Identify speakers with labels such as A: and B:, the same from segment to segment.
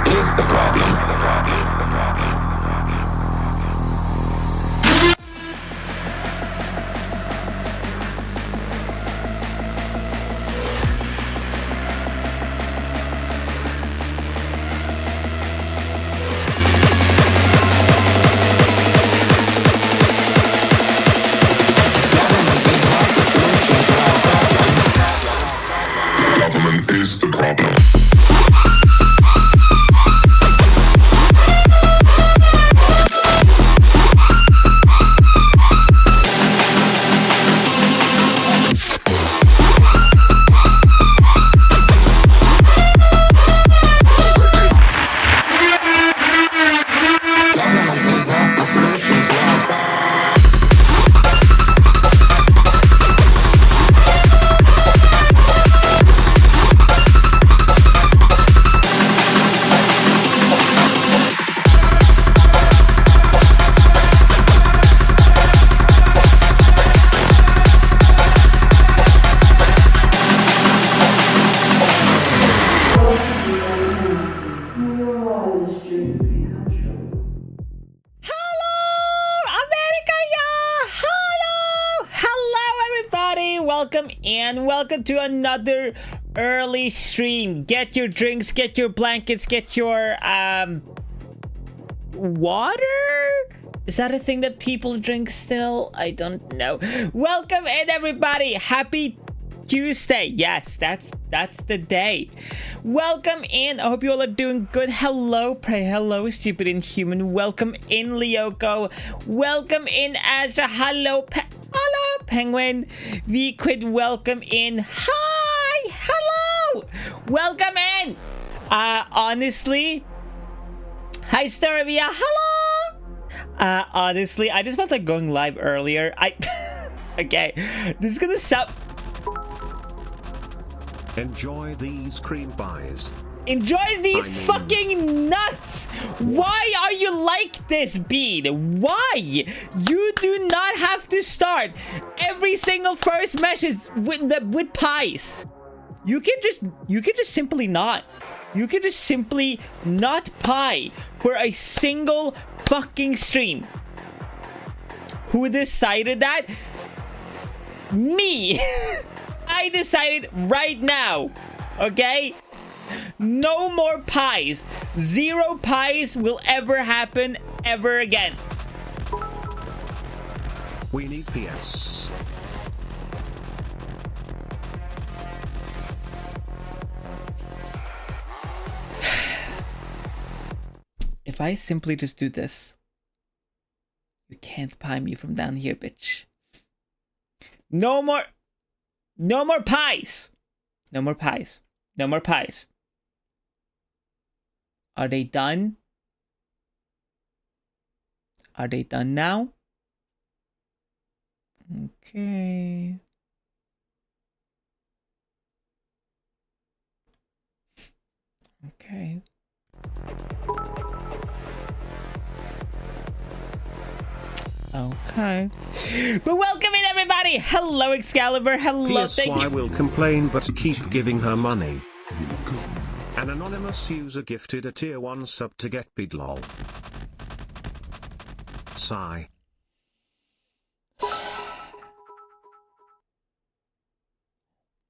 A: is the problem. Government is the problem.
B: Welcome to another early stream. Get your drinks, get your blankets, get your water? Is that a thing that people drink still? I don't know. Welcome in, everybody. Happy Tuesday. Yes, that's the day. Welcome in. I hope you all are doing good. Hello, pray hello, stupid inhuman. Welcome in, Lyoko. Welcome in, Azra. Hello, hello, Penguin. V-Quid, welcome in. Hi, hello. Welcome in. Honestly. Hi, Starvia. Hello. Honestly, I just felt like going live earlier. Okay, this is gonna sound...
C: Enjoy these cream pies.
B: Enjoy these fucking nuts! Why are you like this, Bead? Why? You do not have to start every single first message with pies. You can just simply not. You can just simply not pie for a single fucking stream. Who decided that? Me! I decided right now, okay? No more pies. 0 pies will ever happen ever again.
C: We need PS.
B: If I simply just do this, you can't pie me from down here, bitch. No more pies. No more pies. No more pies. Are they done? Are they done now? Okay. Okay. Okay. But welcome in, everybody! Hello, Excalibur. Hello, thank you.
C: PSY will complain but keep giving her money. An anonymous user gifted a tier 1 sub to get bidlol. Sigh.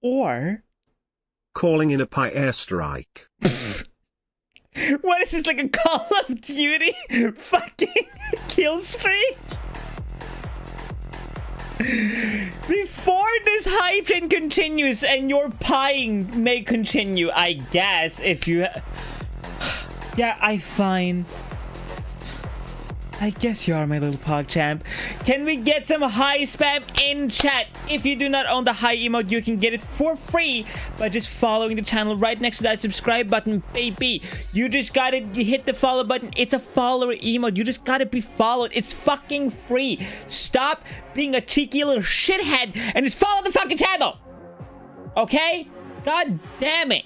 B: Or...
C: calling in a pie airstrike.
B: What is this, like a Call of Duty fucking kill streak? Before this hype train continues and your pieing may continue, I guess, if you... Yeah, I guess you are my little PogChamp. Can we get some high spam in chat? If you do not own the high emote, you can get it for free by just following the channel right next to that subscribe button, baby. You just gotta hit the follow button. It's a follower emote. You just gotta be followed. It's fucking free. Stop being a cheeky little shithead and just follow the fucking channel. Okay? God damn it.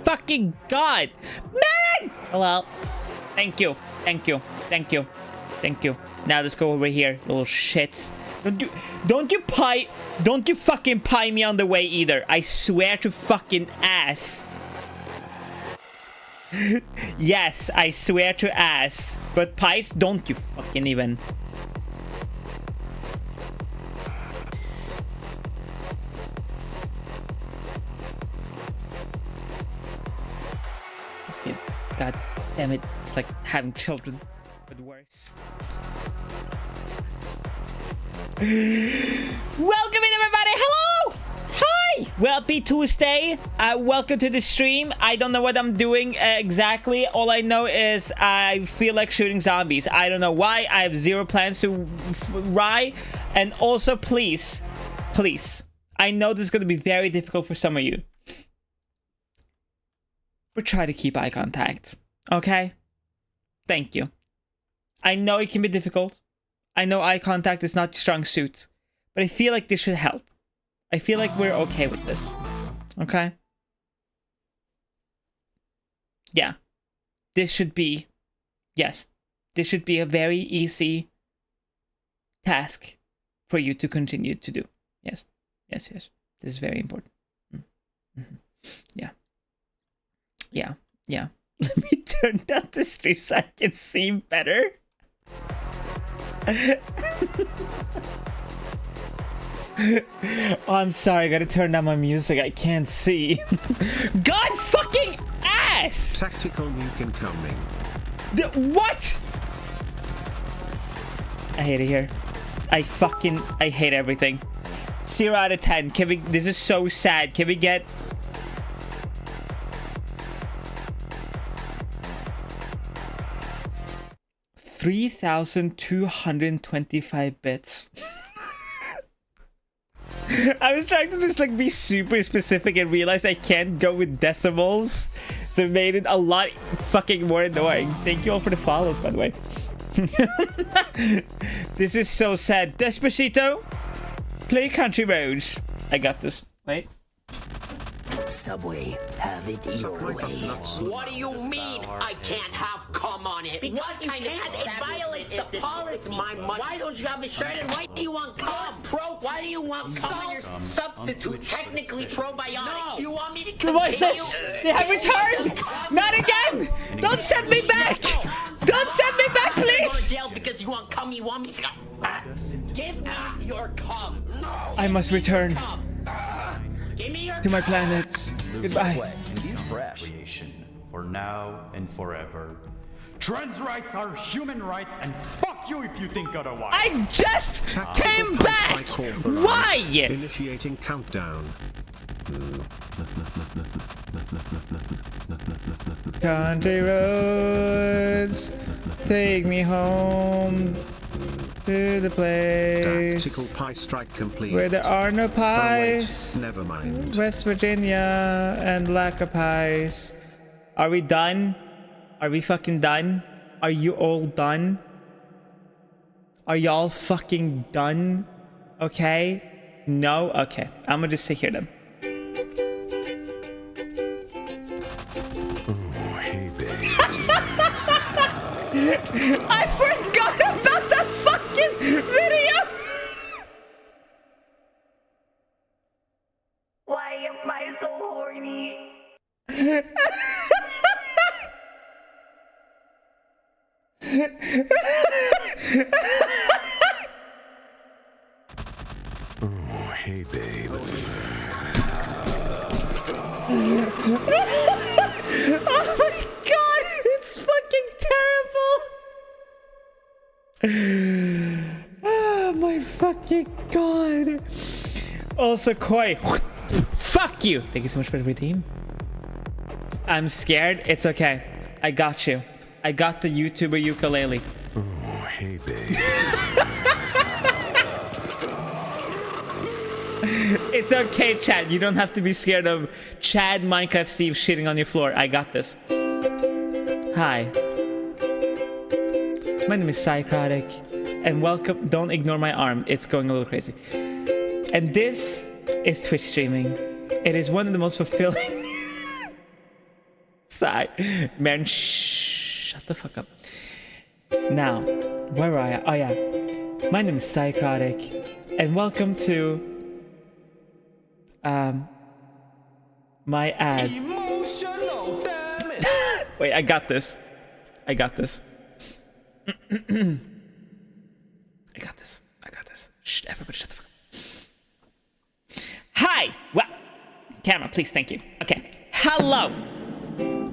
B: Fucking God. Man! Hello. Thank you. Thank you. Thank you. Thank you. Now let's go over here, little shits. Don't you fucking pie me on the way either. I swear to fucking ass. Yes, I swear to ass. But Pies, don't you fucking even. Fucking god damn it. It's like having children, but worse. Welcome in, everybody. Hello. Hi. Well, happy Tuesday. Welcome to the stream. I don't know what I'm doing exactly. All I know is I feel like shooting zombies. I don't know why. I have zero plans to rye. And also, please, I know this is going to be very difficult for some of you, but try to keep eye contact. Okay? Thank you. I know it can be difficult. I know eye contact is not your strong suit, but I feel like this should help. I feel like we're okay with this. Okay? Yeah. This should be... Yes. This should be a very easy task for you to continue to do. Yes. Yes, yes. This is very important. Mm-hmm. Yeah. Yeah. Yeah. Let me turn down the stream so I can see better. Oh, I'm sorry, I gotta turn down my music. I can't see. God fucking ass!
C: Tactical nuke incoming.
B: What? I hate it here. I hate everything. 0 out of 10. Can we? This is so sad. Can we get? $3,225 bits. I was trying to just like be super specific and realized I can't go with decimals, so it made it a lot fucking more annoying. Thank you all for the follows, by the way. This is so sad. Despacito, play Country Roads. I got this. Wait.
D: Subway, have it your way.
E: What do you mean I can't have cum on it? Because what kind of it violates the policy. Why don't you have a shirt and why do you want cum? Why do you want cum on your substitute? Technically probiotic. No. You want me to continue?
B: What's this? They have returned! Not again! Don't send me back! Don't send me back, please!
E: Go to jail because you want cum. You want me to give me your cum. No.
B: I must return
E: Give me your
B: to my planets. Goodbye.
F: Creation for now and forever. Trans rights are human rights, and fuck you if you think otherwise.
B: I just came back! Why?
C: Initiating countdown.
B: Country roads, take me home to the place
C: Tactical pie strike complete.
B: where there are no
C: Oh, wait,
B: pies.
C: never mind.
B: West Virginia and lack of pies. Are we done? Are we fucking done? Are you all done? Are y'all fucking done? Okay? No? Okay. I'm gonna just sit here then.
C: Hey, babe.
B: I forgot about that fucking video!
D: Why am I so horny?
C: Oh, hey, babe.
B: Oh my god, it's fucking terrible! Oh my fucking god! Also, Koi, fuck you! Thank you so much for the redeem. I'm scared. It's okay. I got you. I got the YouTuber ukulele.
C: Oh, hey, babe.
B: It's okay, Chad. You don't have to be scared of Chad Minecraft Steve shitting on your floor. I got this. Hi. My name is Szycrotic, and welcome. Don't ignore my arm. It's going a little crazy. And this is Twitch streaming. It is one of the most fulfilling... Sigh. Man, shut the fuck up. Now, where are I? Oh yeah. My name is Szycrotic, and welcome to my ad.
F: Emotional damage.
B: Wait, I got this. I got this. I got this. I got this. Shh, everybody shut the fuck up. Hi! Well, camera, please, thank you. Okay. Hello!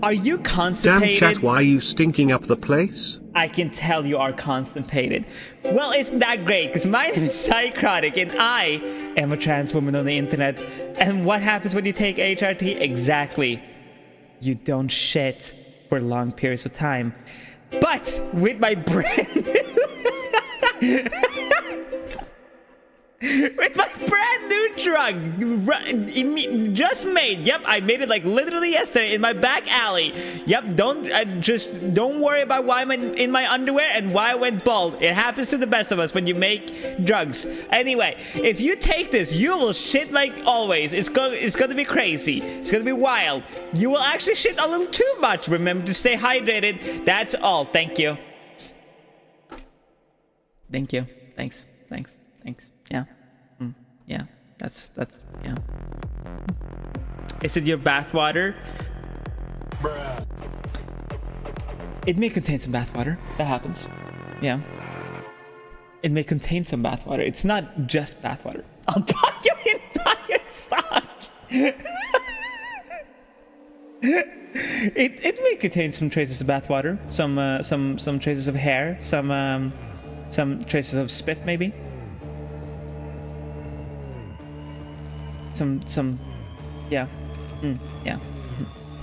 B: Are you
C: Damn
B: constipated?
C: chat, why are you stinking up the place?
B: I can tell you are constipated. Well, isn't that great? Because my name is Szycrotic and I am a trans woman on the internet. And what happens when you take HRT? Exactly. You don't shit for long periods of time. But with my brand with my brand new drug just made. Yep, I made it like literally yesterday in my back alley. Yep, don't worry about why I'm in my underwear and why I went bald. It happens to the best of us when you make drugs. Anyway, if you take this, you will shit like always. It's gonna be crazy. It's gonna be wild. You will actually shit a little too much. Remember to stay hydrated. That's all. Thank you. Thank you. Thanks. Yeah. Yeah. That's yeah. Is it your bathwater? Bruh. It may contain some bathwater. That happens. Yeah. It may contain some bathwater. It's not just bathwater. I'll buy your entire stock. It may contain some traces of bathwater, some traces of hair, some traces of spit, maybe. Some, yeah, yeah,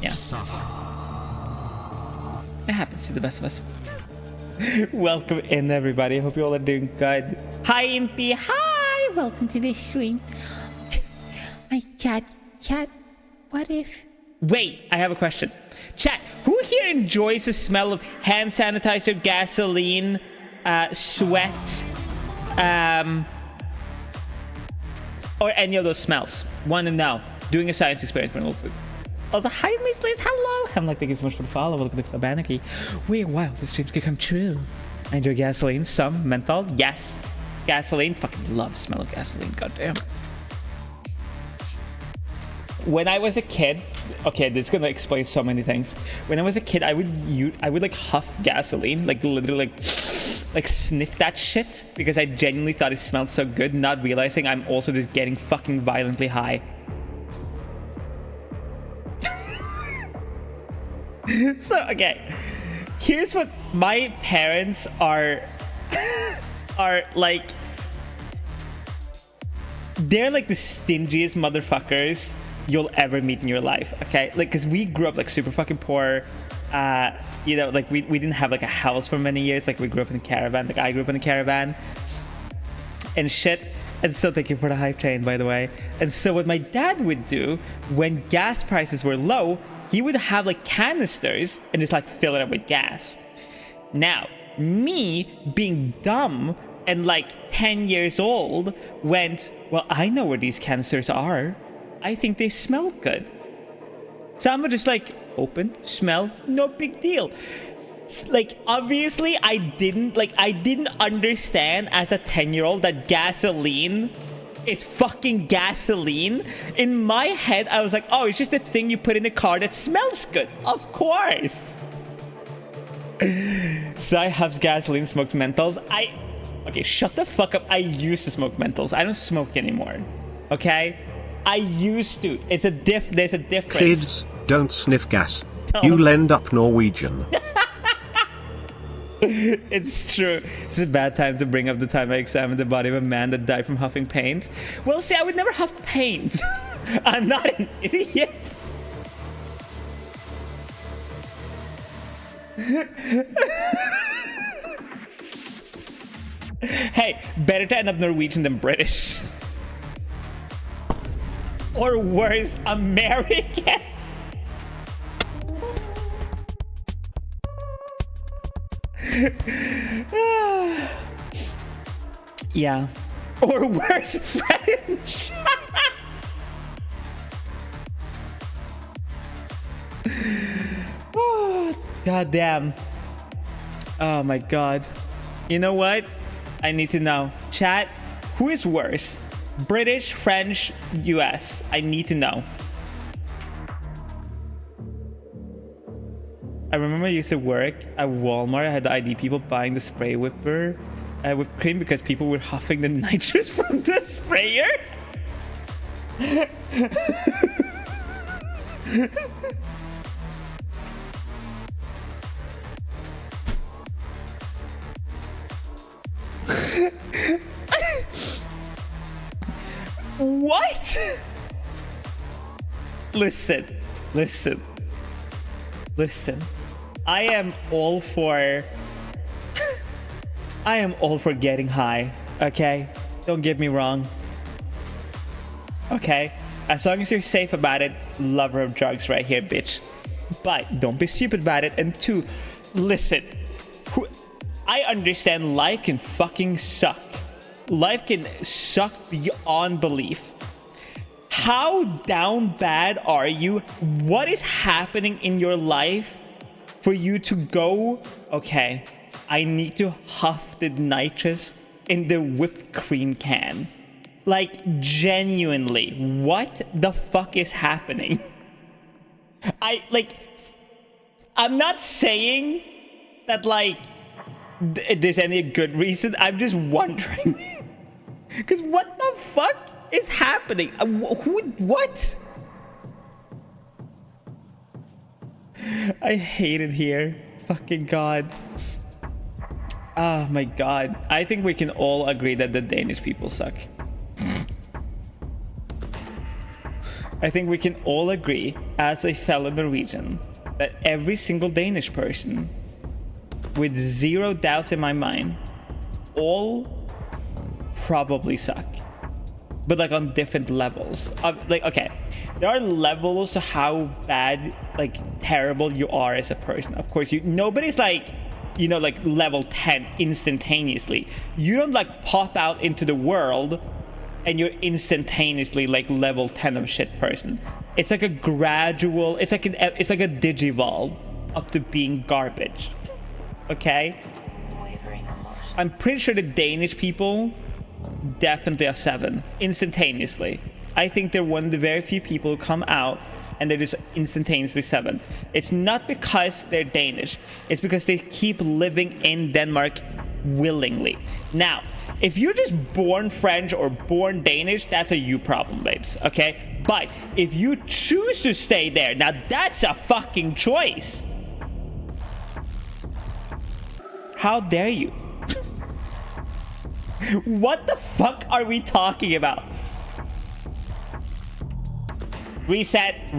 B: yeah. It happens to the best of us. Welcome in, everybody. I hope you all are doing good. Hi, Impy. Hi, welcome to the stream. My chat. What if? Wait, I have a question. Chat, who here enjoys the smell of hand sanitizer, gasoline, sweat, or any of those smells? Want to know? Doing a science experiment real quick. Also, hi, Miss Liz. Hello. I'm like, thank you so much for the follow. Look at the banner. Wait, wow, this dreams could come true. I enjoy gasoline. Some menthol. Yes. Gasoline. Fucking love the smell of gasoline. Goddamn. When I was a kid, okay, this is gonna explain so many things. When I was a kid, I would like huff gasoline, like literally like sniff that shit because I genuinely thought it smelled so good, not realizing I'm also just getting fucking violently high. So, okay, here's what my parents are like. They're like the stingiest motherfuckers you'll ever meet in your life, okay? Like, because we grew up like super fucking poor. You know, like we didn't have like a house for many years. Like we grew up in a caravan. Like I grew up in a caravan and shit. And so thank you for the hype train, by the way. And so what my dad would do when gas prices were low, he would have like canisters and just like fill it up with gas. Now, me being dumb and like 10 years old went, well, I know where these canisters are. I think they smell good. So I'm just like, open, smell, no big deal. Like, obviously, I didn't understand as a 10-year-old that gasoline is fucking gasoline. In my head, I was like, oh, it's just a thing you put in a car that smells good. Of course. So I have gasoline, smoked menthols. Okay, shut the fuck up. I used to smoke menthols. I don't smoke anymore. Okay? I used to. There's a difference.
C: Kids, don't sniff gas. You lend up Norwegian.
B: It's true. This is a bad time to bring up the time I examined the body of a man that died from huffing paint. Well, see, I would never huff paint. I'm not an idiot. Hey, better to end up Norwegian than British. Or worse, American. Yeah. Or worse, French. Oh, God damn. Oh my God. You know what? I need to know. Chat, who is worse? British, French, US. I need to know. I remember I used to work at Walmart. I had the ID people buying the spray whipped cream because people were huffing the nitrous from the sprayer. What? Listen. I am all for getting high, okay? Don't get me wrong. Okay? As long as you're safe about it, lover of drugs right here, bitch. But don't be stupid about it. And two, listen. I understand life can fucking suck. Life can suck beyond belief. How down bad are you? What is happening in your life for you to go, okay, I need to huff the nitrous in the whipped cream can? Like, genuinely, what the fuck is happening? I'm not saying that, like, there's any good reason. I'm just wondering. Because what the fuck is happening? What? I hate it here. Fucking God. Oh my God. I think we can all agree that the Danish people suck. I think we can all agree, as a fellow Norwegian, that every single Danish person, with zero doubts in my mind, all probably suck. But like on different levels. Like, okay, there are levels to how bad, like terrible you are as a person. Of course, nobody's like, you know, like level 10 instantaneously. You don't like pop out into the world and you're instantaneously like level 10 of shit person. It's like a gradual, it's like a digivolve up to being garbage. Okay? I'm pretty sure the Danish people definitely are 7 instantaneously. I think they're one of the very few people who come out and they're just instantaneously 7. It's not because they're Danish. It's because they keep living in Denmark willingly. Now, if you're just born French or born Danish, that's a you problem, babes, okay? But if you choose to stay there, now that's a fucking choice. How dare you? What the fuck are we talking about? Reset.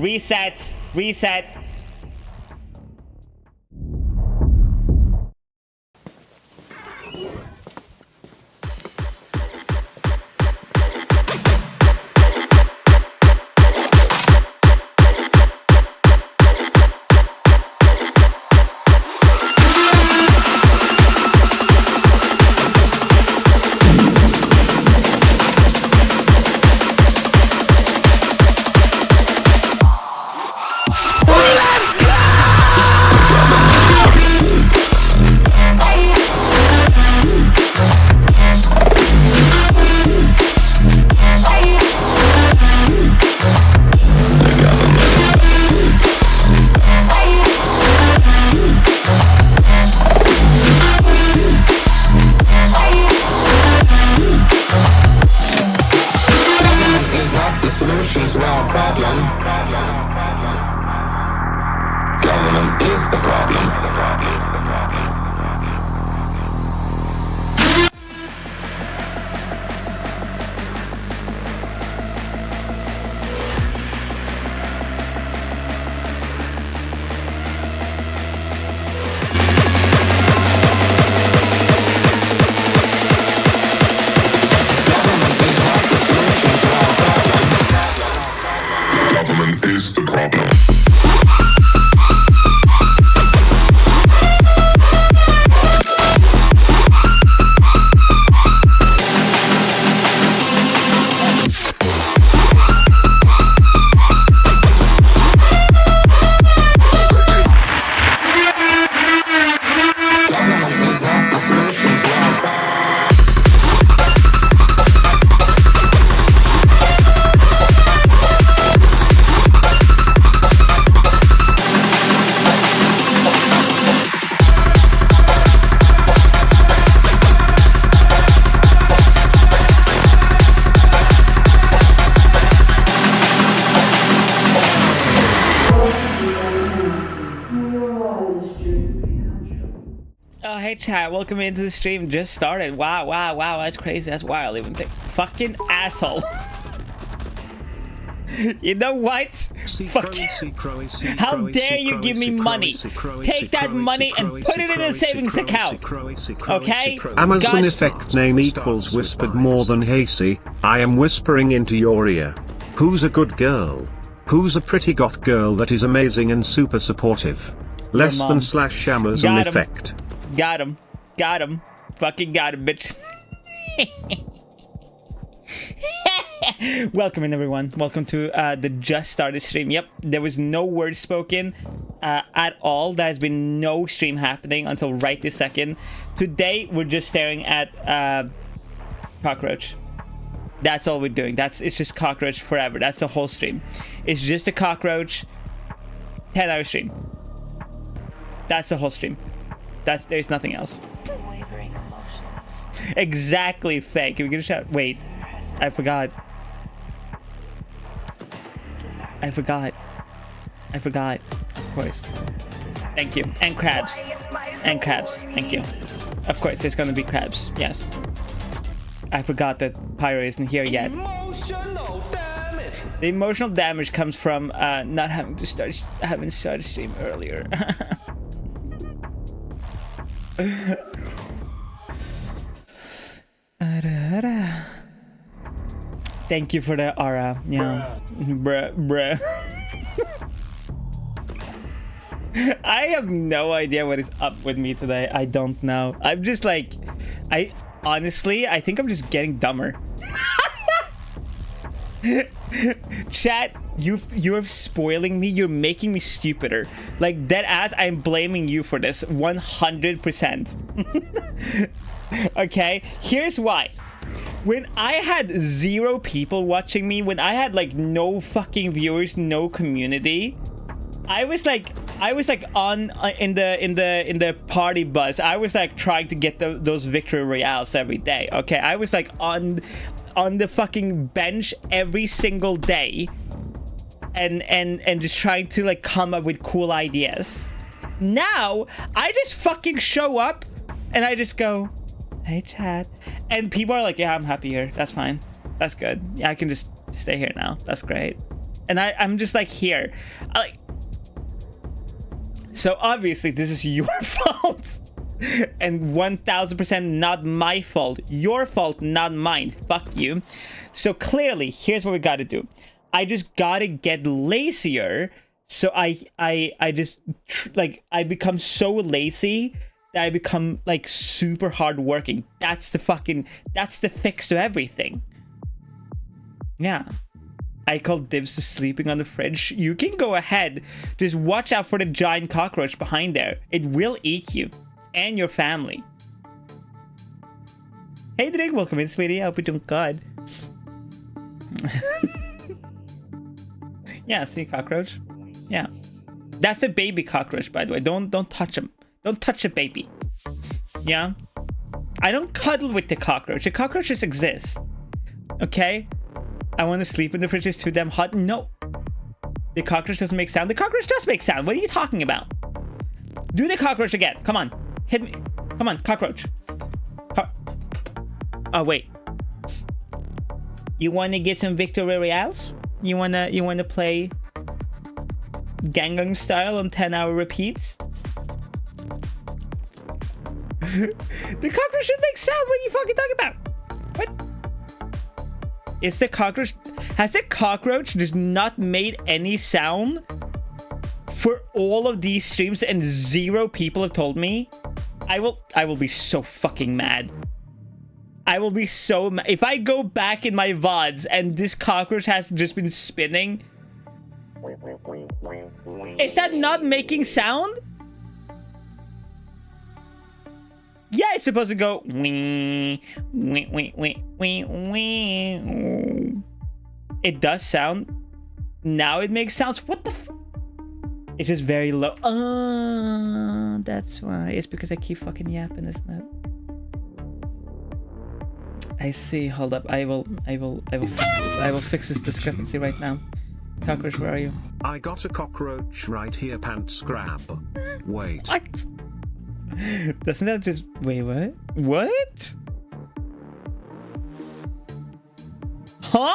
B: Oh, hey chat, welcome into the stream. Just started. Wow, that's crazy. That's wild. Even think. Fucking asshole. You know what? Fuck you. How dare you give me money? Take that money and put it in a savings account. Okay?
C: Amazon
B: Guys,
C: effect name equals whispered more than Hasey. I am whispering into your ear. Who's a good girl? Who's a pretty goth girl that is amazing and super supportive? Less than slash Amazon
B: Got him.
C: effect.
B: Got him. Got him. Fucking got him, bitch. Welcome in, everyone. Welcome to the just started stream. Yep, there was no word spoken at all. There has been no stream happening until right this second. Today, we're just staring at cockroach. That's all we're doing. It's just cockroach forever. That's the whole stream. It's just a cockroach 10-hour stream. That's the whole stream. There's nothing else. Exactly, fake. Can we get a shout? Wait, I forgot. Of course. Thank you. And crabs. And crabs. Thank you. Of course, there's gonna be crabs. Yes. I forgot that Pyro isn't here yet.
G: Emotional damage.
B: The emotional damage comes from not having started stream earlier. Thank you for the aura. Yeah. Bruh. I have no idea what is up with me today. I don't know. I'm just like, I think I'm just getting dumber. Chat, you're spoiling me. You're making me stupider. Like, dead ass, I'm blaming you for this 100%. Okay, here's why. When I had 0 people watching me, when I had like no fucking viewers, no community, I was like on in the party bus. I was like trying to get those victory royales every day. Okay, I was like on the fucking bench every single day, and just trying to like come up with cool ideas. Now I just fucking show up and I just go, hey chat, and people are like, yeah, I'm happy here. That's fine. That's good. Yeah, I can just stay here now. That's great. And I'm just like here. So obviously this is your fault. And 1000% not my fault. Your fault, not mine. Fuck you. So clearly, here's what we gotta do. I just gotta get lazier. So I just I become so lazy that I become like super hardworking. That's the fix to everything. Yeah. I call dibs to sleeping on the fridge. You can go ahead. Just watch out for the giant cockroach behind there. It will eat you and your family. Hey Drake, welcome in, sweetie. I hope you're doing good. Yeah, see cockroach? Yeah. That's a baby cockroach, by the way. Don't touch him. Don't touch a baby. Yeah? I don't cuddle with the cockroach. The cockroaches exist. Okay? I want to sleep in the fridge. It's too damn hot. No. The cockroach doesn't make sound. The cockroach does make sound. What are you talking about? Do the cockroach again. Come on. Hit me. Come on, cockroach. Oh, wait. You want to get some victory royales? You wanna play Gangnam Style on 10-hour repeats? The cockroach should make sound. What are you fucking talking about? What? Is the cockroach... Has the cockroach just not made any sound for all of these streams and 0 people have told me? I will be so fucking mad. I will be so mad. If I go back in my VODs and this cockroach has just been spinning... Is that not making sound? Yeah, it's supposed to go... It does sound. Now it makes sounds. What the f... It's just very low. That's why. It's because I keep fucking yapping, isn't it? I see. Hold up. I will fix this discrepancy right now. Cockroach, where are you?
C: I got a cockroach right here, pants grab. Wait.
B: What? Doesn't that just... Wait, what? What? Huh?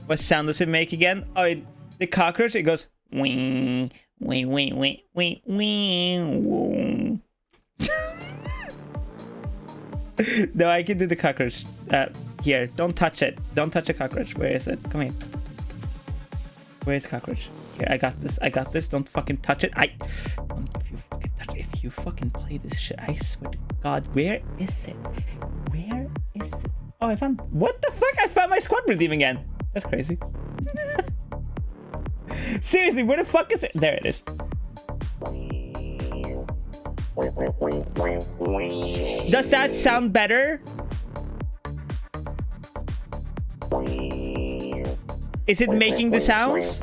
B: What sound does it make again? Oh, the cockroach, it goes... Wing, wing, wing, wing, wing, wing. No, I can do the cockroach. Here, don't touch it. Don't touch the cockroach. Where is it? Come here. Where is the cockroach? Here, I got this. I got this. Don't fucking touch it. Don't, if you fucking touch it. If you fucking play this shit, I swear to God, where is it? Where is it? Oh, I found... What the fuck? I found my squad redeem again. That's crazy. Seriously, where the fuck is it? There it is. Does that sound better? Is it making the sounds?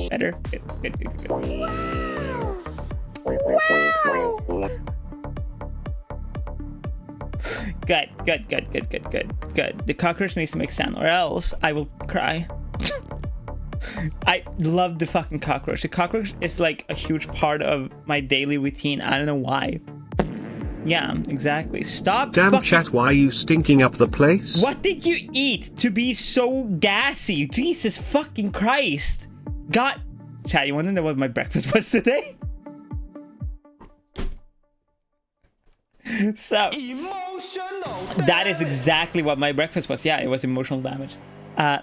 B: Better. Good, good, good, good. Wow. Good, good, good, good, good, good, good. The cockroach needs to make sound, or else I will cry. I love the fucking cockroach. The cockroach is like a huge part of my daily routine. I don't know why. Yeah, exactly. Stop.
C: Damn chat, why are you stinking up the place?
B: What did you eat to be so gassy? Jesus fucking Christ. God. Chat, you want to know what my breakfast was today? So,
G: Emotional
B: that is exactly what my breakfast was. Yeah, it was emotional damage.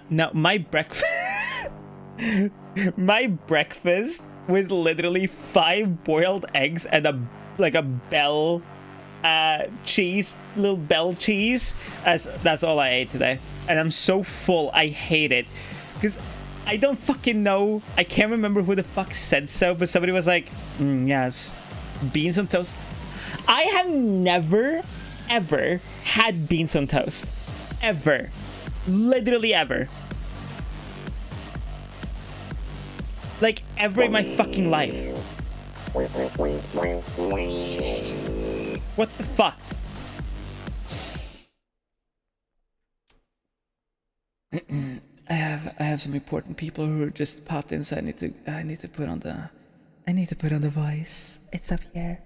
B: No, my breakfast... My breakfast was literally 5 boiled eggs and a bell cheese, little bell cheese. That's all I ate today, and I'm so full. I hate it because I don't fucking know. I can't remember who the fuck said so, but somebody was like, yes, beans on toast. I have never ever had beans on toast, ever, literally ever. Like, ever in my fucking life. What the fuck? I have some important people who just popped in, so I need to put on the voice. It's up here.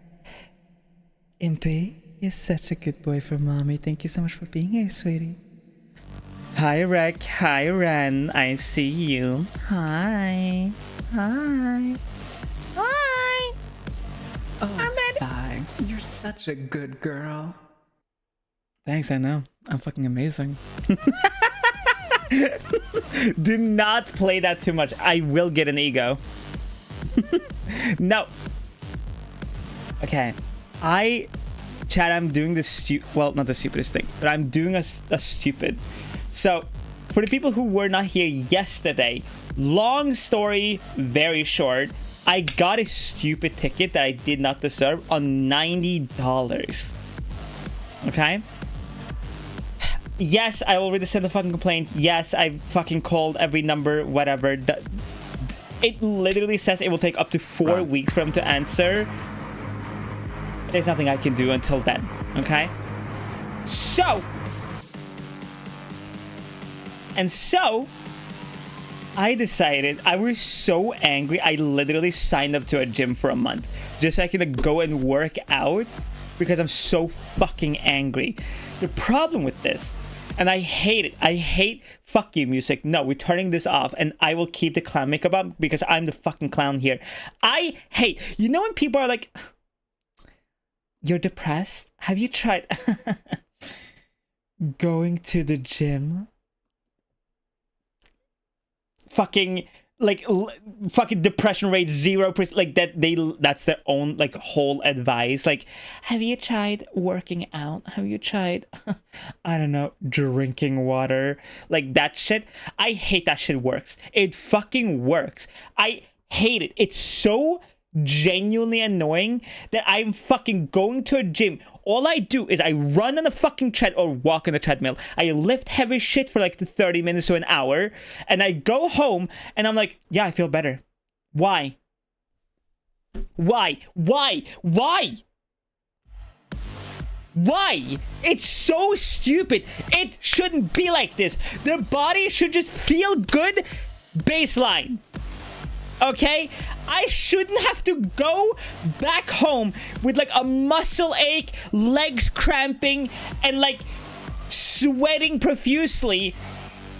B: Impy, you're such a good boy for mommy. Thank you so much for being here, sweetie. Hi, Rek. Hi, Ren. I see you. Hi. Hi. Hi.
H: Oh, Sai, you're such a good girl.
B: Thanks, I know. I'm fucking amazing. Do not play that too much. I will get an ego. No. Okay. Chad, I'm doing this well, not the stupidest thing, but I'm doing a stupid. So, for the people who were not here yesterday, long story, very short, I got a stupid ticket that I did not deserve on $90. Okay? Yes, I already sent a fucking complaint. Yes, I fucking called every number, whatever. It literally says it will take up to 4 weeks for them to answer. There's nothing I can do until then. Okay? So, I decided, I was so angry, I literally signed up to a gym for a month just so I can go and work out because I'm so fucking angry. The problem with this, and I hate it, I hate fuck you music. No, we're turning this off and I will keep the clown makeup up because I'm the fucking clown here. I hate, you know when people are like, you're depressed? Have you tried going to the gym? Fucking like fucking depression rate 0%, like that's their own like whole advice. Like, have you tried working out? Have you tried I don't know, drinking water? Like that shit. I hate that shit works. It fucking works. I hate it. It's so genuinely annoying that I'm fucking going to a gym. All I do is I run on the fucking tread or walk on the treadmill. I lift heavy shit for like 30 minutes to an hour, and I go home and I'm like, yeah, I feel better. Why? Why? Why? Why? Why? It's so stupid. It shouldn't be like this. The body should just feel good. Baseline. Okay? I shouldn't have to go back home with like a muscle ache, legs cramping, and like sweating profusely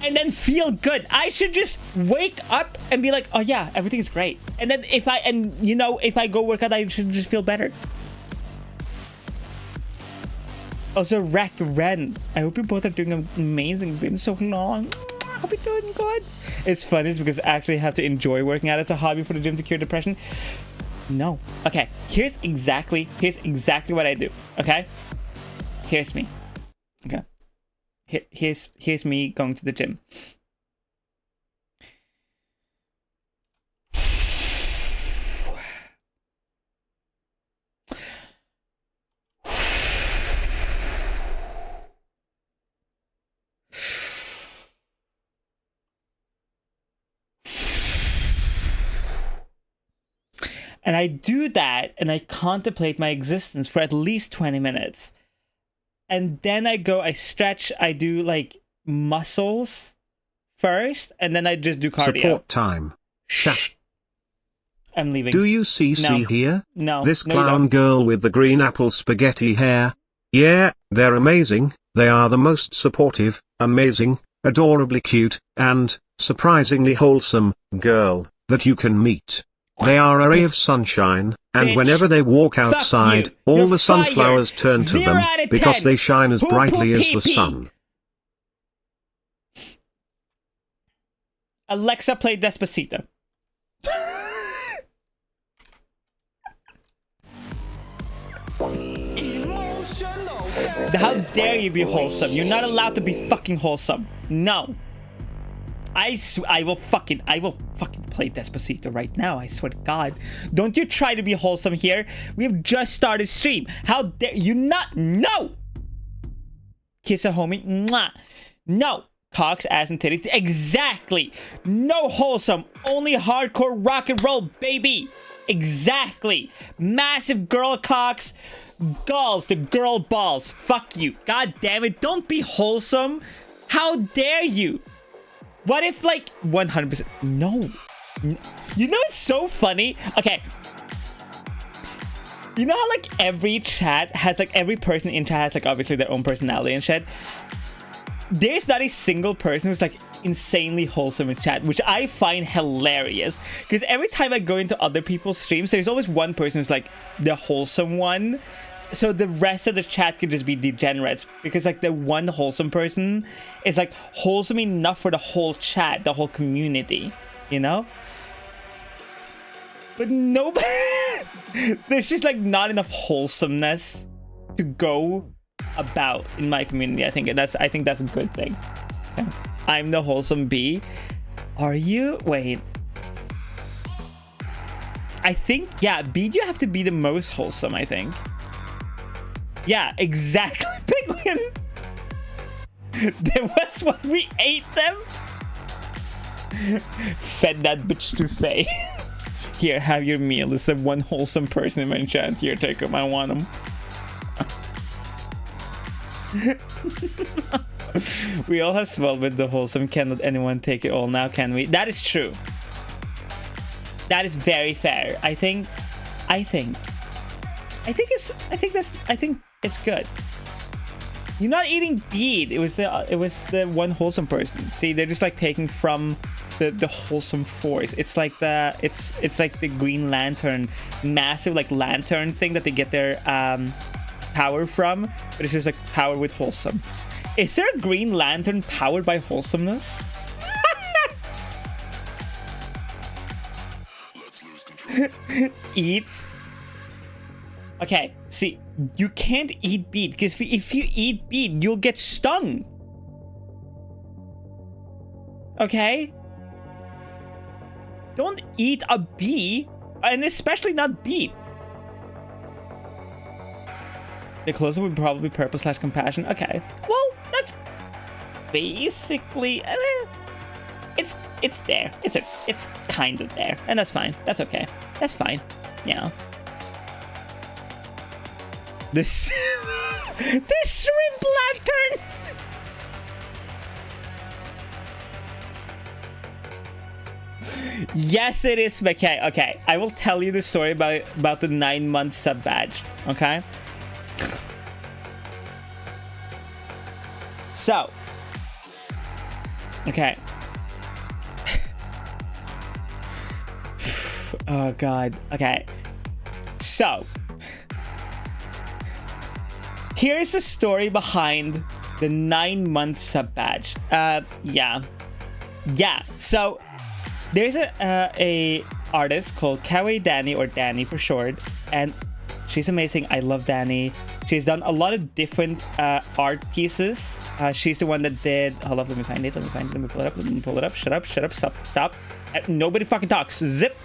B: and then feel good. I should just wake up and be like, oh yeah, everything's great. And then if I go work out, I should just feel better. Also, Ren, I hope you both are doing amazing. It's been so long. I hope you're doing good. It's funny because I actually have to enjoy working out as a hobby for the gym to cure depression. No. Okay, here's exactly what I do. Okay? Here's me. Okay. Here's me going to the gym. And I do that and I contemplate my existence for at least 20 minutes. And then I stretch, I do like muscles first, and then I just do cardio.
C: Support time. Shh.
B: I'm leaving.
C: Do you see here?
B: No.
C: This
B: No, you
C: clown
B: don't.
C: girl with the green apple spaghetti hair. Yeah, they're amazing. They are the most supportive, amazing, adorably cute, and surprisingly wholesome girl that you can meet. They are a ray of sunshine, and
B: Bitch.
C: whenever they walk outside,
B: you.
C: all
B: You're
C: the sunflowers
B: fired.
C: turn to
B: 0
C: them
B: out of
C: because
B: 10.
C: they shine as
B: Poo, poo,
C: brightly as
B: pee,
C: the
B: pee.
C: sun.
B: Alexa, play Despacito.
G: Emotional
B: How dare you be wholesome? You're not allowed to be fucking wholesome. No. I will fucking play Despacito right now. I swear to God. Don't you try to be wholesome here. We have just started stream. How dare you not? No. Kiss a homie. Mwah. No. Cocks, ass, and titties. Exactly. No wholesome. Only hardcore rock and roll, baby. Exactly. Massive girl cocks. Galls, the girl balls. Fuck you. God damn it. Don't be wholesome. How dare you? What if like 100%? No. You know it's so funny? Okay. You know how like every chat has like every person in chat has like obviously their own personality and shit? There's not a single person who's like insanely wholesome in chat, which I find hilarious. Because every time I go into other people's streams, there's always one person who's like the wholesome one. So the rest of the chat could just be degenerates. Because like the one wholesome person is like wholesome enough for the whole chat, the whole community. You know? But nobody... There's just like not enough wholesomeness to go about in my community. I think that's a good thing. Okay. I'm the wholesome bee. Are you? Wait. I think, yeah, bee, you have to be the most wholesome, I think. Yeah, exactly. Penguin. There was when we ate them. Fed that bitch to Faye. Here, have your meal. It's the one wholesome person in my chat. Here, take them. I want them. We all have swelled with the wholesome. Cannot anyone take it all now, can we? That is true. That is very fair. I think it's good. You're not eating bead. It was the one wholesome person. See, they're just like taking from the wholesome force. It's like it's like the Green Lantern, massive like lantern thing that they get their power from, but it's just like power with wholesome. Is there a Green Lantern powered by wholesomeness? Eats. Okay, see, you can't eat bead because if you eat bead, you'll get stung. Okay? Don't eat a bee, and especially not bead. The closer would probably be purple/compassion. Okay, well, that's basically it's there. It's kind of there, and that's fine. That's okay. That's fine. You know. This the shrimp lantern. Yes, it is McKay. Okay, I will tell you the story about the 9-month sub badge. Okay. So. Okay. Oh God. Okay. So. Here's the story behind the 9-month sub badge. Yeah. So there's a artist called Kawaii Danny, or Danny for short, and she's amazing. I love Danny. She's done a lot of different art pieces. She's the one that did. Hold up, let me find it. Let me pull it up. Let me pull it up. Shut up. Stop. Nobody fucking talks. Zip.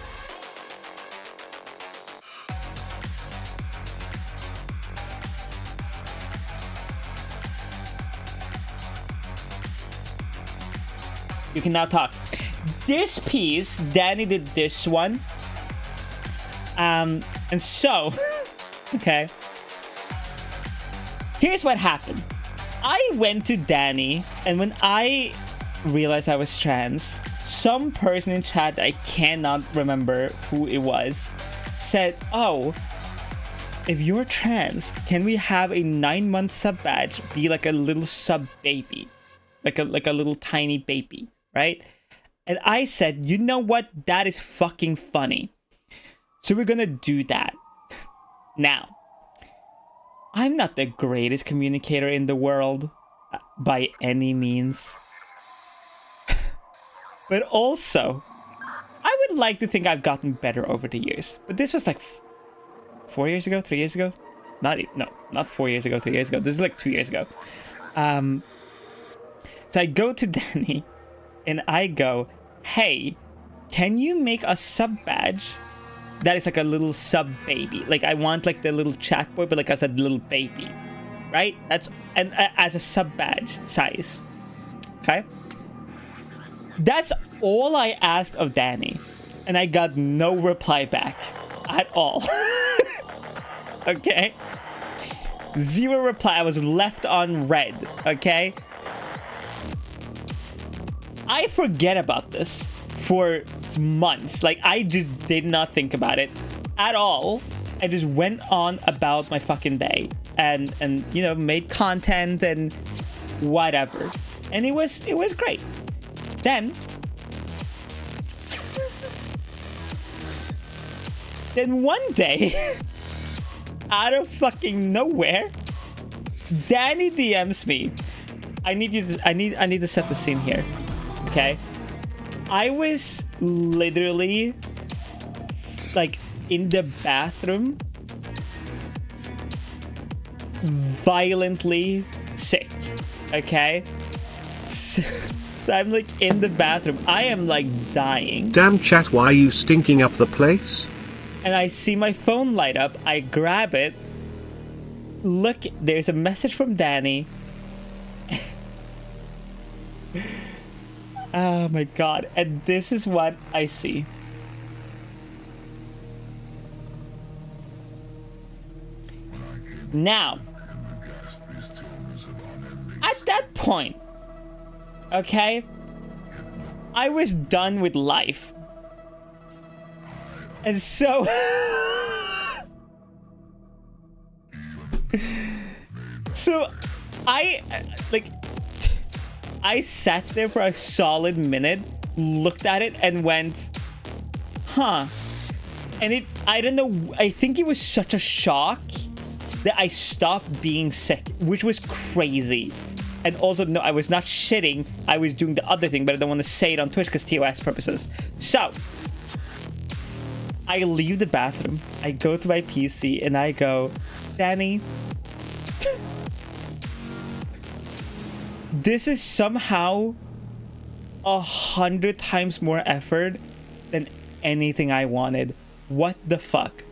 B: You can now talk. This piece, Danny did this one. And so, okay. Here's what happened. I went to Danny, and when I realized I was trans, some person in chat that I cannot remember who it was said, "Oh, if you're trans, can we have a 9-month sub badge be like a little sub baby, like a little tiny baby?" Right? And I said, you know what? That is fucking funny. So we're gonna do that. Now, I'm not the greatest communicator in the world by any means. But also, I would like to think I've gotten better over the years. But this was like 4 years ago, 3 years ago? Not 4 years ago, 3 years ago. This is like 2 years ago. So I go to Danny and I go, "Hey, can you make a sub badge that is like a little sub baby? Like I want like the little chat boy, but like as a little baby, right? That's and as a sub badge size." Okay. That's all I asked of Danny, and I got no reply back at all. Okay. Zero reply. I was left on red. Okay. I forget about this for months. Like, I just did not think about it at all. I just went on about my fucking day and you know, made content and whatever. And it was great. Then one day, out of fucking nowhere, Danny DMs me. I need to set the scene here. Okay, I was literally like in the bathroom, violently sick. Okay, so I'm like in the bathroom. I am like dying.
C: Damn chat, why are you stinking up the place?
B: And I see my phone light up. I grab it. Look, there's a message from Danny. Oh my God. And this is what I see. Now, at that point, okay, I was done with life. And so I sat there for a solid minute, looked at it and went, huh. And I don't know, I think it was such a shock that I stopped being sick, which was crazy. And also, no, I was not shitting, I was doing the other thing, but I don't want to say it on Twitch because TOS purposes. So, I leave the bathroom, I go to my PC, and I go, Danny, this is somehow 100 times more effort than anything I wanted. What the fuck?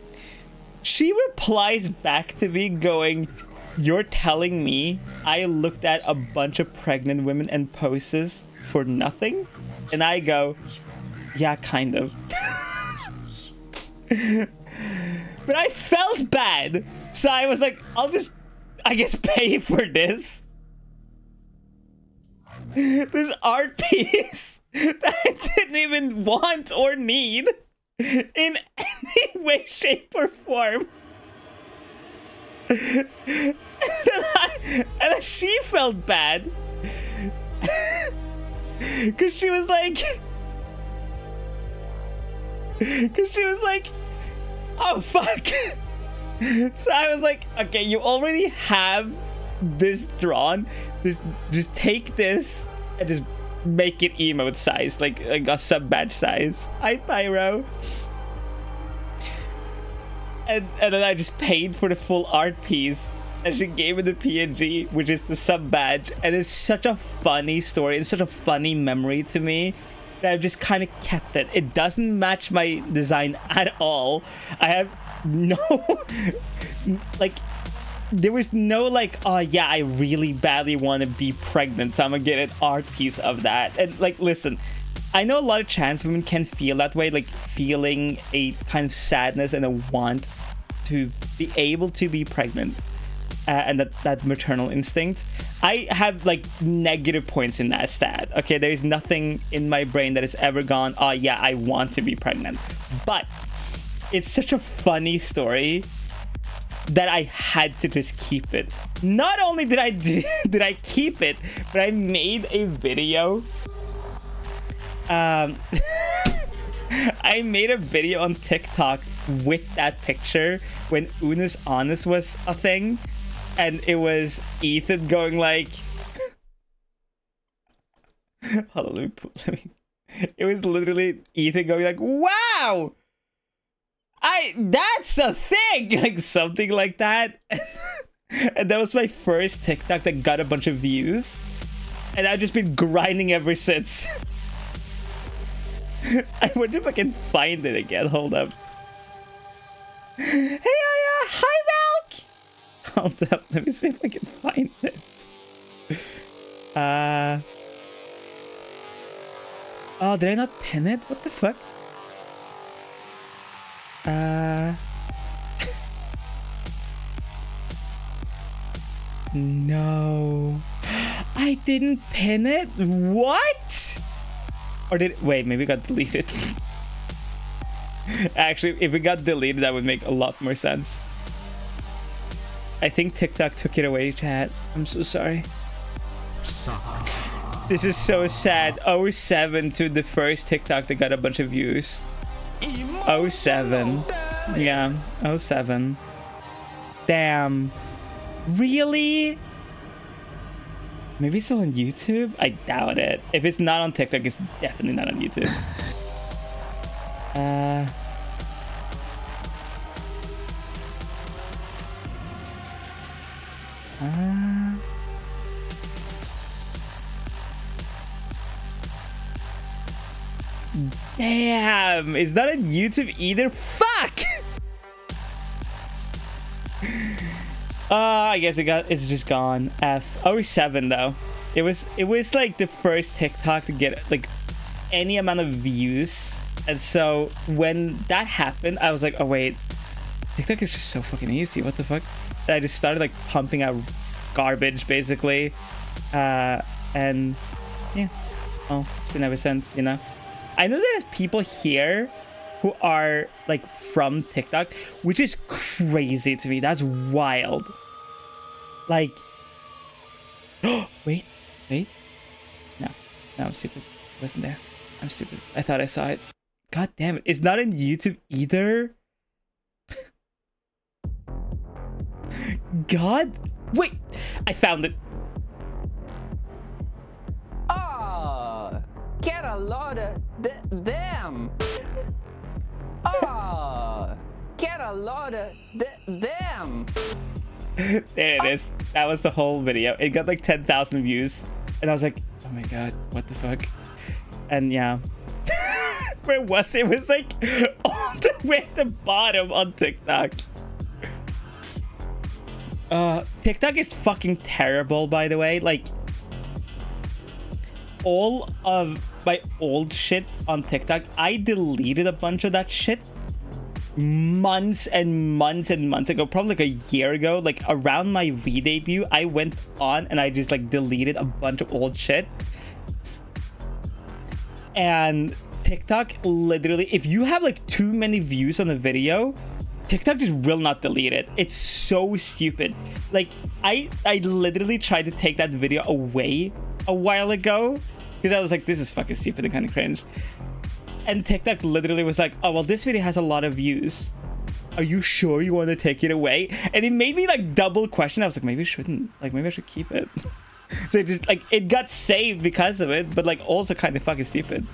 B: She replies back to me going, you're telling me I looked at a bunch of pregnant women and poses for nothing? And I go, yeah, kind of. But I felt bad, so I was like, I'll just, I guess, pay for this art piece. that I didn't even want or need in any way, shape, or form. And then she felt bad. Because she was like... oh, fuck. So I was like, okay, you already have this drawn. Just take this and just make it emote size, like a sub badge size. Hi, Pyro. And then I just paid for the full art piece, and she gave me the PNG, which is the sub badge. And it's such a funny story and such a funny memory to me that I've just kind of kept it. It doesn't match my design at all. I have no like, there was no like, oh yeah, I really badly want to be pregnant, so I'm gonna get an art piece of that. And like, listen, I know a lot of trans women can feel that way, like feeling a kind of sadness and a want to be able to be pregnant, and that maternal instinct. I have like negative points in that stat. Okay, there is nothing in my brain that has ever gone, oh yeah, I want to be pregnant. But it's such a funny story that I had to just keep it. Not only did I keep it, but I made a video. I made a video on TikTok with that picture when Unis Honest was a thing, and it was Ethan going like, hold on, let me. It was literally Ethan going like, wow, that's a thing, like something like that. And that was my first TikTok that got a bunch of views, and I've just been grinding ever since. I wonder if I can find it again. Hold up. Hey, hi, Valk. Hold up. Let me see if I can find it. Oh, did I not pin it? What the fuck? No. I didn't pin it? What? Or did... Wait, maybe it got deleted. Actually, if it got deleted, that would make a lot more sense. I think TikTok took it away, chat. I'm so sorry. This is so sad. 07 to the first TikTok that got a bunch of views. 07. Yeah, 07. Damn. Really? Maybe it's still on YouTube? I doubt it. If it's not on TikTok, it's definitely not on YouTube. Damn, it's not on YouTube either. Fuck! I guess it's just gone. F. 07 though. It was like the first TikTok to get like any amount of views. And so when that happened, I was like, oh wait, TikTok is just so fucking easy. What the fuck? And I just started like pumping out garbage basically. And yeah. Oh, it's been ever since, you know. I know there's people here who are like from TikTok, which is crazy to me. That's wild. Like, wait. No, I'm stupid. It wasn't there. I'm stupid. I thought I saw it. God damn it. It's not on YouTube either. God. Wait, I found it.
G: Oh, get a load of them. Oh, get a load of them.
B: There it is. That was the whole video. It got like 10,000 views. And I was like, oh my god, what the fuck? And yeah. Where was it? It was like all the way at the bottom on TikTok. TikTok is fucking terrible, by the way. Like, all of my old shit on TikTok, I deleted a bunch of that shit months and months and months ago, probably like a year ago. Like around my re-debut, I went on and I just like deleted a bunch of old shit. And TikTok literally, if you have like too many views on a video, TikTok just will not delete it. It's so stupid. Like I literally tried to take that video away a while ago because I was like, this is fucking stupid and kind of cringe. And TikTok literally was like, oh well, this video has a lot of views. Are you sure you want to take it away? And it made me like double question. I was like, maybe I shouldn't. Like maybe I should keep it. So it just like it got saved because of it, but like also kind of fucking stupid.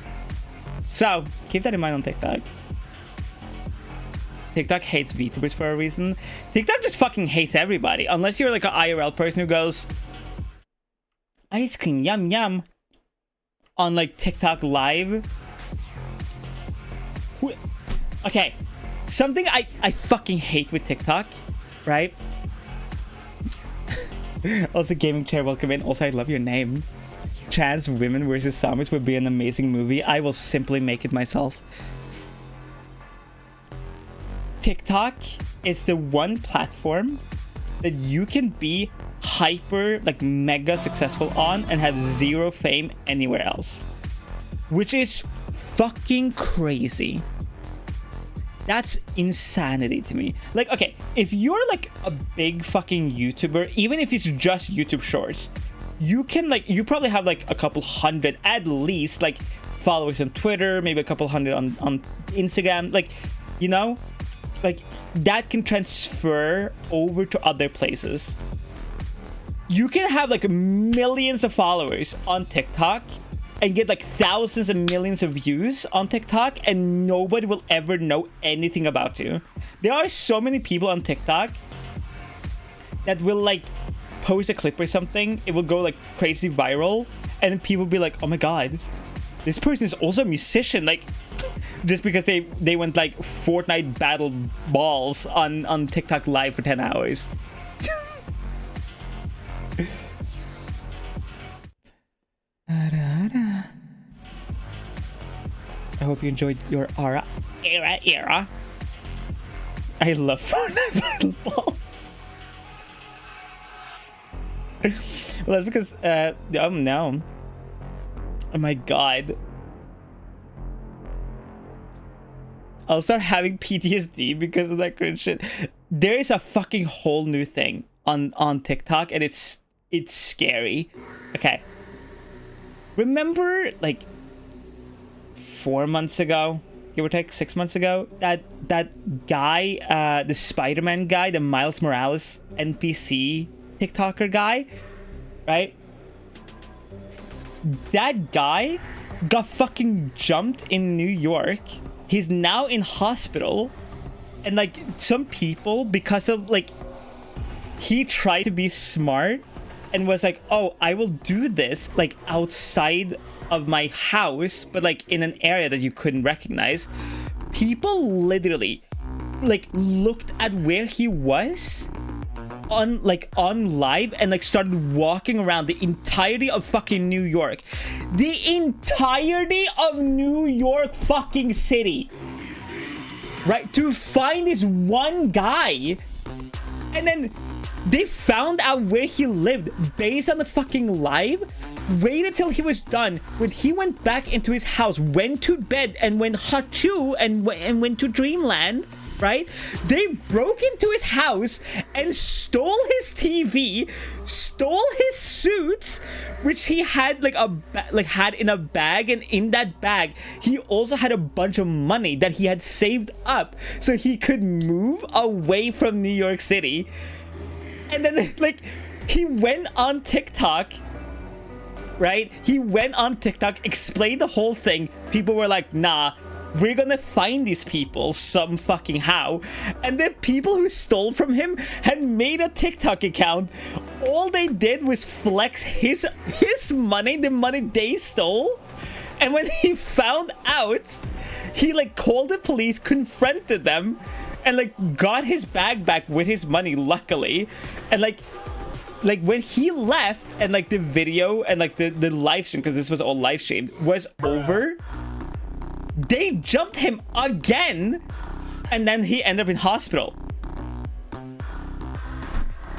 B: So keep that in mind on TikTok. TikTok hates VTubers for a reason. TikTok just fucking hates everybody. Unless you're like an IRL person who goes, ice cream, yum yum, on like TikTok live. Okay, something I fucking hate with TikTok, right? Also, Gaming Chair, welcome in. Also, I love your name. Trans Women vs. Zombies would be an amazing movie. I will simply make it myself. TikTok is the one platform that you can be hyper, like mega successful on and have zero fame anywhere else. Which is fucking crazy. That's insanity to me. Like, okay, if you're like a big fucking YouTuber, even if it's just YouTube Shorts, you can like, you probably have like a couple hundred at least, like followers on Twitter, maybe a couple hundred on Instagram, like, you know, like that can transfer over to other places. You can have like millions of followers on TikTok and get like thousands and millions of views on TikTok and nobody will ever know anything about you. There are so many people on TikTok that will like post a clip or something, it will go like crazy viral, and then people will be like, oh my god, this person is also a musician, like just because they went like Fortnite battle balls on TikTok live for 10 hours. I hope you enjoyed your era. I love Fortnite battle balls. Well, that's because no. Oh my god. I'll start having PTSD because of that cringe shit. There is a fucking whole new thing on TikTok, and it's scary. Okay. Remember like 4 months ago, give or take 6 months ago, that guy, the Spider-Man guy, the Miles Morales NPC TikToker guy, right? That guy got fucking jumped in New York. He's now in hospital, and like some people, because of like he tried to be smart and was like, oh, I will do this like outside of my house, but like in an area that you couldn't recognize. People literally like looked at where he was on live and like started walking around the entirety of fucking New York. The entirety of New York fucking city, right, to find this one guy. And then they found out where he lived based on the fucking live, waited till he was done. When he went back into his house, went to bed and went hachu and went to dreamland, right? They broke into his house and stole his TV, stole his suits, which he had had in a bag, and in that bag he also had a bunch of money that he had saved up so he could move away from New York City. And then like he went on TikTok, right? He went on TikTok, explained the whole thing. People were like, nah, we're gonna find these people some fucking how. And the people who stole from him had made a TikTok account. All they did was flex his money, the money they stole. And when he found out, he like called the police, confronted them, and like got his bag back with his money, luckily. And like when he left and like the video and like the live stream, because this was all live streamed, was over, they jumped him again, and then he ended up in hospital.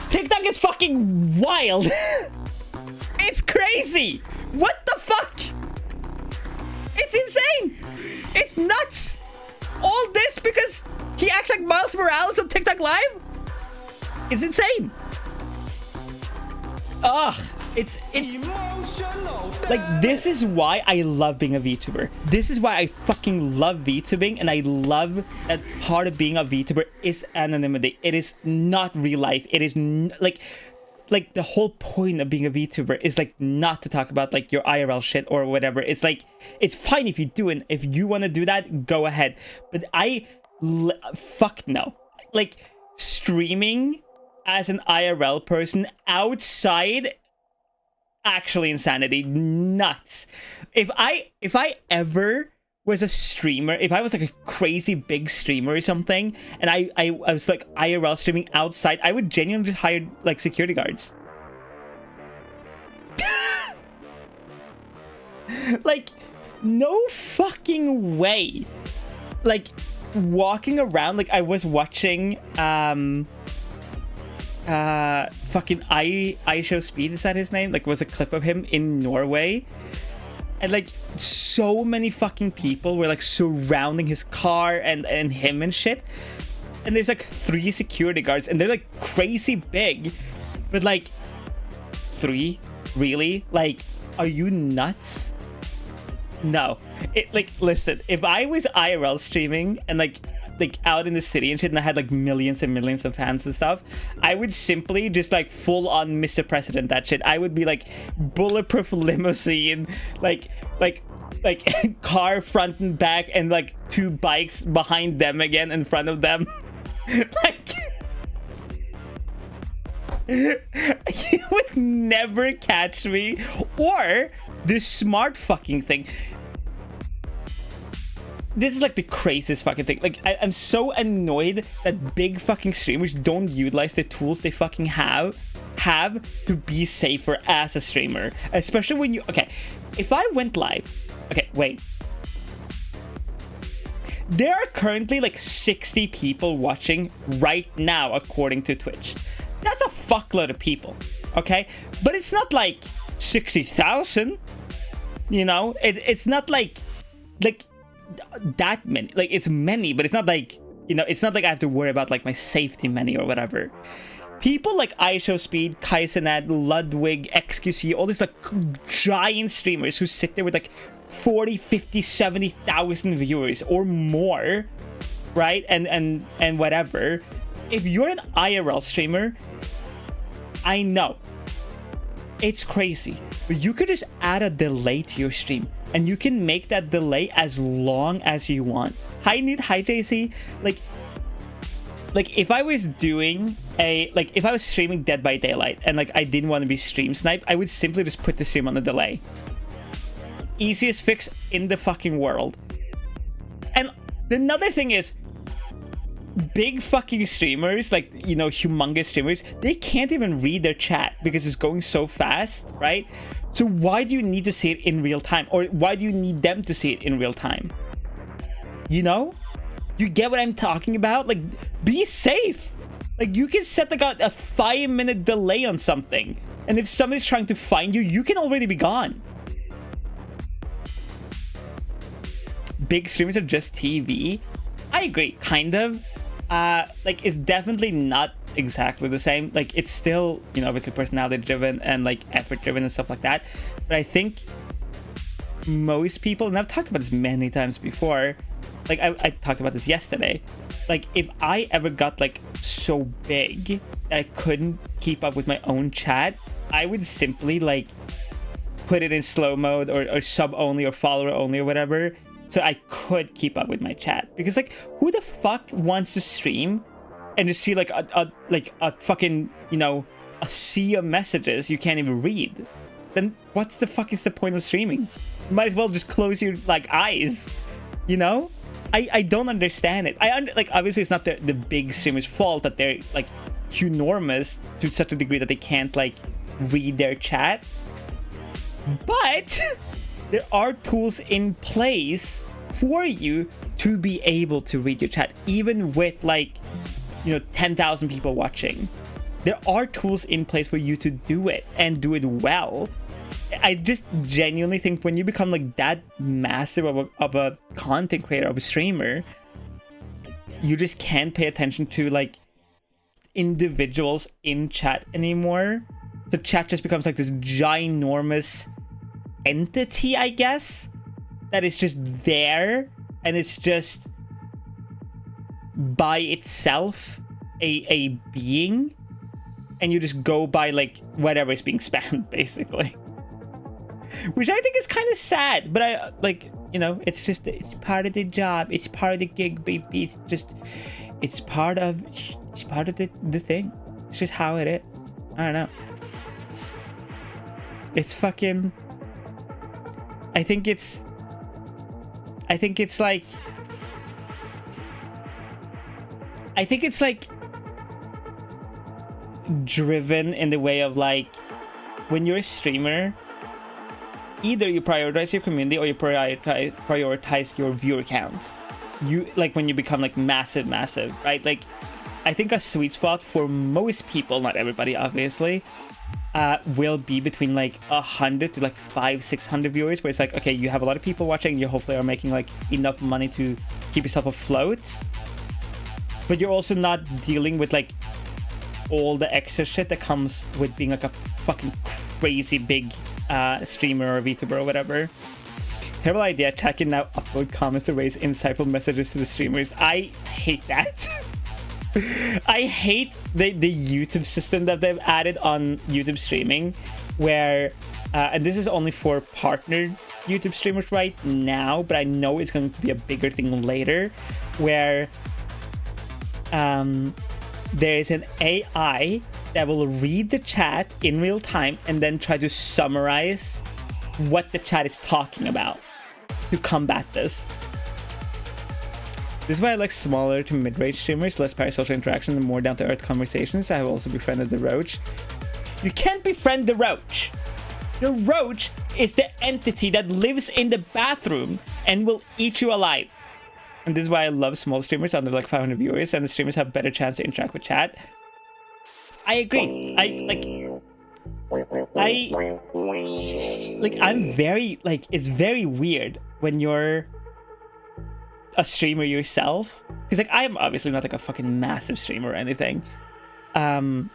B: TikTok is fucking wild. It's crazy. What the fuck? It's It's insane. It's nuts. All this because he acts like Miles Morales on TikTok Live. It's insane. Ugh. It's
F: Emotional.
B: like, this is why I love being a VTuber. This is why I fucking love VTubing, and I love that part of being a VTuber is anonymity. It is not real life. It is like the whole point of being a VTuber is like not to talk about like your IRL shit or whatever. It's like, it's fine if you do it. If you want to do that, go ahead. But fuck no. Like, streaming as an IRL person outside, actually insanity. Nuts. If I ever was a streamer, if I was like a crazy big streamer or something, and I was like IRL streaming outside, I would genuinely just hire like security guards. Like, no fucking way. Like, walking around, like I was watching fucking I Show Speed, is that his name? Like, was a clip of him in Norway, and like so many fucking people were like surrounding his car and him and shit, and there's like 3 security guards, and they're like crazy big, but like 3, really? Like, are you nuts? No. It, like, listen, if I was IRL streaming and like out in the city and shit, and I had like millions and millions of fans and stuff, I would simply just like full on Mr. President that shit. I would be like bulletproof limousine, like car front and back, and like 2 bikes behind them again in front of them. Like, you would never catch me. Or the smart fucking thing. This is like the craziest fucking thing. Like, I'm so annoyed that big fucking streamers don't utilize the tools they fucking have to be safer as a streamer. Especially when you... Okay, if I went live... Okay, wait. There are currently like 60 people watching right now, according to Twitch. That's a fuckload of people, okay? But it's not like 60,000, you know? It's not like that many. Like, it's many, but it's not like, you know, it's not like I have to worry about like my safety many or whatever. People like iShowSpeed, Kaizenad, Ludwig, XQC, all these like giant streamers who sit there with like 40, 50, 70,000 viewers or more, right? And whatever. If you're an IRL streamer, I know it's crazy, but you could just add a delay to your stream, and you can make that delay as long as you want. Hi JC. Like if I was doing if I was streaming Dead by Daylight and like I didn't want to be stream sniped, I would simply just put the stream on a delay. Easiest fix in the fucking world. And another thing is, big fucking streamers, like, you know, humongous streamers, they can't even read their chat because it's going so fast, right? So why do you need to see it in real time? Or why do you need them to see it in real time? You know? You get what I'm talking about? Like, be safe. Like, you can set like a 5-minute delay on something, and if somebody's trying to find you, you can already be gone. Big streamers are just TV. I agree, kind of. Like, it's definitely not exactly the same. Like, it's still, you know, obviously personality driven and like effort driven and stuff like that. But I think most people, and I've talked about this many times before, like I talked about this yesterday, like if I ever got like so big that I couldn't keep up with my own chat, I would simply like put it in slow mode or sub only or follower only or whatever, so I could keep up with my chat. Because like, who the fuck wants to stream and just see like a fucking, you know, a sea of messages you can't even read? Then what's the fuck is the point of streaming? You might as well just close your like eyes, you know? I don't understand it. Like, obviously it's not the big streamers' fault that they're like enormous to such a degree that they can't like read their chat, but there are tools in place for you to be able to read your chat, even with like, you know, 10,000 people watching. There are tools in place for you to do it and do it well. I just genuinely think when you become like that massive of a content creator, of a streamer, you just can't pay attention to like individuals in chat anymore. So chat just becomes like this ginormous entity, I guess, that is just there, and it's just by itself a being, and you just go by like whatever is being spammed, basically. Which I think is kind of sad, but I like, you know, it's part of the job, it's part of the gig, baby. It's part of the thing. It's just how it is. I don't know. It's fucking, I think it's like driven in the way of like, when you're a streamer, either you prioritize your community or you prioritize your viewer count. You like when you become like massive, right? Like, I think a sweet spot for most people, not everybody obviously, will be between like 100 to like 500-600 viewers, where it's like, okay, you have a lot of people watching, you hopefully are making like enough money to keep yourself afloat, but you're also not dealing with like all the extra shit that comes with being like a fucking crazy big streamer or VTuber or whatever. Terrible idea. Chat can now upload comments to raise insightful messages to the streamers. I hate that. I hate the YouTube system that they've added on YouTube streaming, where and this is only for partnered YouTube streamers right now, but I know it's going to be a bigger thing later, where there is an AI that will read the chat in real time and then try to summarize what the chat is talking about to combat this. This is why I like smaller to mid-range streamers, less parasocial interaction and more down-to-earth conversations. I have also befriended the Roach. You can't befriend the Roach. The Roach is the entity that lives in the bathroom and will eat you alive. And this is why I love small streamers under like 500 viewers, and the streamers have better chance to interact with chat. I agree. I'm very like, it's very weird when you're a streamer yourself, because like I'm obviously not like a fucking massive streamer or anything, but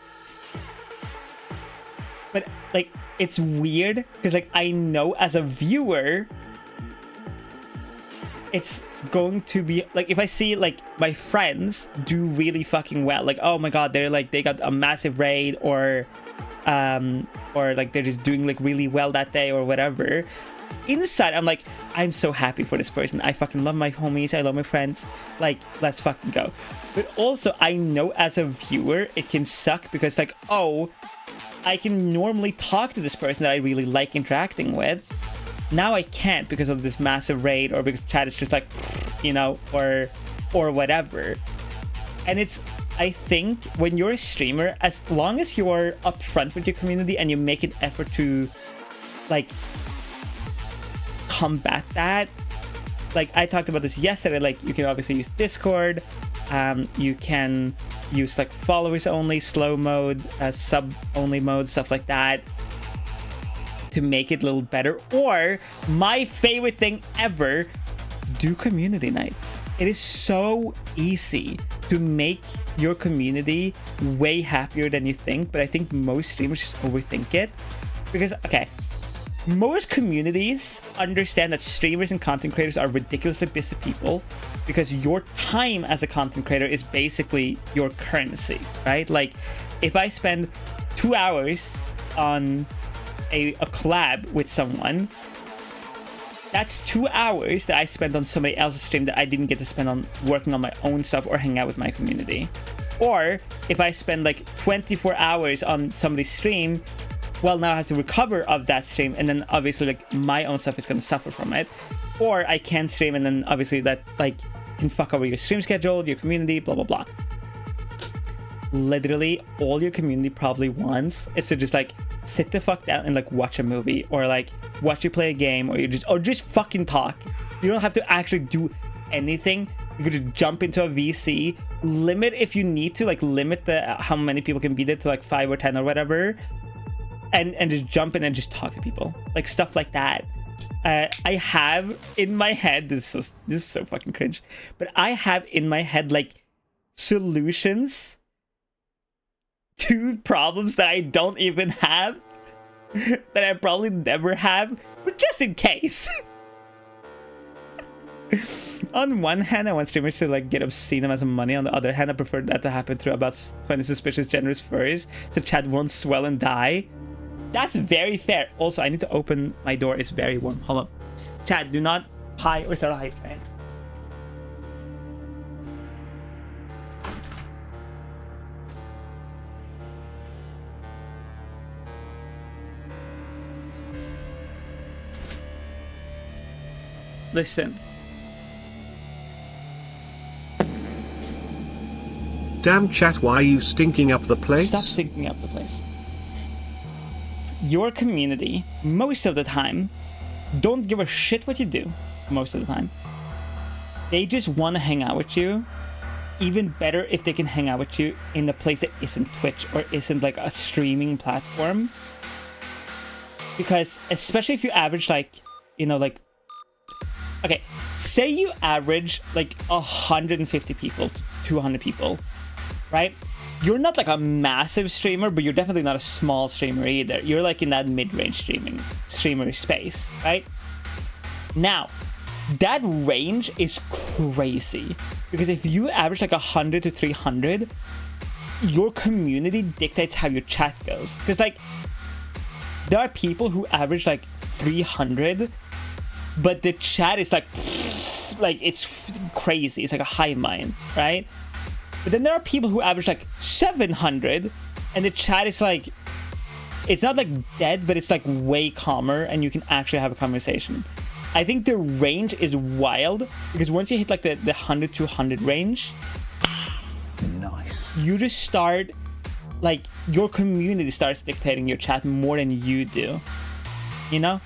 B: like it's weird because like I know as a viewer it's going to be like, if I see like my friends do really fucking well, like, oh my god, they're like, they got a massive raid, or like they're just doing like really well that day or whatever, inside I'm like, I'm so happy for this person. I fucking love my homies, I love my friends, like, let's fucking go. But also I know as a viewer it can suck, because like, oh, I can normally talk to this person that I really like interacting with, now I can't because of this massive raid, or because chat is just like, you know, or whatever. And it's, I think when you're a streamer, as long as you're upfront with your community and you make an effort to like combat that, like I talked about this yesterday, like you can obviously use Discord, you can use like followers only, slow mode, sub only mode, stuff like that, to make it a little better. Or my favorite thing ever, do community nights. It is so easy to make your community way happier than you think, but I think most streamers just overthink it. Because, okay, most communities understand that streamers and content creators are ridiculously busy people, because your time as a content creator is basically your currency, right? Like, if I spend 2 hours on a collab with someone, that's 2 hours that I spent on somebody else's stream that I didn't get to spend on working on my own stuff or hang out with my community. Or if I spend like 24 hours on somebody's stream, well, now I have to recover of that stream, and then obviously like my own stuff is going to suffer from it. Or I can stream, and then obviously that like can fuck over your stream schedule, your community, blah blah blah. Literally all your community probably wants is to just like sit the fuck down and like watch a movie, or like watch you play a game, or just fucking talk. You don't have to actually do anything. You could just jump into a VC, limit if you need to, like limit the how many people can be there to like 5 or 10 or whatever, and just jump in and just talk to people, like stuff like that. I have in my head, this is so fucking cringe, but I have in my head like solutions to problems that I don't even have, that I probably never have, but just in case. On one hand, I want streamers to like get obscene amounts of money. On the other hand, I prefer that to happen through about 20 suspicious, generous furries, so chat won't swell and die. That's very fair. Also, I need to open my door. It's very warm. Hold up. Chat, do not pie or start a hype train. Listen.
C: Damn chat, why are you stinking up the place?
B: Stop stinking up the place. Your community, most of the time, don't give a shit what you do. Most of the time. They just want to hang out with you. Even better if they can hang out with you in a place that isn't Twitch or isn't like a streaming platform. Because especially if you average like, you know, like, okay, say you average like 150 people, 200 people, right? You're not like a massive streamer, but you're definitely not a small streamer either. You're like in that mid-range streamer space, right? Now, that range is crazy because if you average like 100 to 300, your community dictates how your chat goes. Because like, there are people who average like 300, but the chat is like it's crazy. It's like a hive mind, right? But then there are people who average like 700, and the chat is like, it's not like dead, but it's like way calmer, and you can actually have a conversation. I think the range is wild because once you hit like the 100 to 100 range, nice. You just start like your community starts dictating your chat more than you do. You know?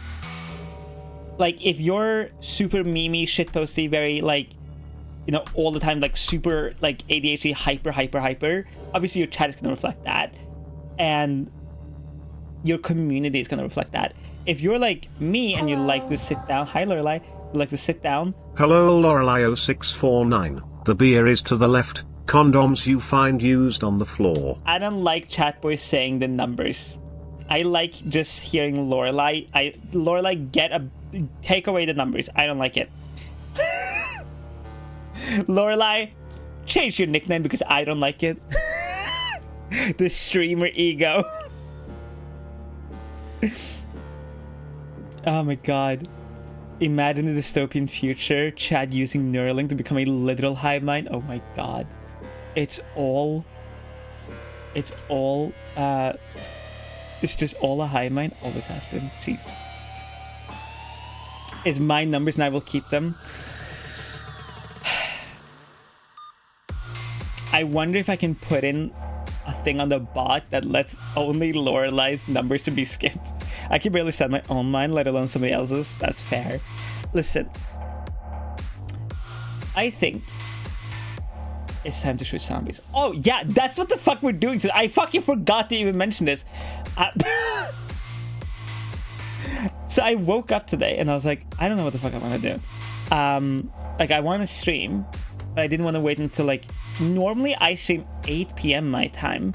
B: Like if you're super memey, shitposty, very like, you know, all the time, like super like ADHD, hyper, obviously your chat is going to reflect that, and your community is going to reflect that. If you're like me and you like to sit down, hi Lorelai, you like to sit down.
C: Hello Lorelai 0649, the beer is to the left, condoms you find used on the floor.
B: I don't like chat boys saying the numbers. I like just hearing Lorelai. Lorelai, take away the numbers. I don't like it. Lorelai, change your nickname because I don't like it. The streamer ego. Oh my god. Imagine the dystopian future, chat using Neuralink to become a literal hive mind. Oh my god. It's just all a hive mind. Always has been. Jeez. It's my numbers and I will keep them. I wonder if I can put in a thing on the bot that lets only Lorelai's numbers to be skipped. I can barely set my own mind, let alone somebody else's. That's fair. Listen. I think it's time to shoot zombies. Oh, yeah, that's what the fuck we're doing today. I fucking forgot to even mention this. So I woke up today and I was like, I don't know what the fuck I want to do. Like, I want to stream, but I didn't want to wait until like... Normally, I stream 8 p.m. my time,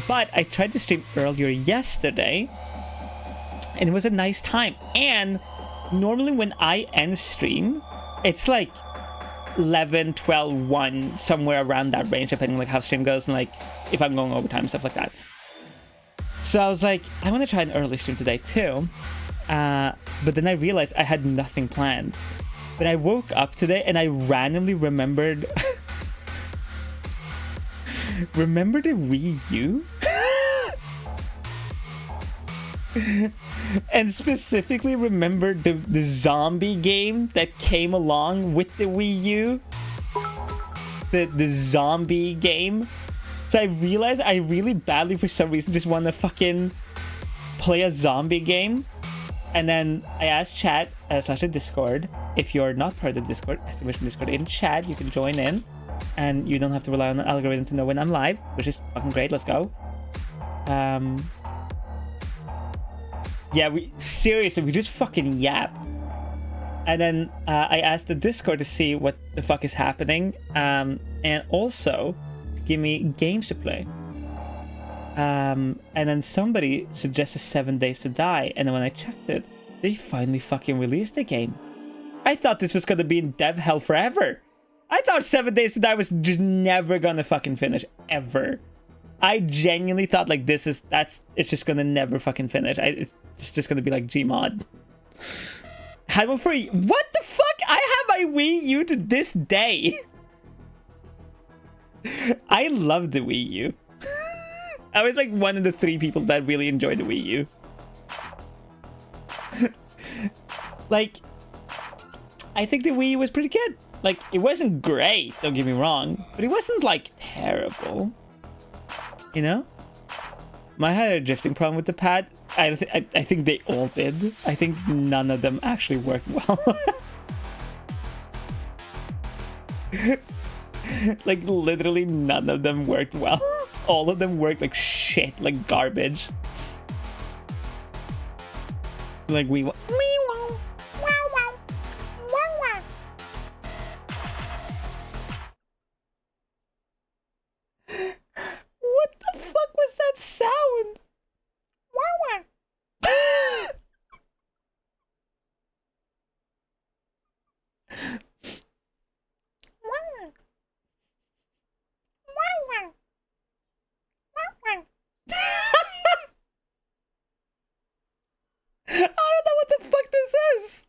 B: but I tried to stream earlier yesterday, and it was a nice time. And normally when I end stream, it's like 11, 12, 1, somewhere around that range, depending on like how stream goes and like if I'm going overtime, stuff like that. So I was like, I want to try an early stream today too. But then I realized I had nothing planned. But I woke up today and I randomly remembered... Remember the Wii U? And specifically remember the zombie game that came along with the Wii U? The zombie game? So I realized I really badly, for some reason, just want to fucking play a zombie game. And then I asked chat slash Discord, if you're not part of the Discord, exclamation Discord in chat, you can join in. And you don't have to rely on an algorithm to know when I'm live, which is fucking great. Let's go. Yeah, we seriously, we just fucking yap. And then I asked the Discord to see what the fuck is happening, and also give me games to play. And then somebody suggested 7 Days to Die, and then when I checked it, they finally fucking released the game. I thought this was gonna be in dev hell forever. I thought 7 Days to Die was just never gonna fucking finish, ever. I genuinely thought like it's just gonna never fucking finish. It's just gonna be like Gmod. Had one for you. What the fuck? I have my Wii U to this day. I love the Wii U. I was like one of the 3 people that really enjoyed the Wii U. Like, I think the Wii U was pretty good. Like, it wasn't great, don't get me wrong, but it wasn't like terrible. You know? I had a drifting problem with the pad. I think they all did. I think none of them actually worked well. Like, literally none of them worked well. All of them worked like shit, like garbage. Like we What the fuck was that sound? I don't know what the fuck this is.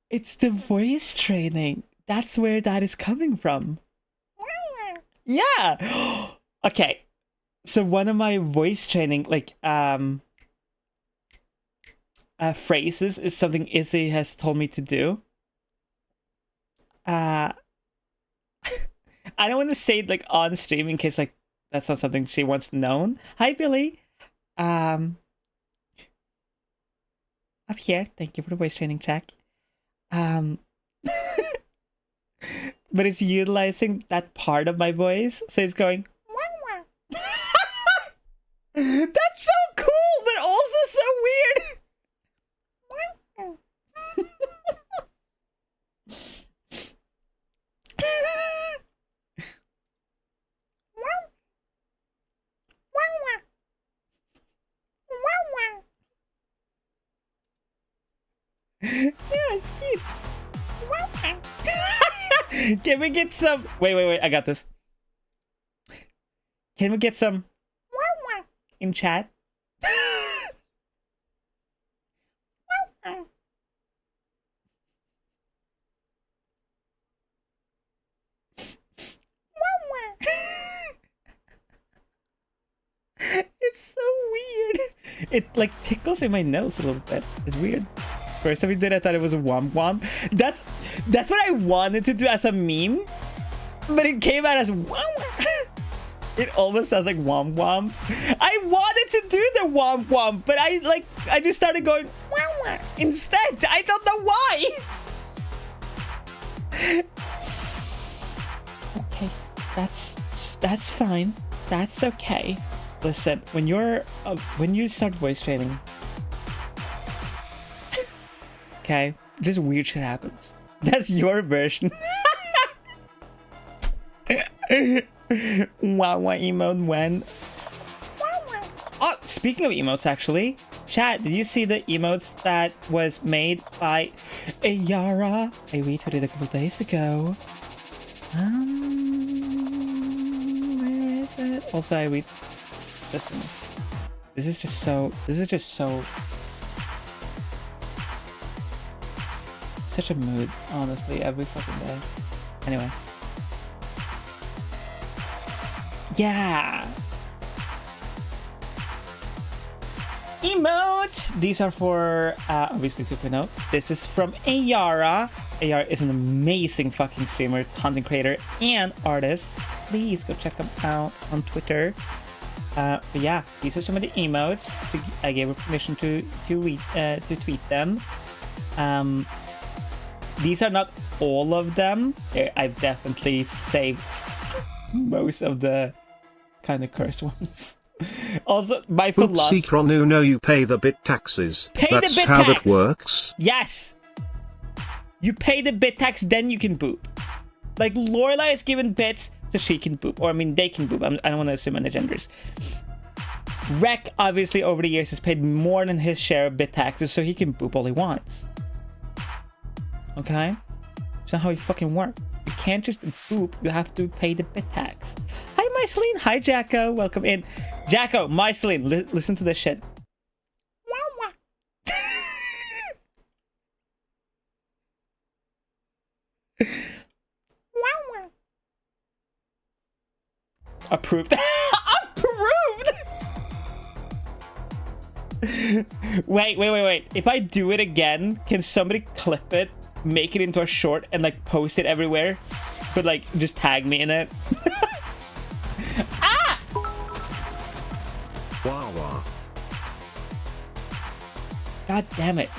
B: It's the voice training. That's where that is coming from. Yeah. Okay. So one of my voice training, like, phrases is something Izzy has told me to do. I don't want to say it like on stream in case like that's not something she wants known. Hi Billy. Up here. Thank you for the voice training check. But it's utilizing that part of my voice, so it's going. That's so cool, but also so weird. Yeah, it's cute. Can we get some... Wait, I got this. Can we get some... in chat? It's so weird. It like tickles in my nose a little bit. It's weird. First time we did, I thought it was a womp womp. That's what I wanted to do as a meme, but it came out as womp womp. It almost sounds like womp womp. I wanted to do the womp womp, but I just started going womp womp instead. I don't know why. Okay, that's fine. That's okay. Listen, when you start voice training, okay, just weird shit happens. That's your version. Wow, emote when? Oh, speaking of emotes, actually, chat, did you see the emotes that was made by Yara? I retweeted a couple days ago. Where is it? Also, I read. Listen, this is just so such a mood, honestly, every fucking day. Anyway. Yeah. Emotes! These are for, obviously 2.0. This is from Ayara. Ayara is an amazing fucking streamer, content creator, and artist. Please go check them out on Twitter. But yeah, these are some of the emotes. I gave her permission to tweet them. These are not all of them. I've definitely saved most of the kind of cursed ones. Also, my
C: Oops,
B: philosophy.
C: Szycrotic, no, you pay the bit taxes.
B: Pay the
C: That's
B: bit
C: how
B: tax.
C: that works.
B: Yes. You pay the bit tax, then you can boop. Like, Lorelai is given bits so she can boop. Or, I mean, they can boop. I don't want to assume any genders. Rek, obviously, over the years, has paid more than his share of bit taxes, so he can boop all he wants. Okay? That's not how it fucking works. You can't just boop. You have to pay the bit tax. Hi, Myceline. Hi, Jacko. Welcome in. Jacko, Myceline, listen to this shit. Approved. Approved. Wait. If I do it again, can somebody clip it, make it into a short, and like post it everywhere? But like just tag me in it. Ah!
C: Wow.
B: God damn it.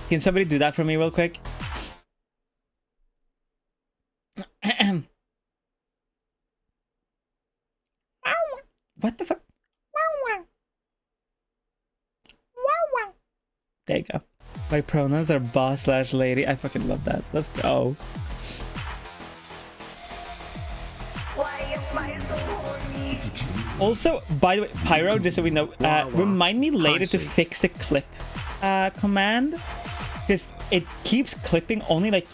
B: Can somebody do that for me real quick? What the fuck? There you go. My pronouns are boss/lady. I fucking love that. Let's go.
D: Why am I so horny?
B: Also, by the way, Pyro, just so we know, remind me later to fix the clip command. Because it keeps clipping only like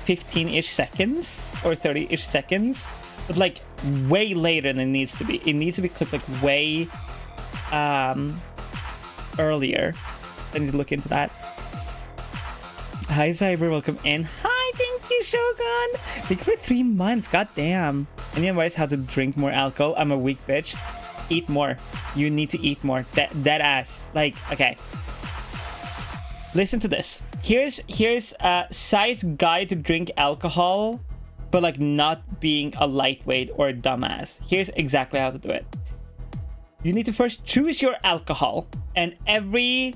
B: 15-ish seconds or 30-ish seconds. But like way later than it needs to be. It needs to be clipped like way earlier. I need to look into that. Hi, Cyber. Welcome in. Hi, thank you, Shogun. Thank you for 3 months. God damn. Any advice how to drink more alcohol? I'm a weak bitch. Eat more. You need to eat more. Dead ass. Like, okay. Listen to this. Here's a size guide to drink alcohol, but like not being a lightweight or a dumbass. Here's exactly how to do it. You need to first choose your alcohol, and every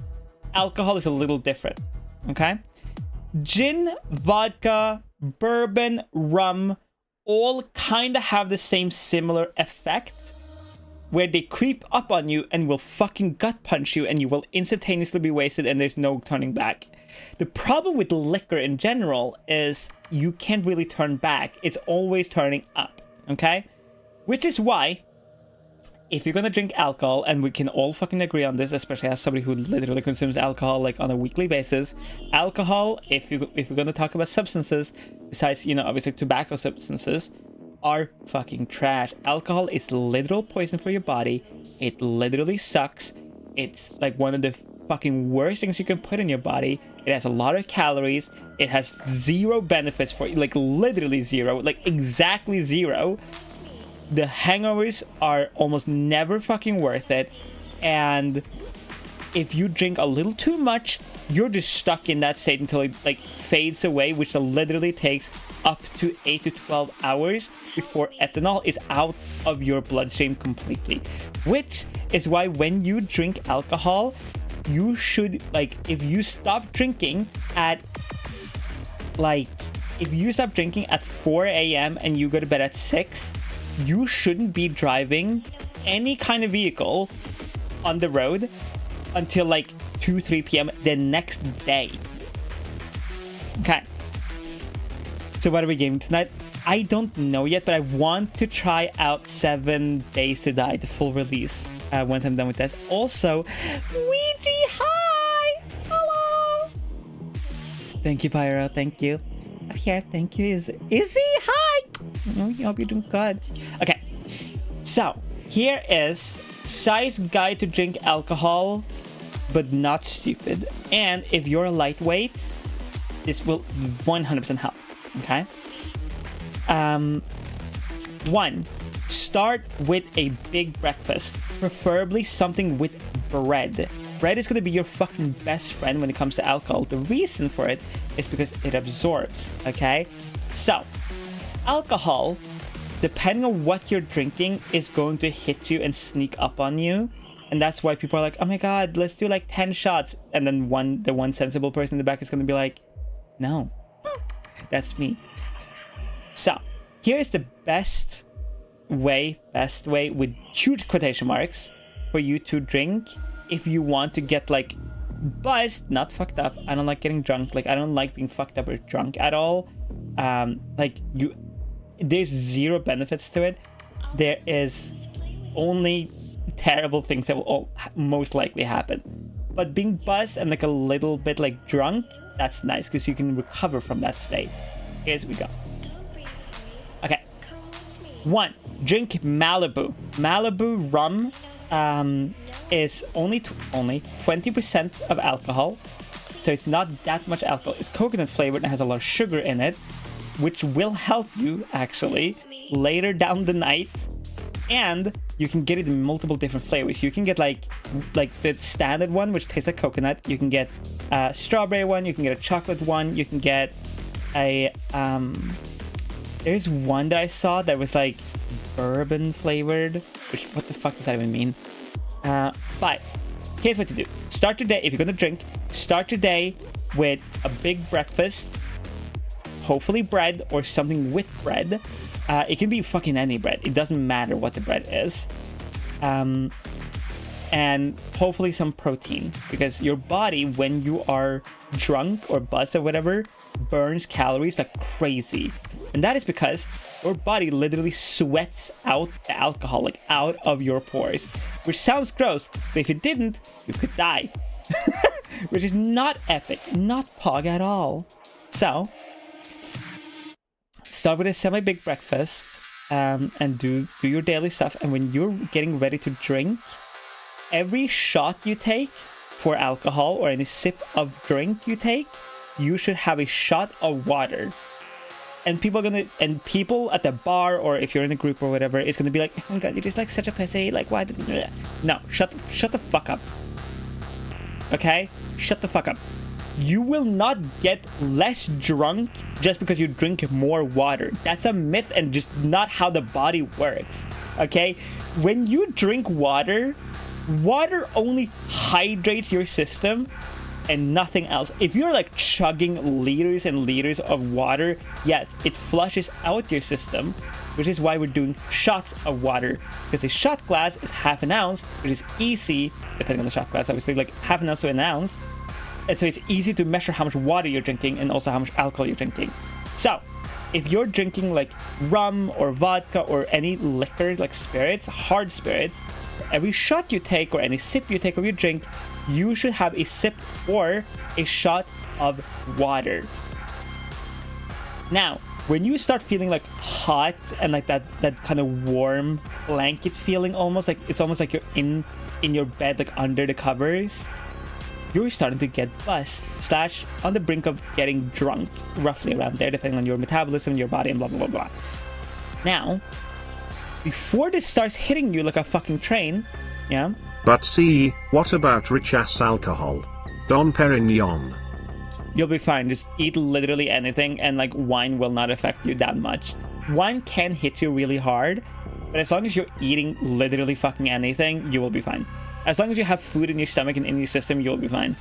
B: alcohol is a little different. Okay? Gin, vodka, bourbon, rum, all kind of have the same similar effect, where they creep up on you and will fucking gut punch you, and you will instantaneously be wasted and there's no turning back. The problem with liquor in general is you can't really turn back. It's always turning up, okay? Which is why, if you're gonna drink alcohol, and we can all fucking agree on this, especially as somebody who literally consumes alcohol like on a weekly basis, alcohol, if we're gonna talk about substances, besides, you know, obviously tobacco substances, are fucking trash. Alcohol is literal poison for your body. It literally sucks. It's like one of the fucking worst things you can put in your body. It has a lot of calories. It has zero benefits for you, like literally zero, like exactly zero. The hangovers are almost never fucking worth it. And if you drink a little too much, you're just stuck in that state until it like fades away, which literally takes up to 8 to 12 hours before ethanol is out of your bloodstream completely. Which is why when you drink alcohol, you should, like, if you stop drinking at 4 a.m. and you go to bed at 6, you shouldn't be driving any kind of vehicle on the road until like 2-3 p.m. the next day. Okay. So what are we gaming tonight? I don't know yet, but I want to try out 7 Days to Die, the full release, once I'm done with this. Also, Ouija, hi! Hello! Thank you, Pyro. Thank you. I'm here. Thank you. Izzy, hi! I hope you're doing good. Okay. So, here is size guide to drink alcohol, but not stupid. And if you're a lightweight, this will 100% help. Okay. 1. Start with a big breakfast, preferably something with bread. Bread is going to be your fucking best friend when it comes to alcohol. The reason for it is because it absorbs. Okay. So, alcohol, depending on what you're drinking, is going to hit you and sneak up on you. And that's why people are like, oh my god, let's do like 10 shots. And then the one sensible person in the back is going to be like, no, that's me. So, Here's the best way with huge quotation marks for you to drink if you want to get like buzzed, not fucked up. I don't like getting drunk. Like I don't like being fucked up or drunk at all. There's zero benefits to it. There is only terrible things that will most likely happen. But being buzzed and like a little bit like drunk, that's nice because you can recover from that state. Here's we go. Okay. 1. Drink Malibu. Malibu rum is only 20% of alcohol, so it's not that much alcohol. It's coconut flavored and has a lot of sugar in it, which will help you actually later down the night. And you can get it in multiple different flavors. You can get like the standard one, which tastes like coconut. You can get a strawberry one. You can get a chocolate one. You can get a there's one that I saw that was like bourbon flavored, which what the fuck does that even mean? But here's what to do. Start your day, if you're gonna drink, start your day with a big breakfast, hopefully bread or something with bread. It can be fucking any bread. It doesn't matter what the bread is. And hopefully some protein, because your body, when you are drunk or buzzed or whatever, burns calories like crazy. And that is because your body literally sweats out the alcohol, like out of your pores, which sounds gross, but if it didn't, you could die. Which is not epic, not pog at all. So start with a semi-big breakfast, and do your daily stuff. And when you're getting ready to drink, every shot you take for alcohol or any sip of drink you take, you should have a shot of water. And people at the bar, or if you're in a group or whatever, is gonna be like, oh my god, you're just like such a pussy, like why did you... No, shut the fuck up. Okay? Shut the fuck up. You will not get less drunk just because you drink more water. That's a myth and just not how the body works. Okay? When you drink water, water only hydrates your system and nothing else. If you're like chugging liters and liters of water, yes, it flushes out your system, which is why we're doing shots of water, because a shot glass is half an ounce, which is easy, depending on the shot glass, obviously, like half an ounce to an ounce. And so it's easy to measure how much water you're drinking and also how much alcohol you're drinking. So if you're drinking like rum or vodka or any liquor, like spirits, hard spirits, every shot you take or any sip you take of your drink, you should have a sip or a shot of water. Now, when you start feeling like hot and like that kind of warm blanket feeling, almost like it's almost like you're in your bed, like under the covers, you're starting to get buzzed / on the brink of getting drunk, roughly around there, depending on your metabolism, your body, and blah, blah, blah, blah. Now, before this starts hitting you like a fucking train, yeah?
C: But see, what about rich-ass alcohol? Dom Perignon.
B: You'll be fine. Just eat literally anything, and like wine will not affect you that much. Wine can hit you really hard, but as long as you're eating literally fucking anything, you will be fine. As long as you have food in your stomach and in your system, you'll be fine.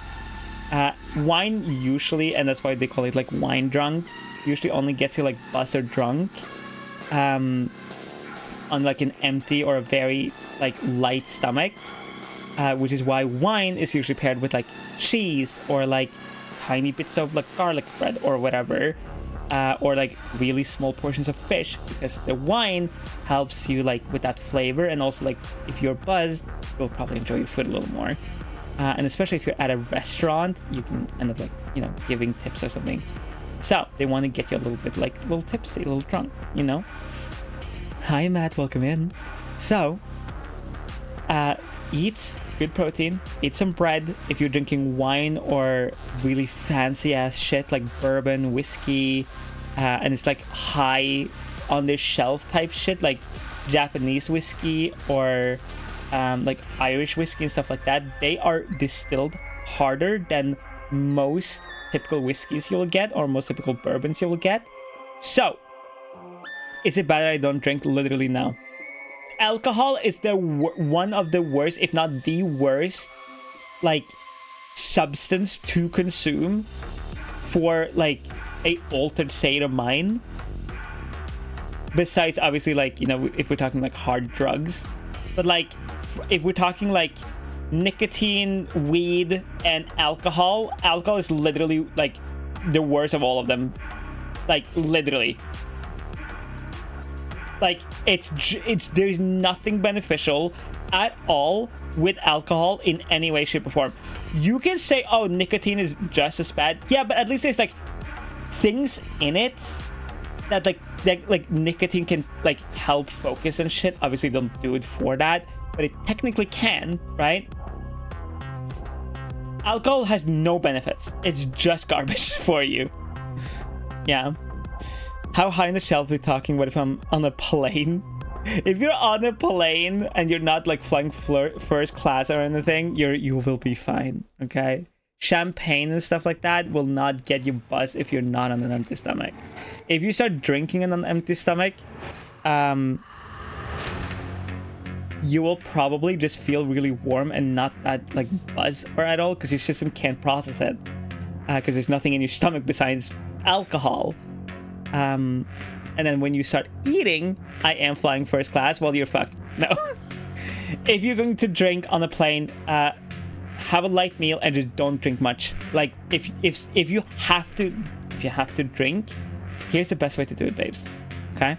B: Wine usually, and that's why they call it like wine drunk, usually only gets you like buzzed or drunk on like an empty or a very like light stomach, which is why wine is usually paired with like cheese or like tiny bits of like garlic bread or whatever, or like really small portions of fish, because the wine helps you like with that flavor, and also like if you're buzzed, you'll probably enjoy your food a little more, and especially if you're at a restaurant, you can end up like, you know, giving tips or something, so they want to get you a little bit like a little tipsy, a little drunk, you know. Hi Matt, welcome in. So eat good protein, eat some bread. If you're drinking wine or really fancy ass shit like bourbon, whiskey, and it's like high on the shelf type shit like Japanese whiskey or like Irish whiskey and stuff like that, they are distilled harder than most typical whiskeys you'll get or most typical bourbons you will get. So is it bad that I don't drink? Literally no. Alcohol is the one of the worst, if not the worst, like substance to consume for like a altered state of mind. besides obviously like, you know, if we're talking like hard drugs, but like if we're talking like nicotine, weed, and alcohol is literally like the worst of all of them. Like literally, like it's there's nothing beneficial at all with alcohol in any way, shape, or form. You can say, oh, nicotine is just as bad. Yeah, but at least there's like things in it that like nicotine can like help focus and shit. Obviously don't do it for that, but it technically can, right? Alcohol has no benefits. It's just garbage for you. Yeah. How high on the shelf are we talking? What if I'm on a plane? If you're on a plane and you're not like flying first class or anything, you will be fine, okay? Champagne and stuff like that will not get you buzzed if you're not on an empty stomach. If you start drinking on an empty stomach, you will probably just feel really warm and not that like buzz or at all, because your system can't process it, because there's nothing in your stomach besides alcohol. And then when you start eating, I am flying first class, well, you're fucked. No. If you're going to drink on a plane, have a light meal and just don't drink much. Like if you have to drink, here's the best way to do it, babes. Okay?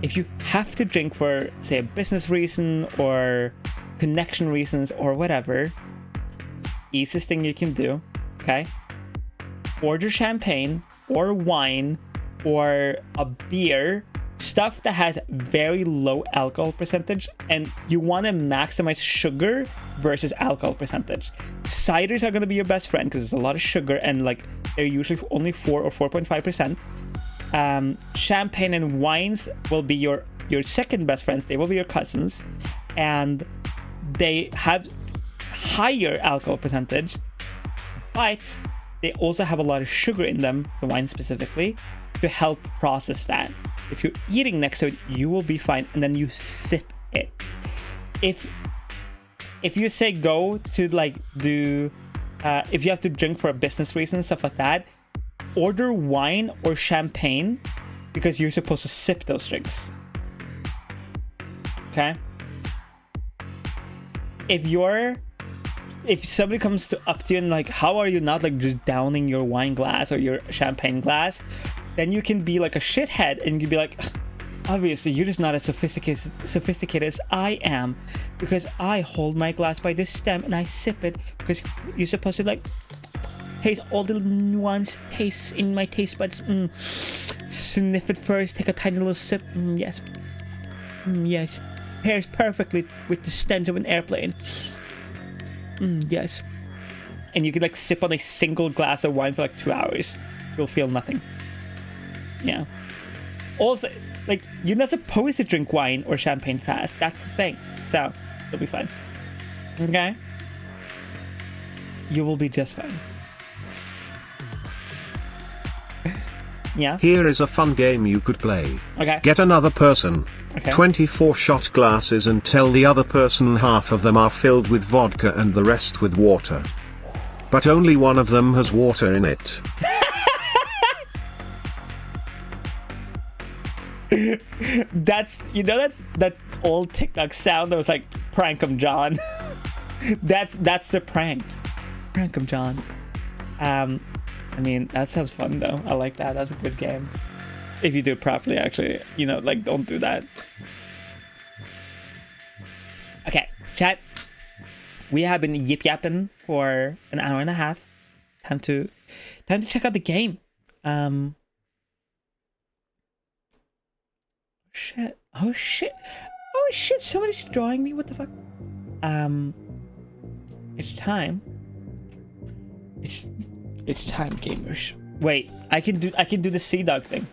B: If you have to drink for, say, a business reason or connection reasons or whatever, easiest thing you can do, okay? Order champagne or wine or a beer, stuff that has very low alcohol percentage, and you want to maximize sugar versus alcohol percentage. Ciders are going to be your best friend because there's a lot of sugar, and like they're usually only 4 or 4.5%. Champagne and wines will be your second best friends. They will be your cousins, and they have higher alcohol percentage, but they also have a lot of sugar in them, the wine specifically, to help process that. If you're eating next to it, you will be fine, and then you sip it. If you say go to like do if you have to drink for a business reason, stuff like that, order wine or champagne, because you're supposed to sip those drinks. Okay? If somebody comes up to you and like, how are you not like just downing your wine glass or your champagne glass, then you can be like a shithead and you can be like, obviously you're just not as sophisticated as I am, because I hold my glass by the stem and I sip it, because you're supposed to like taste all the nuanced tastes in my taste buds. Sniff it first, take a tiny little sip. Yes. Yes. Pairs perfectly with the stench of an airplane. Yes. And you can like sip on a single glass of wine for like 2 hours. You'll feel nothing. Yeah. Also, like, you're not supposed to drink wine or champagne fast. That's the thing. So, you'll be fine. Okay? You will be just fine. Yeah.
C: Here is a fun game you could play.
B: Okay.
C: Get another person.
B: Okay.
C: 24 shot glasses and tell the other person half of them are filled with vodka and the rest with water. But only one of them has water in it.
B: That's, you know, that old TikTok sound that was like, prank 'em, John. that's the prank. Prank 'em, John. I mean, that sounds fun though. I like that. That's a good game. If you do it properly, actually. You know, like, don't do that. Okay, chat. We have been yip-yapping for an hour and a half. Time to check out the game. Shit. Oh shit. Oh shit. Somebody's drawing me. What the fuck? It's time. It's time, gamers. Wait, I can do the sea dog thing.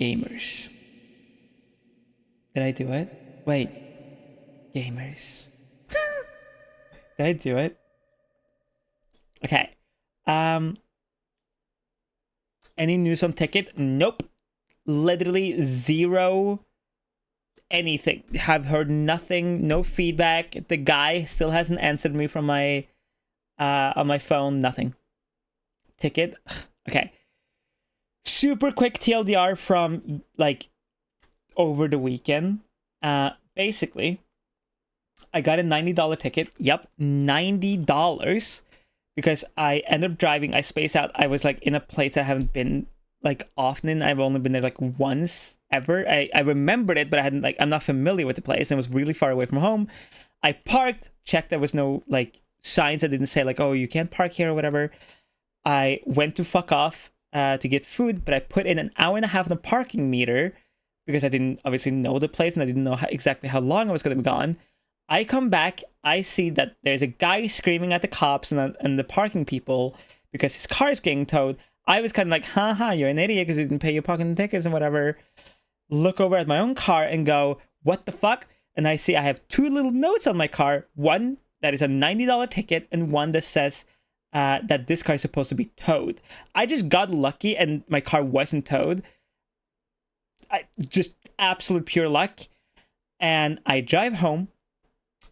B: Gamers. Did I do it? Wait. Gamers. Did I do it? Okay. Any news on Ticket? Nope. Literally zero anything. Have heard nothing, no feedback. The guy still hasn't answered me from my on my phone, nothing. Ticket. Okay. super quick TLDR from like over the weekend. Basically, I got a $90 ticket. Yep, $90. Because I ended up driving. I spaced out. I was like in a place I haven't been like often. I've only been there like once ever. I remembered it, but I hadn't like, I'm not familiar with the place, and it was really far away from home. I parked, checked there was no like signs that didn't say like, oh, you can't park here or whatever. I went to fuck off to get food, but I put in an hour and a half on the parking meter because I didn't obviously know the place and I didn't know exactly how long I was going to be gone. I come back, I see that there's a guy screaming at the cops and the parking people because his car is getting towed. I was kind of like, haha, you're an idiot because you didn't pay your parking tickets and whatever. Look over at my own car and go, what the fuck? And I see I have two little notes on my car. One that is a $90 ticket and one that says that this car is supposed to be towed. I just got lucky and my car wasn't towed. Just absolute pure luck. And I drive home.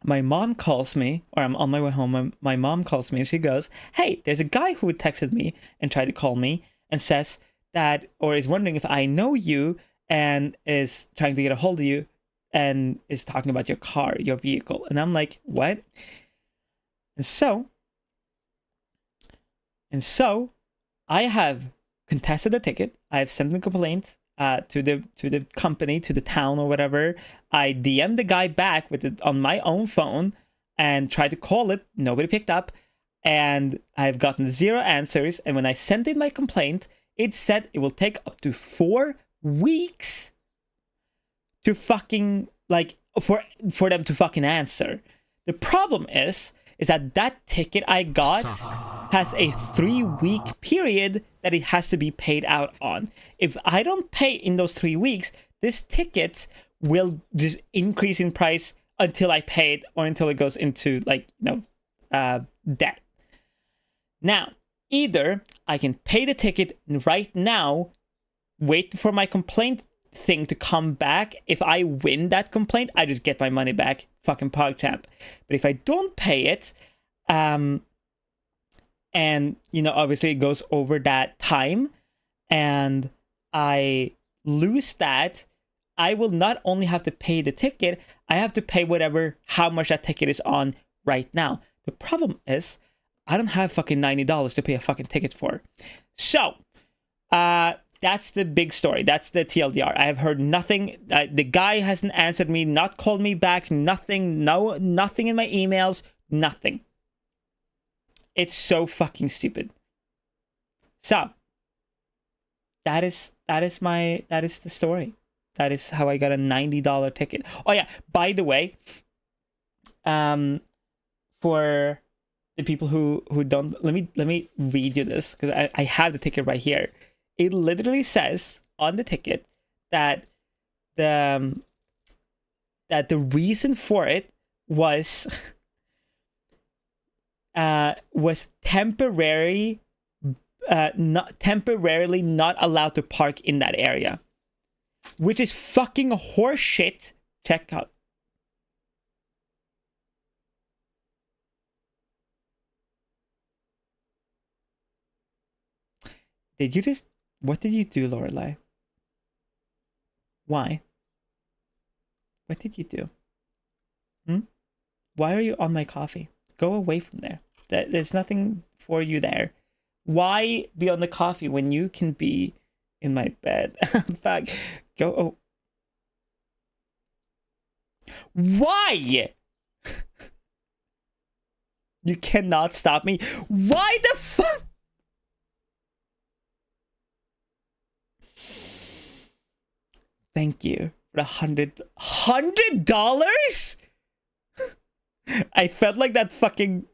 B: My mom calls me, or I'm on my way home. My mom calls me and she goes, hey, there's a guy who texted me and tried to call me and says that, or is wondering if I know you and is trying to get a hold of you and is talking about your car, your vehicle. And I'm like, what? And so I have contested the ticket. I've sent a complaint to the company, to the town or whatever. I DM'd the guy back with it on my own phone and tried to call it. Nobody picked up. And I've gotten 0 answers. And when I sent in my complaint, it said it will take up to 4 weeks to fucking, like, for them to fucking answer. The problem is that ticket I got has a 3-week period that it has to be paid out on. If I don't pay in those 3 weeks, this ticket will just increase in price until I pay it or until it goes into, like, debt. Now, either I can pay the ticket right now, wait for my complaint thing to come back. If I win that complaint, I just get my money back, fucking PogChamp. But if I don't pay it, and obviously it goes over that time and I lose that, I will not only have to pay the ticket, I have to pay how much that ticket is on right now. The problem is I don't have fucking $90 to pay a fucking ticket for. So that's the big story. That's the TLDR. I have heard nothing. The guy hasn't answered me, not called me back, nothing. Nothing in my emails, nothing. It's so fucking stupid. So that is the story. That is how I got a $90 ticket. Oh yeah, by the way, for the people who don't, let me read you this because I have the ticket right here. It literally says on the ticket that the reason for it was temporarily not allowed to park in that area, which is fucking horseshit. Check out. What did you do, Lorelai? Why? What did you do? Why are you on my coffee? Go away from there. There's nothing for you there. Why be on the coffee when you can be in my bed? Fuck. Go. Oh. Why? You cannot stop me. Why the fuck? Thank you for the $100. I felt like that fucking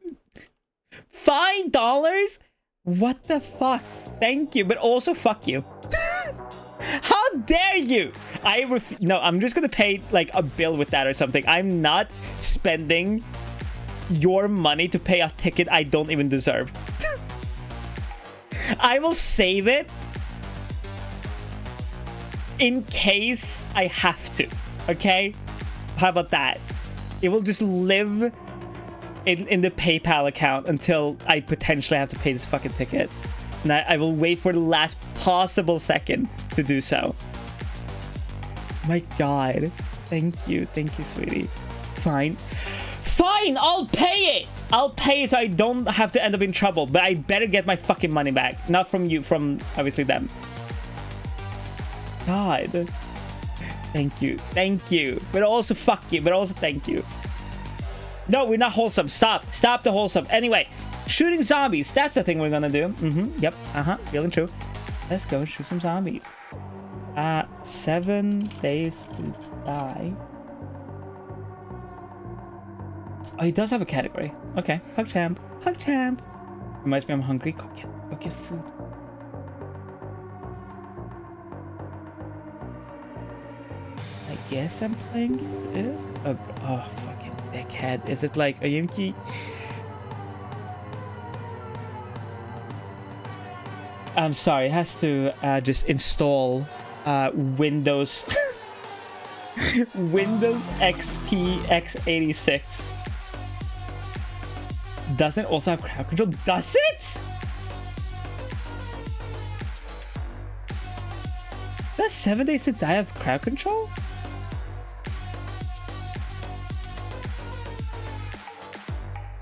B: $5. What the fuck? Thank you, but also fuck you. How dare you? No, I'm just gonna pay like a bill with that or something. I'm not spending your money to pay a ticket I don't even deserve. I will save it in case I have to. Okay? How about that? It will just live in the PayPal account until I potentially have to pay this fucking ticket. And I will wait for the last possible second to do so. My God. Thank you, sweetie. Fine, I'll pay it. I'll pay it so I don't have to end up in trouble, but I better get my fucking money back. Not from you, from obviously them. God. Thank you. But also fuck you, but also thank you. No, we're not wholesome. Stop the wholesome. Anyway, shooting zombies. That's the thing we're gonna do. Yep, feeling true. Let's go shoot some zombies. 7 days to die. Oh, he does have a category. Okay, hug champ. Reminds me I'm hungry. Go get food. I guess I'm playing this. Oh, fucking dickhead. Is it like a Yimki? I'm sorry, it has to just install Windows Windows XP x86. Doesn't it also have crowd control? Does it? Does 7 Days to Die have crowd control?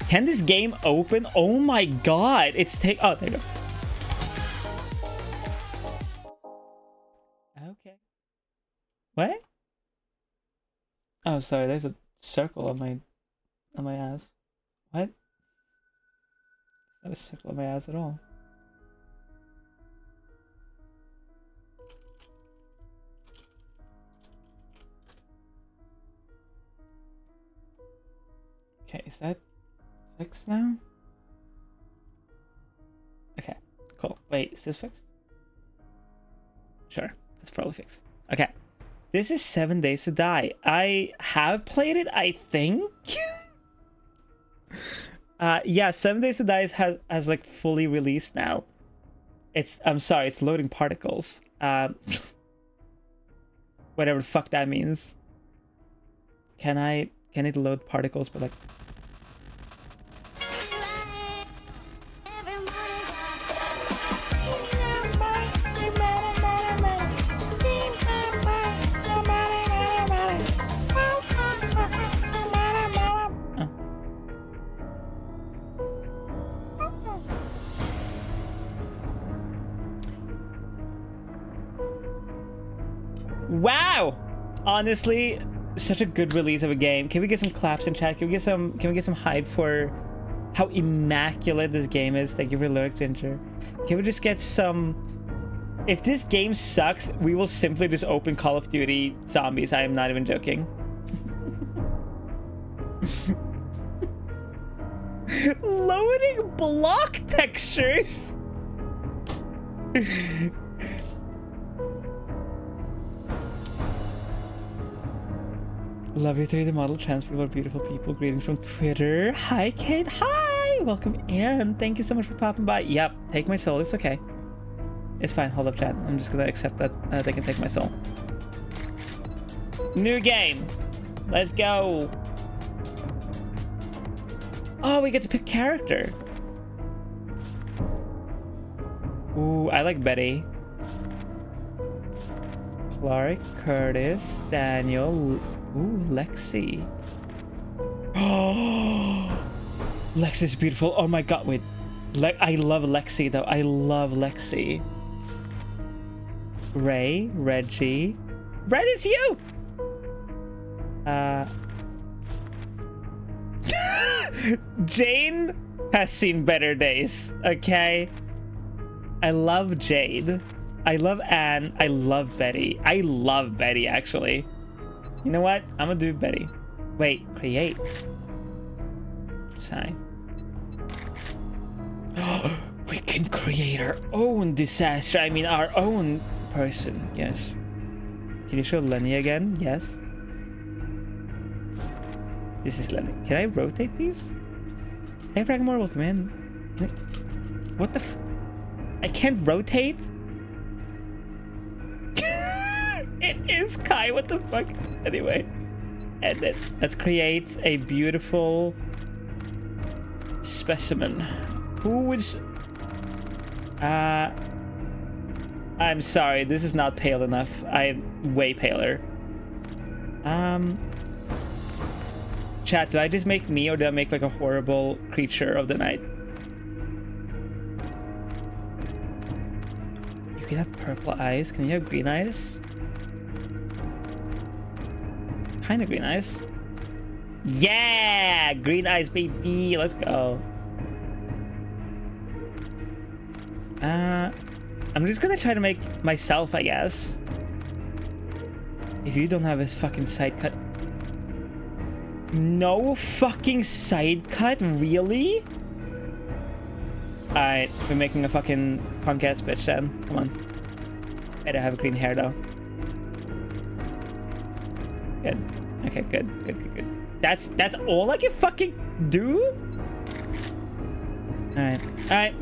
B: Can this game open? Oh my God! It's oh, there you go. Okay. What? Oh, sorry. There's a circle on my ass. What? Not a circle on my ass at all. Okay, is that fixed now? Okay, cool. Wait, is this fixed? Sure, it's probably fixed. Okay, this is 7 Days to Die. I have played it, I think. Yeah, 7 Days to Die has like fully released now. I'm sorry, it's loading particles. Whatever the fuck that means. Can it load particles? But like. Wow! Honestly, such a good release of a game. Can we get some claps in chat? Can we get some hype for how immaculate this game is? Thank you for Lyric Ginger. Can we just get some... If this game sucks, we will simply just open Call of Duty Zombies. I am not even joking. Loading block textures? Love you 3D model, trans people are beautiful people. Greetings from Twitter. Hi Kate, hi! Welcome in. Thank you so much for popping by. Yep, take my soul, it's okay. It's fine, hold up chat. I'm just gonna accept that they can take my soul. New game. Let's go. Oh, we get to pick character. Ooh, I like Betty. Clark, Curtis, Daniel. Ooh, Lexi. Oh, Lexi's beautiful. Oh my God, wait. I love Lexi though. I love Lexi. Ray, Reggie. Red is you! Jane has seen better days, okay? I love Jade. I love Anne. I love Betty. I love Betty, actually. You know what? I'm gonna do Betty. Wait, create. Sign. We can create our own disaster. I mean, our own person. Yes. Can you show Lenny again? Yes. This is Lenny. Can I rotate these? Hey, Fragmore, welcome in. What the f... I can't rotate? It is Kai, what the fuck? Anyway. Edit. Let's create a beautiful specimen. Who would... I'm sorry, this is not pale enough. I'm way paler. Chat, do I just make me or do I make like a horrible creature of the night? You can have purple eyes. Can you have green eyes? Kind of green eyes. Yeah! Green eyes, baby. Let's go. I'm just gonna try to make myself, I guess. If you don't have his fucking side cut. No fucking side cut? Really? Alright, we're making a fucking punk ass bitch then. Come on. Better have green hair though. Good. Okay, good. That's all I can fucking do? Alright.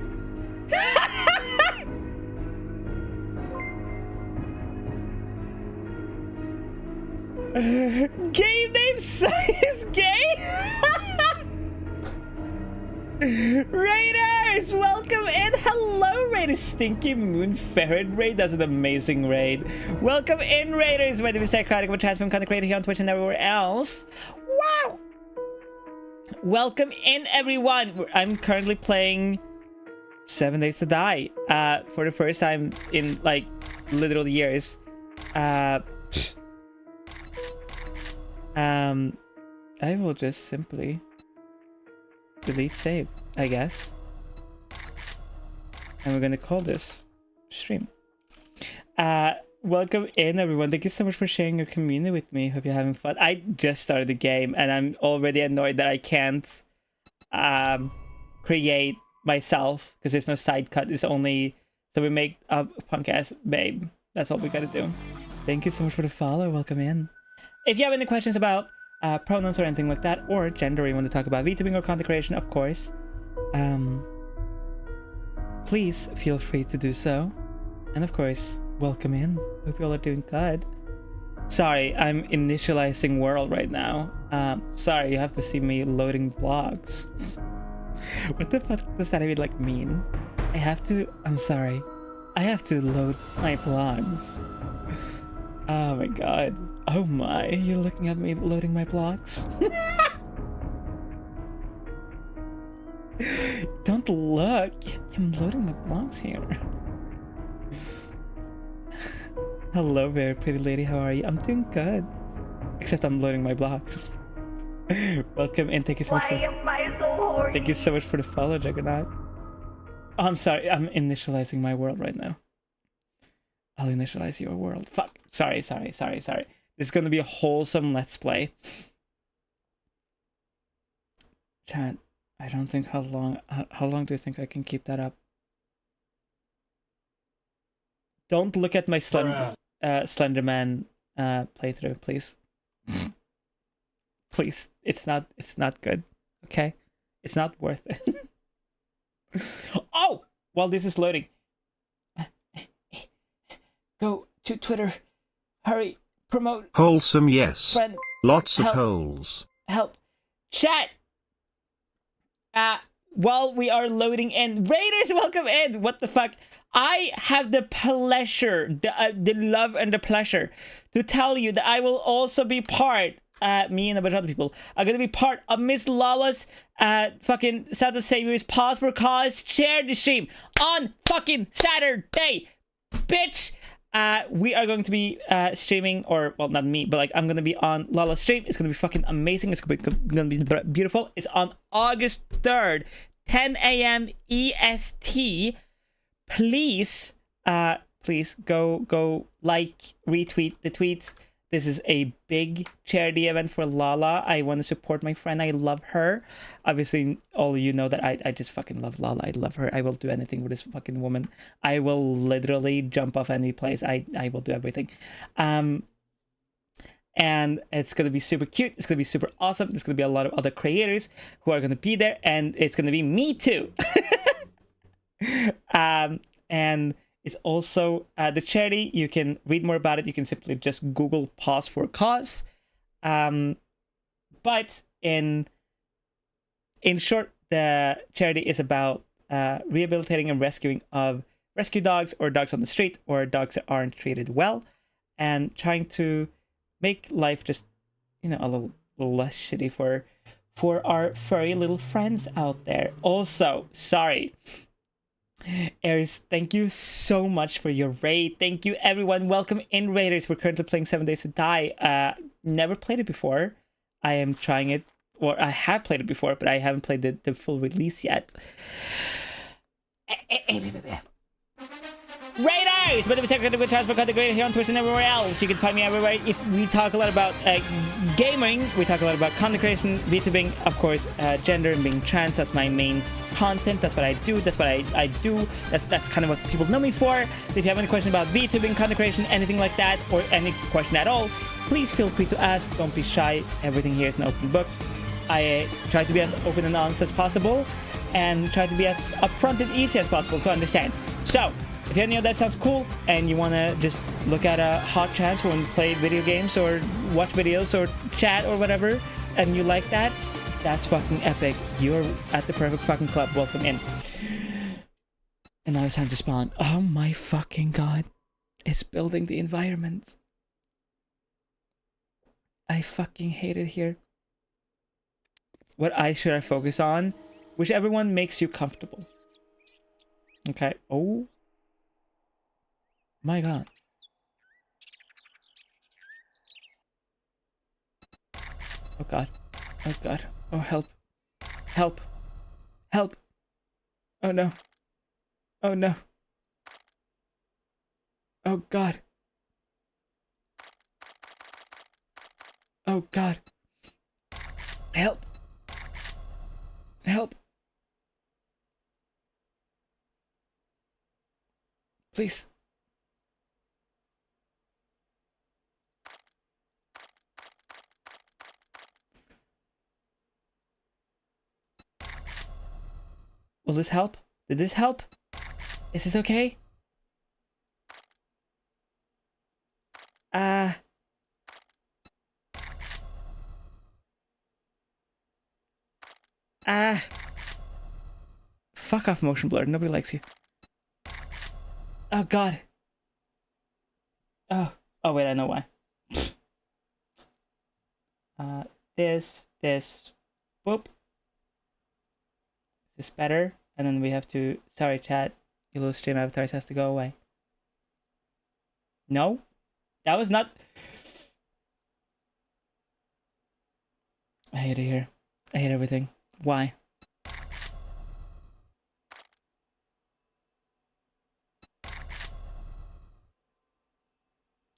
B: Game name size gay? Raiders, welcome in. Hello, Raiders. Stinky Moon Ferret Raid. That's an amazing raid. Welcome in, Raiders. My name is Szycrotic. I'm a transform content creator here on Twitch and everywhere else. Wow. Welcome in, everyone. I'm currently playing 7 Days to Die for the first time in like literal years. I will just simply delete save, I guess. And we're gonna call this stream. Welcome in, everyone. Thank you so much for sharing your community with me. Hope you're having fun. I just started the game and I'm already annoyed that I can't create myself because there's no side cut. It's only so we make a punk ass babe. That's all we gotta do. Thank you so much for the follow. Welcome in. If you have any questions about pronouns or anything like that, or gender, you want to talk about VTubing or content creation, of course, please feel free to do so. And of course, welcome in. Hope you all are doing good. Sorry, I'm initializing world right now. Sorry, you have to see me loading blogs. What the fuck does that even like mean? I'm sorry. I have to load my blogs. Oh my god. Oh my, you're looking at me loading my blogs? Don't look. I'm loading my blogs here. Hello, very pretty lady. How are you? I'm doing good. Except I'm loading my blogs. Welcome and thank you so much.
D: Why am I so horny?
B: Thank you so much for the follow, Juggernaut. Oh, I'm sorry. I'm initializing my world right now. I'll initialize your world. Fuck. Sorry. This is gonna be a wholesome let's play. Chat, I don't think how long do you think I can keep that up? Don't look at my Slenderman playthrough, please. Please. It's not good. Okay? It's not worth it. Oh! While this is loading. Go to Twitter. Hurry. Promote.
C: Wholesome, yes.
B: Friend.
C: Lots of
B: Help.
C: holes.
B: Help. Chat. While we are loading in. Raiders, welcome in. What the fuck? I have the pleasure, the love and the pleasure to tell you that I will also be part, me and a bunch of other people are going to be part of Miss Lala's fucking Santa Savior's Pause for Cause charity stream on fucking Saturday, bitch. We are going to be streaming, or well, not me, but like I'm gonna be on Lala's stream. It's gonna be fucking amazing. It's gonna be beautiful. It's on August 3rd, 10 a.m. EST. Please go like, retweet the tweets. This is a big charity event for Lala. I want to support my friend. I love her. Obviously, all of you know that I just fucking love Lala. I love her. I will do anything with this fucking woman. I will literally jump off any place. I will do everything. And it's going to be super cute. It's going to be super awesome. There's going to be a lot of other creators who are going to be there. And it's going to be me too. And it's also the charity. You can read more about it. You can simply just Google Pause for Cause. But in short, the charity is about rehabilitating and rescuing of rescue dogs or dogs on the street or dogs that aren't treated well, and trying to make life just, you know, a little less shitty for our furry little friends out there. Also, sorry, Aries, thank you so much for your raid. Thank you, everyone. Welcome in, raiders. We're currently playing 7 Days to Die. Never played it before. I am trying it, or I have played it before, but I haven't played the full release yet. Raiders! But if it's technically transfer content creator here on Twitch and everywhere else, you can find me everywhere. If we talk a lot about gaming, we talk a lot about content creation, VTubing, of course, gender and being trans. That's my main content. That's what I do. That's what I do. That's kind of what people know me for. If you have any questions about VTubing, content creation, anything like that, or any question at all, please feel free to ask. Don't be shy. Everything here is an open book. I try to be as open and honest as possible, and try to be as upfront and easy as possible to understand. So, if any of that sounds cool and you want to just look at a hot chance when play video games or watch videos or chat or whatever, and you like that, that's fucking epic. You're at the perfect fucking club. Welcome in. And now it's time to spawn. Oh my fucking god. It's building the environment. I fucking hate it here. What eye should I focus on? Whichever one makes you comfortable. Okay. Oh. My god. Oh god. Oh god. Oh help. Help. Help. Oh no. Oh no. Oh god. Oh god. Help. Help. Please. Will this help? Did this help? Is this okay? Fuck off, motion blur. Nobody likes you. Oh god. Oh wait, I know why. This, whoop. Is this better? And then we have to, sorry chat, your little stream avatars has to go away. No? That was not. I hate it here. I hate everything. Why?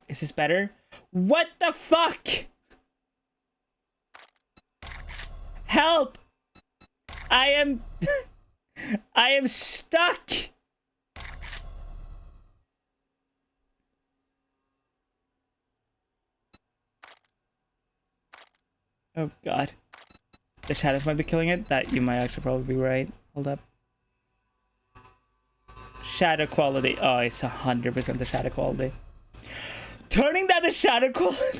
B: Is this better? What the fuck? Help! I am stuck. Oh god. The shadows might be killing it. That you might actually probably be right. Hold up. Shadow quality. Oh, it's 100% the shadow quality. Turning down the shadow quality.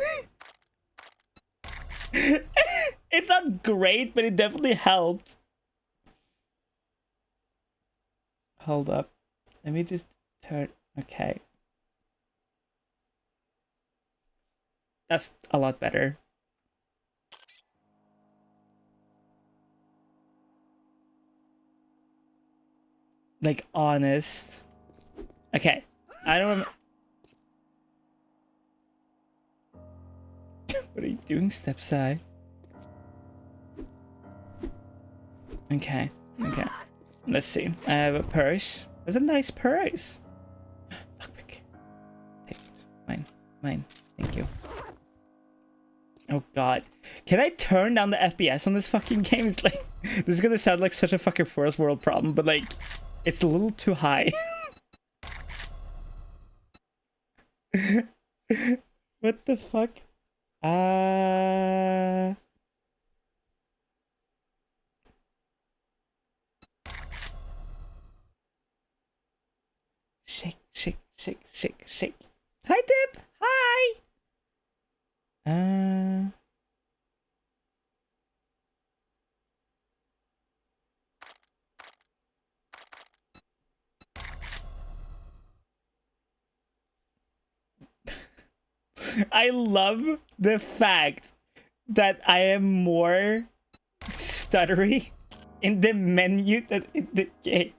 B: It's not great, but it definitely helped. Hold up. Let me just turn. Okay. That's a lot better. Like, honest. Okay. I don't remember. What are you doing, Stepside? Okay. Okay. Let's see. I have a purse. That's a nice purse. Lockpick. Take it. Mine. Mine. Thank you. Oh god. Can I turn down the FPS on this fucking game? It's like, this is gonna sound like such a fucking first world problem, but like, it's a little too high. What the fuck? Shake, shake, shake, shake, shake. Hi, Dip. Hi. I love the fact that I am more stuttery in the menu than in the game.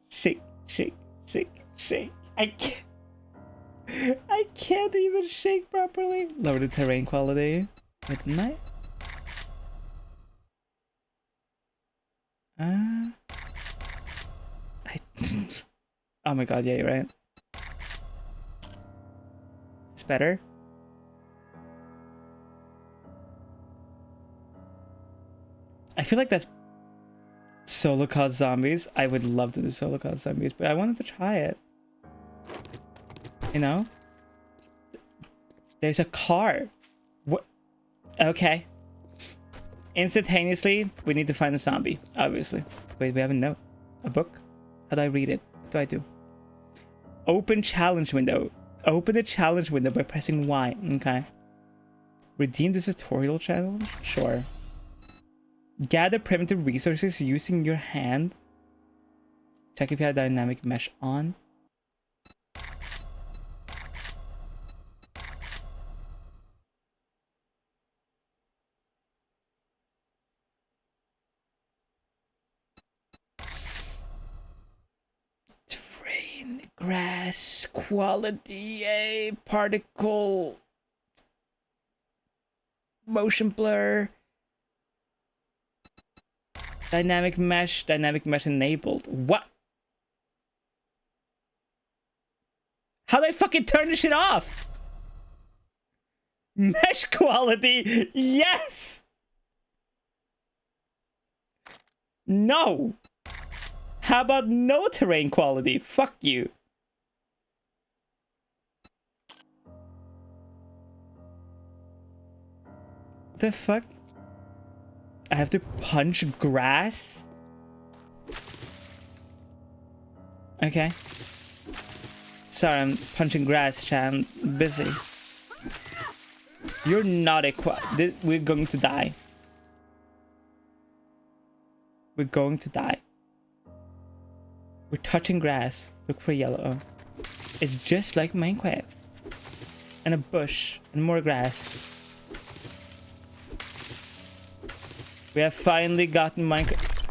B: Shake, shake, shake, shake. I can't even shake properly. Lower the terrain quality. Wait, didn't I? Oh my god, yeah, you're right. It's better. I feel like that's solo COD zombies. I would love to do solo COD zombies, but I wanted to try it. You know? There's a car. What? Okay. Instantaneously, we need to find a zombie, obviously. Wait, we have a note. A book? How do I read it? What do I do? Open challenge window. Open the challenge window by pressing Y. Okay. Redeem the tutorial challenge? Sure. Gather primitive resources using your hand. Check if you have dynamic mesh on. Terrain, grass, quality, a particle, motion blur. Dynamic mesh enabled. What? How do I fucking turn this shit off? Mesh quality, yes! No! How about no terrain quality? Fuck you. The fuck? I have to punch grass? Okay. Sorry, I'm punching grass, chat. I'm busy. You're not we're going to die. We're going to die. We're touching grass. Look for yellow. Oh. It's just like Minecraft. And a bush. And more grass. We have finally gotten Minecraft.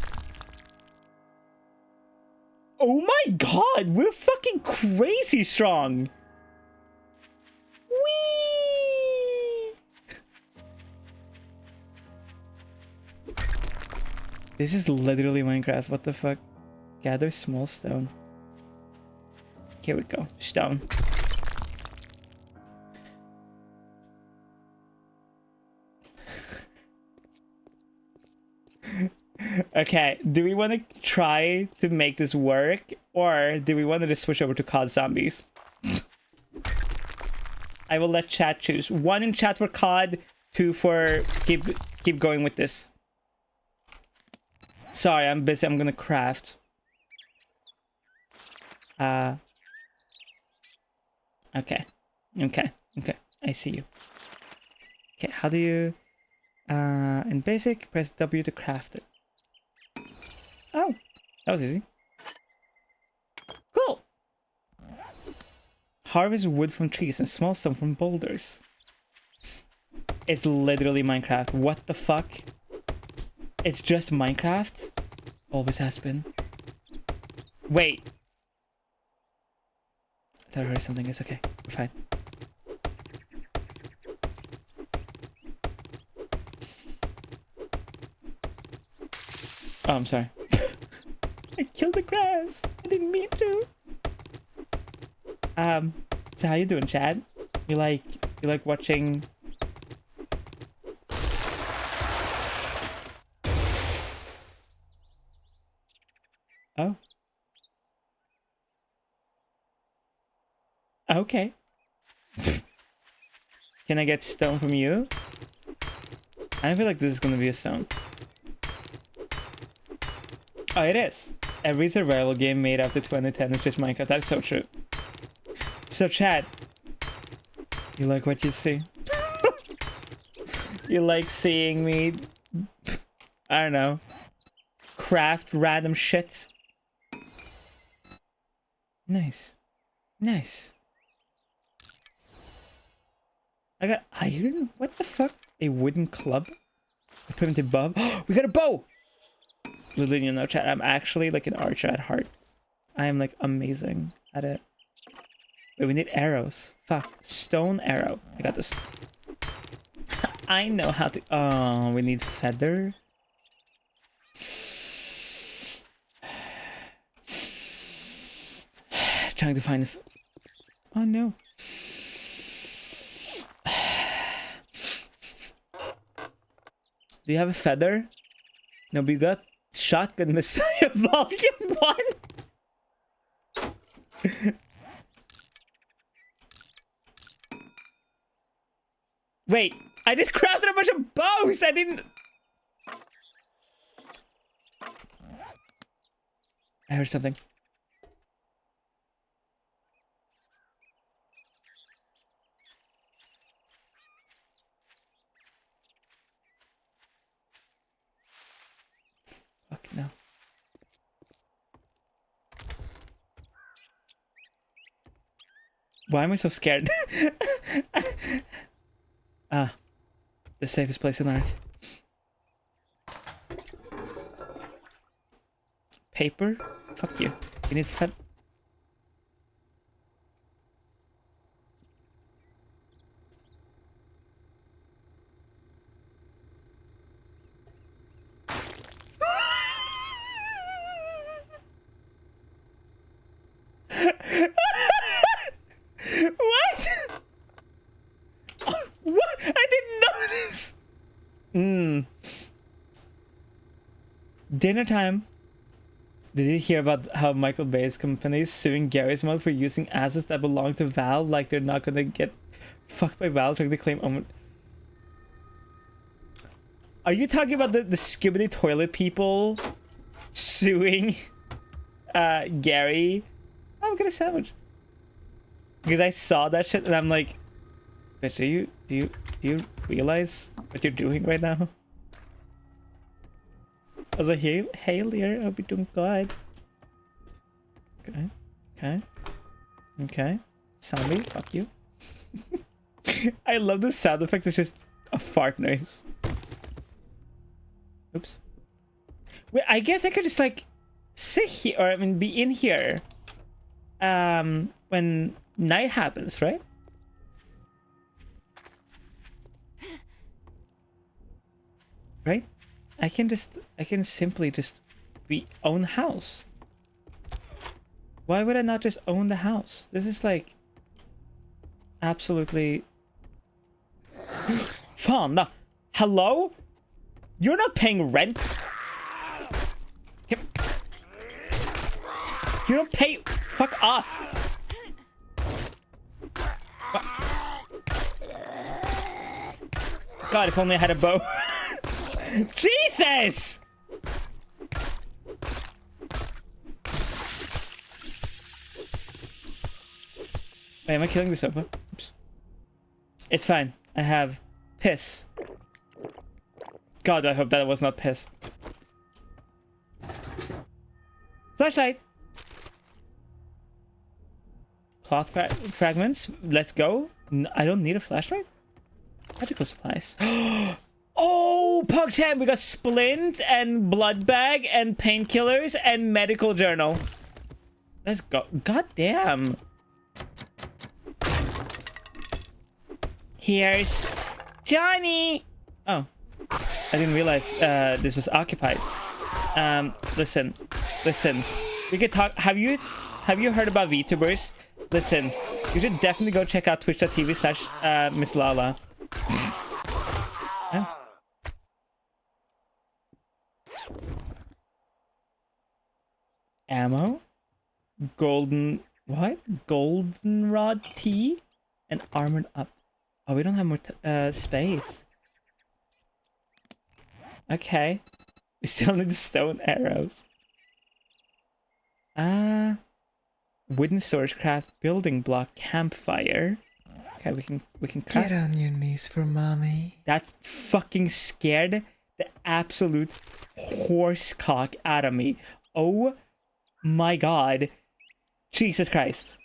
B: Oh my god! We're fucking crazy strong! Whee! This is literally Minecraft. What the fuck? Gather small stone. Here we go. Stone. Okay, do we want to try to make this work, or do we want to just switch over to COD zombies? I will let chat choose. 1 in chat for COD, 2 for keep going with this. Sorry, I'm busy. I'm gonna craft. Okay. Okay. I see you. Okay, how do you... in basic, press W to craft it. Oh, that was easy. Cool. Harvest wood from trees and small stone from boulders. It's literally Minecraft. What the fuck? It's just Minecraft? Always has been. Wait. I thought I heard something. It's okay. We're fine. Oh, I'm sorry. I killed the grass. I didn't mean to. So how you doing, Chad? You like watching... Oh. Okay. Can I get stone from you? I feel like this is gonna be a stone. Oh, it is. Every survival game made after 2010 is just Minecraft. That's so true. So, Chad, you like what you see? You like seeing me, I don't know, craft random shit? Nice. Nice. I got iron? What the fuck? A wooden club? A primitive bow? We got a bow! Literally, you know, chat, I'm actually like an archer at heart. I am like amazing at it. Wait, we need arrows. Fuck. Stone arrow. I got this. I know how to... Oh, we need feather. Trying to find the... Oh, no. Do you have a feather? No, but you got Shotgun Messiah Volume 1? Wait, I just crafted a bunch of bows! I didn't... I heard something. Fuck no. Why am I so scared? Ah, the safest place on earth. Paper? Fuck you. You need fed. What? What? I didn't notice. Dinner time. Did you hear about how Michael Bay's company is suing Garry's Mod for using assets that belong to Valve? Like they're not gonna get fucked by Valve trying to claim. Are you talking about the Skibidi toilet people suing Gary? Oh, get a sandwich. Because I saw that shit and I'm like, bitch, do you realize what you're doing right now? I was like, hey Lear, I hope you're doing good. Okay. Zombie, fuck you. I love the sound effect, it's just a fart noise. Oops. Wait, I guess I could just like sit here, or I mean be in here when night happens, right? Right? I can simply just own the house. Why would I not just own the house? This is like absolutely fun. No. Hello? You're not paying rent. You don't pay. Fuck off. God, if only I had a bow. Jesus! Wait, am I killing the sofa? Oops. It's fine. I have piss. God, I hope that was not piss. Flashlight! Cloth fragments. Let's go. I don't need a flashlight. Magical supplies. Oh, PogChamp! We got splint and blood bag and painkillers and medical journal. Let's go. God damn. Here's Johnny. Oh, I didn't realize this was occupied. Listen. We could talk. Have you heard about VTubers? Listen, you should definitely go check out twitch.tv/Miss Lala. Oh. Ammo, golden goldenrod tea, and armored up. Oh, we don't have more space. Okay, we still need the stone arrows. Wooden storage craft, building block, campfire. Okay, we can craft.
H: Get on your knees for mommy.
B: That fucking scared the absolute horse cock out of me. Oh my god. Jesus Christ.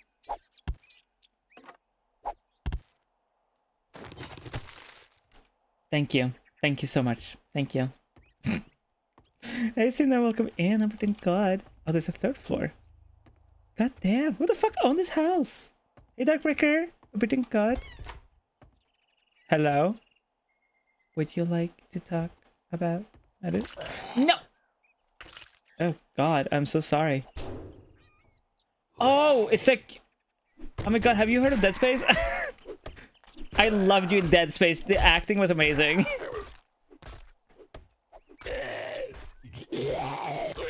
B: Thank you. Thank you so much. Thank you. Hey, Cindy, welcome in. Everything good. Oh, there's a third floor. God damn. Who the fuck owned this house? Hey, Darkbreaker. Everything good? Hello? Would you like to talk about it? No! Oh, God. I'm so sorry. Oh, it's like... Oh my God, have you heard of Dead Space? I loved you in Dead Space. The acting was amazing.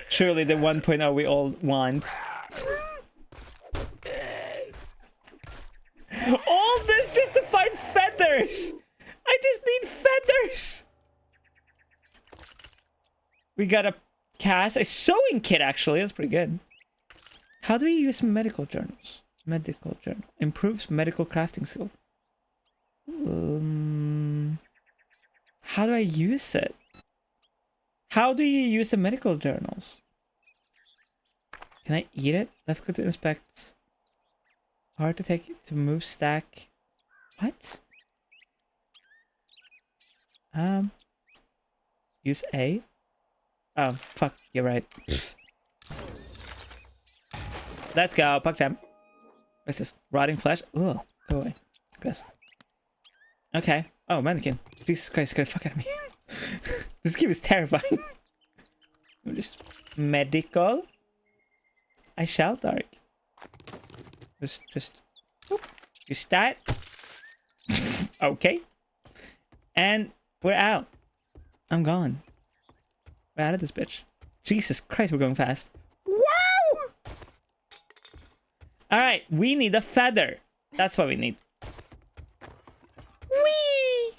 B: Surely the 1.0 we all want. All this just to find feathers! I just need feathers! We got a cast, a sewing kit actually, that's pretty good. How do we use medical journals? Medical journal. Improves medical crafting skill. How do I use it? How do you use the medical journals? Can I eat it? Left click to inspect. Hard to take to move stack. What? Use A? Oh, fuck, you're right. Let's go, PogChamp. What's this? Rotting flesh? Ugh, go away. Gross. Okay. Oh, mannequin. Jesus Christ, scared the fuck out of me. This game is terrifying. Just medical. I shall dark. Just that. Okay. And we're out. I'm gone. We're out of this bitch. Jesus Christ, we're going fast. Wow! Alright, we need a feather. That's what we need. Whee!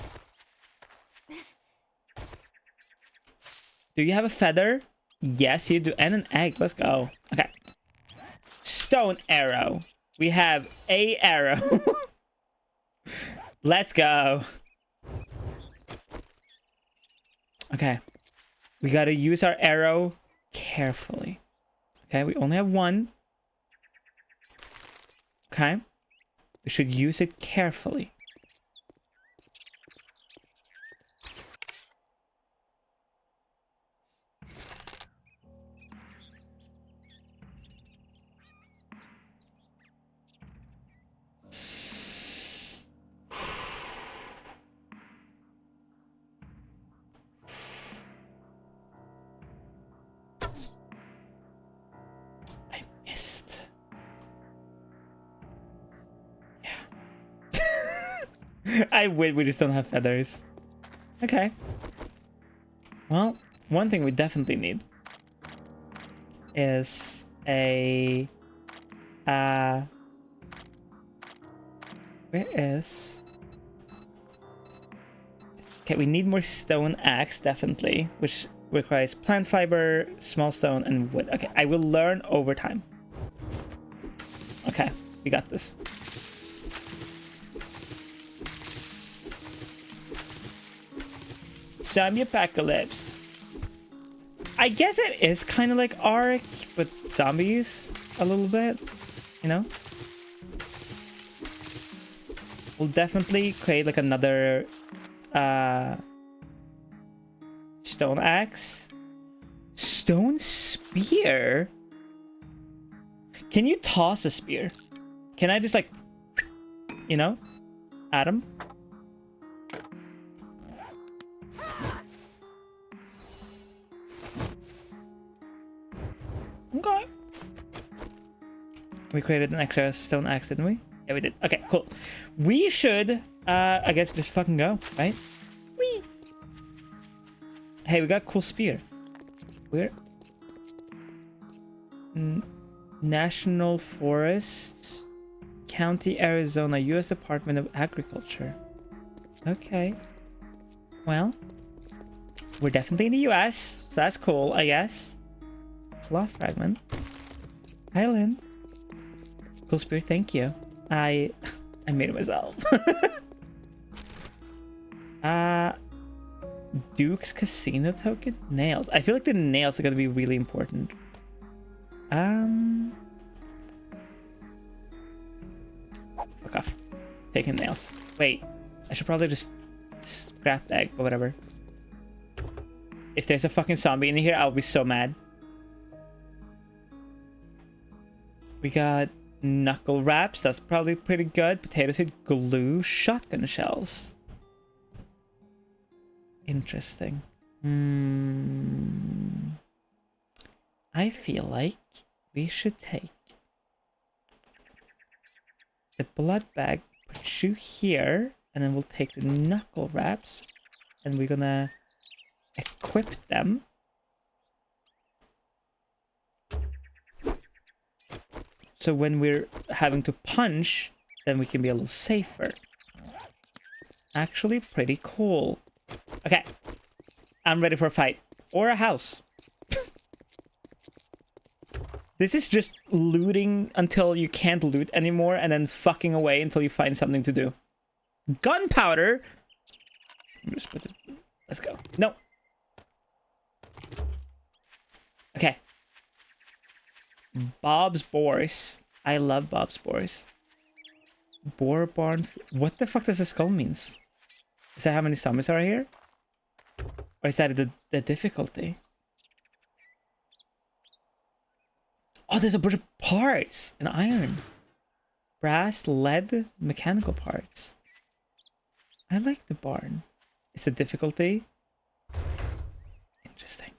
B: Do you have a feather? Yes, you do. And an egg. Let's go. Okay. Stone arrow. We have a arrow. Let's go. Okay. We gotta use our arrow carefully. Okay, we only have one. Okay. We should use it carefully. I win, we just don't have feathers. Okay. Well, one thing we definitely need is a where is... Okay, we need more stone axe, definitely, which requires plant fiber, small stone, and wood. Okay, I will learn over time. Okay, we got this. Zombie apocalypse. I guess it is kind of like Ark, but zombies a little bit, you know? We'll definitely create like another stone axe. Stone spear? Can you toss a spear? Can I just like, you know, Adam? Okay. We created an extra stone axe, didn't we? Yeah, we did. Okay, cool. We should, I guess, just fucking go, right? Whee! Hey, we got a cool spear. Where? National Forest, County, Arizona, U.S. Department of Agriculture. Okay. Well, we're definitely in the U.S., so that's cool, I guess. Cloth fragment. Island. Cool spear, thank you. I made it myself. Duke's Casino token? Nails. I feel like the nails are gonna be really important. Fuck off. Taking nails. Wait, I should probably just Scrap egg, but whatever. If there's a fucking zombie in here, I'll be so mad. We got knuckle wraps. That's probably pretty good. Potato seed glue. Shotgun shells. Interesting. I feel like we should take the blood bag, put you here, and then we'll take the knuckle wraps, and we're gonna equip them. So when we're having to punch, then we can be a little safer. Actually, pretty cool. Okay. I'm ready for a fight. Or a house. This is just looting until you can't loot anymore, and then fucking away until you find something to do. Gunpowder? Just put it... Let's go. No. Okay. Bob's Boars. I love Bob's Boars. Boar barn. What the fuck does the skull means? Is that how many zombies are here? Or is that the difficulty? Oh, there's a bunch of parts and iron. Brass, lead, mechanical parts. I like the barn. It's the difficulty. Interesting.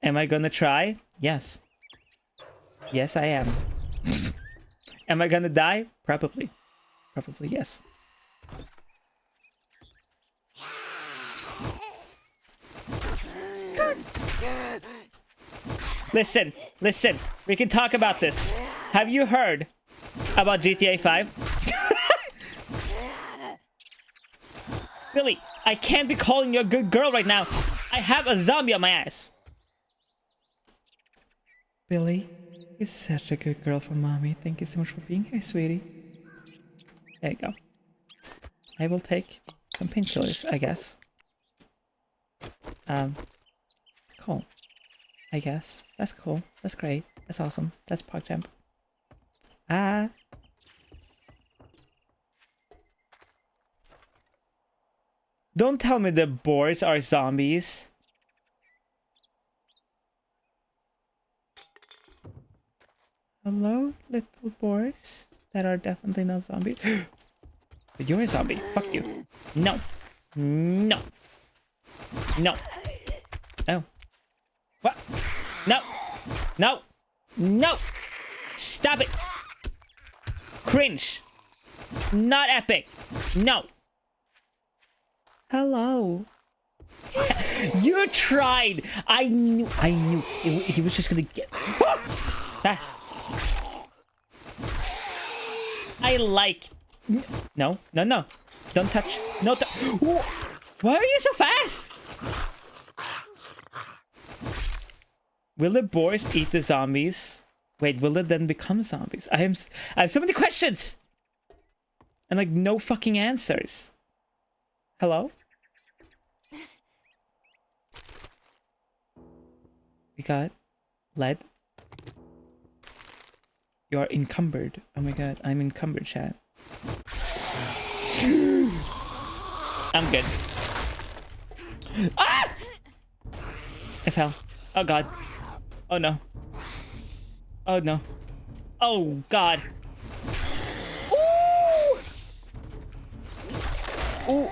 B: Am I gonna try? Yes. Yes, I am. Am I gonna die? Probably. Probably, yes. Listen, listen. We can talk about this. Have you heard about GTA 5? Billy, I can't be calling you a good girl right now. I have a zombie on my ass. Billy, you're such a good girl for mommy. Thank you so much for being here, sweetie. There you go. I will take some painkillers, I guess. Cool. I guess. That's cool. That's great. That's awesome. That's PogChamp. Ah. Don't tell me the boars are zombies. Hello, little boars that are definitely not zombies. But you're a zombie. Fuck you. No. No. No. Oh. What? No. No. No. Stop it. Cringe. Not epic. No. Hello. You tried. I knew. He was just gonna get fast. I like. No. No. No. Don't touch. No. Why are you so fast? Will the boars eat the zombies? Wait, will they then become zombies? I have so many questions! And like no fucking answers. Hello? We got lead. You are encumbered. Oh my god, I'm encumbered, chat. I'm good. Ah! I fell. Oh god. Oh no. Oh no. Oh god. Ooh! Ooh.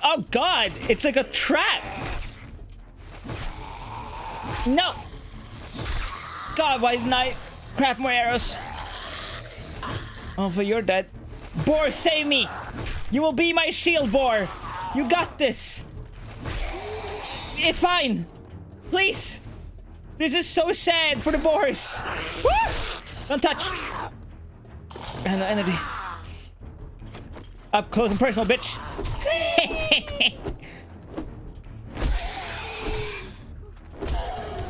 B: Oh god! It's like a trap! No! God, why didn't I craft more arrows? Oh, but you're dead. Boar, save me! You will be my shield, Boar! You got this! It's fine! Please! This is so sad for the boars! Woo! Don't touch! And the energy. Up close and personal, bitch!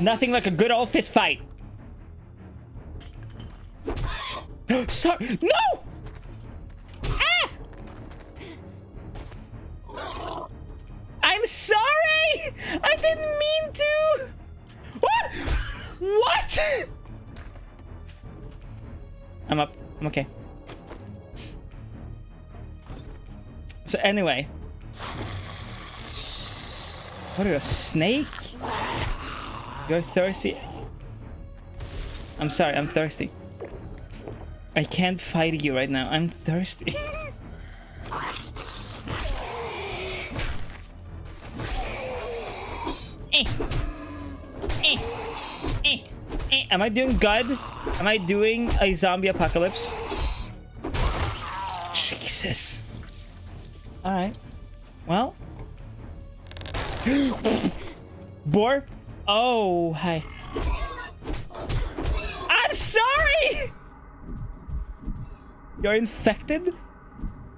B: Nothing like a good old fist fight. Sorry. No! Ah! I'm sorry! I didn't mean to! What? What? I'm up. I'm okay. So anyway. What are you, a snake? You're thirsty. I'm sorry, I'm thirsty. I can't fight you right now. I'm thirsty. Am I doing good? Am I doing a zombie apocalypse? Jesus. Alright. Well. Boar? Oh, hi. I'm sorry! You're infected?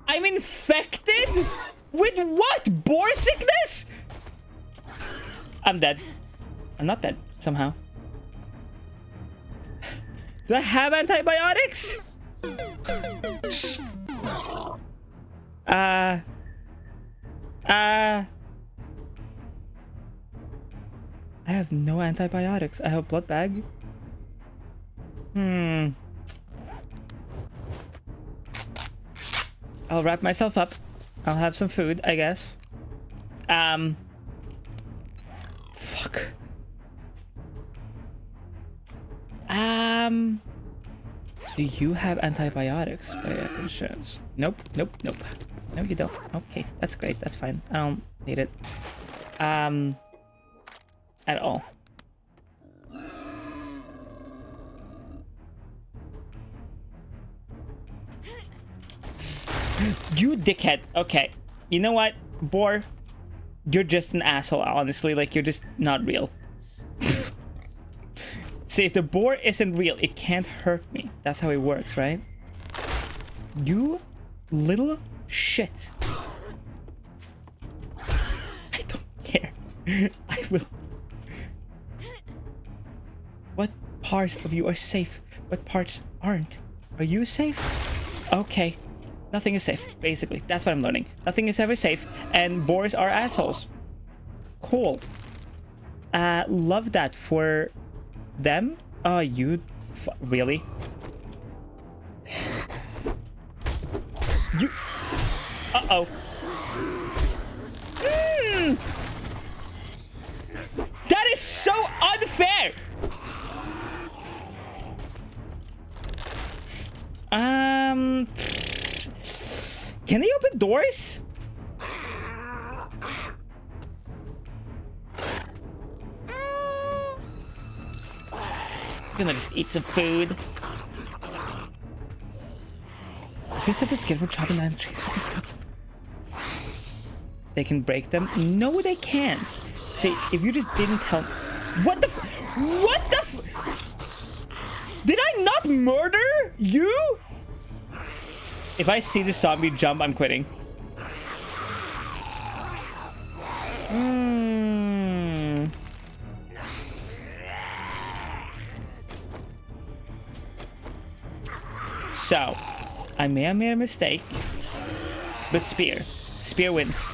B: I'm infected? With what? Boar sickness? I'm dead. I'm not dead, somehow. Do I have antibiotics? I have no antibiotics. I have a blood bag. I'll wrap myself up. I'll have some food, I guess. Fuck. Do you have antibiotics by any chance? Nope, nope, nope. No, you don't. Okay, that's great. That's fine. I don't need it. At all. You dickhead. Okay. You know what, Boar? You're just an asshole, honestly. Like, you're just not real. See, if the boar isn't real, it can't hurt me. That's how it works, right? You little shit. I don't care. I will. What parts of you are safe? What parts aren't? Are you safe? Okay. Nothing is safe, basically. That's what I'm learning. Nothing is ever safe, and boars are assholes. Cool. Love that for them. Oh, you... really? You... Uh-oh. That is so unfair! Can they open doors? I'm gonna just eat some food. They said this kid for chopping down trees. What the fuck? They can break them? No, they can't. See, if you just didn't tell me. What the what the did I not murder you? If I see the zombie jump, I'm quitting. So, I may have made a mistake, but Spear wins.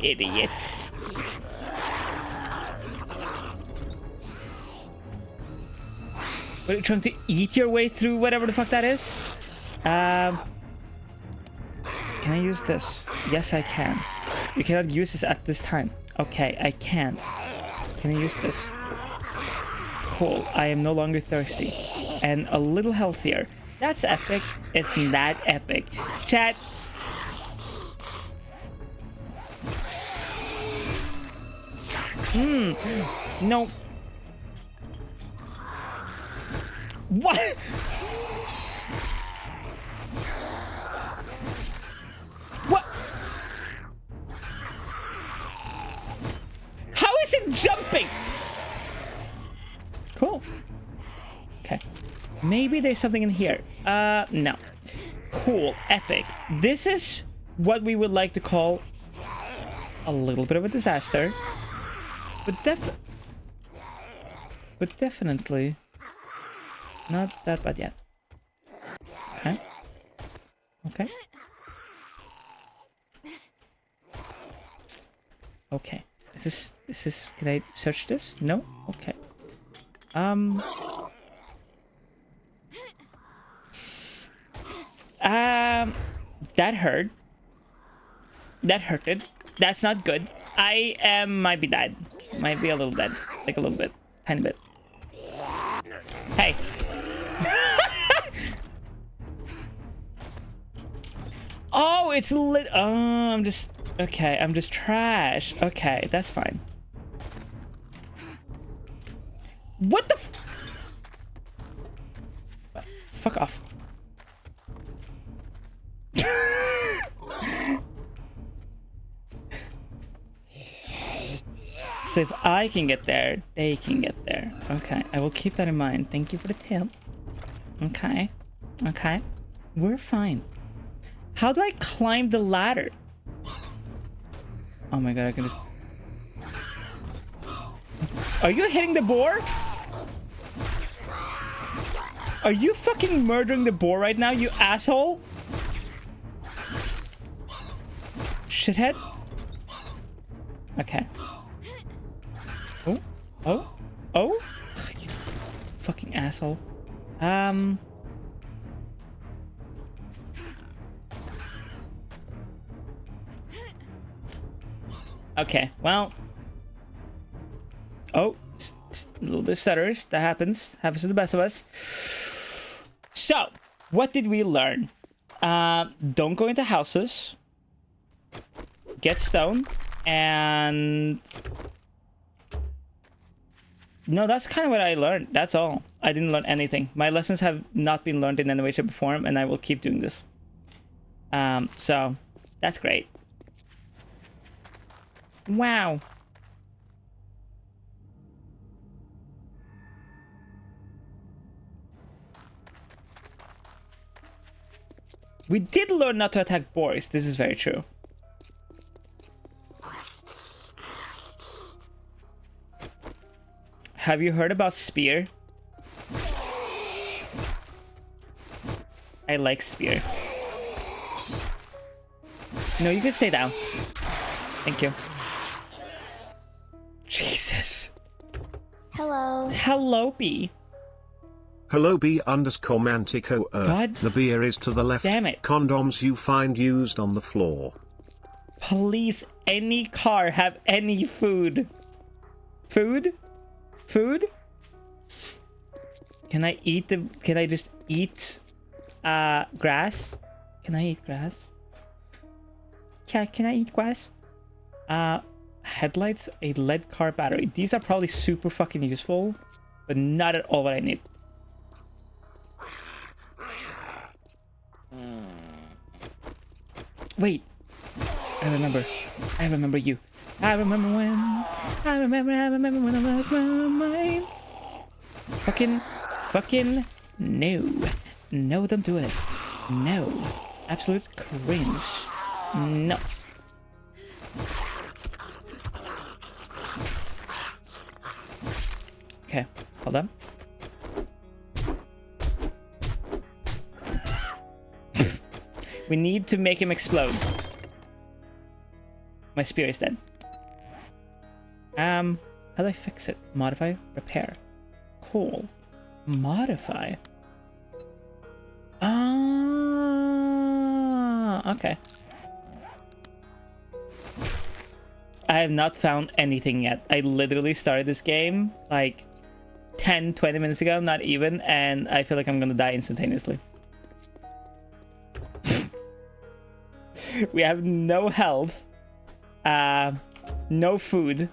B: Idiot. Are you trying to eat your way through whatever the fuck that is? Can I use this? Yes, I can. You cannot use this at this time. Okay, I can't. Can I use this? Cool. I am no longer thirsty. And a little healthier. That's epic. Isn't that epic? Chat. No. What? What? How is it jumping? Cool. Okay. Maybe there's something in here. No. Cool. Epic. This is what we would like to call a little bit of a disaster. But definitely not that bad yet. Okay. Okay. Okay. Is this can I search this? No? Okay. That hurt. That hurted. That's not good. I might be dead. Might be a little dead. Like a little bit. Tiny bit. Hey. Oh, it's lit. Oh, I'm just... Okay, I'm just trash. Okay, that's fine. What the fuck off. So if I can get there, they can get there. Okay, I will keep that in mind. Thank you for the tip. Okay. Okay. We're fine. How do I climb the ladder? Oh my god, I can just... Are you hitting the boar? Are you fucking murdering the boar right now, you asshole? Shithead? Okay. Oh, oh, oh, you fucking asshole. Okay, well. Oh, a little bit stutters. That happens. Happens to the best of us. So, what did we learn? Don't go into houses. Get stone. And... No, that's kind of what I learned. That's all. I didn't learn anything. My lessons have not been learned in any way, shape, or form, and I will keep doing this. So, that's great. Wow. We did learn not to attack boars. This is very true. Have you heard about spear? I like spear. No, you can stay down. Thank you. Jesus.
D: Hello.
B: Hello, B.
C: Hello B_Mantico.
B: God.
C: The beer is to the left.
B: Damn it.
C: Condoms you find used on the floor.
B: Please, any car have any food? Food? Food? Can I eat the... Can I just eat... grass? Can I eat grass? Yeah, can I eat grass? Headlights, a lead car battery. These are probably super fucking useful, but not at all what I need. Wait. I remember you. I remember when I was mine. Fucking no. No, don't do it. No. Absolute cringe. No. Okay, hold on. We need to make him explode. My spear is dead. How do I fix it? Modify? Repair. Cool. Modify. Ah, okay. I have not found anything yet. I literally started this game like 10-20 minutes ago, not even, and I feel like I'm gonna die instantaneously. We have no health. No food.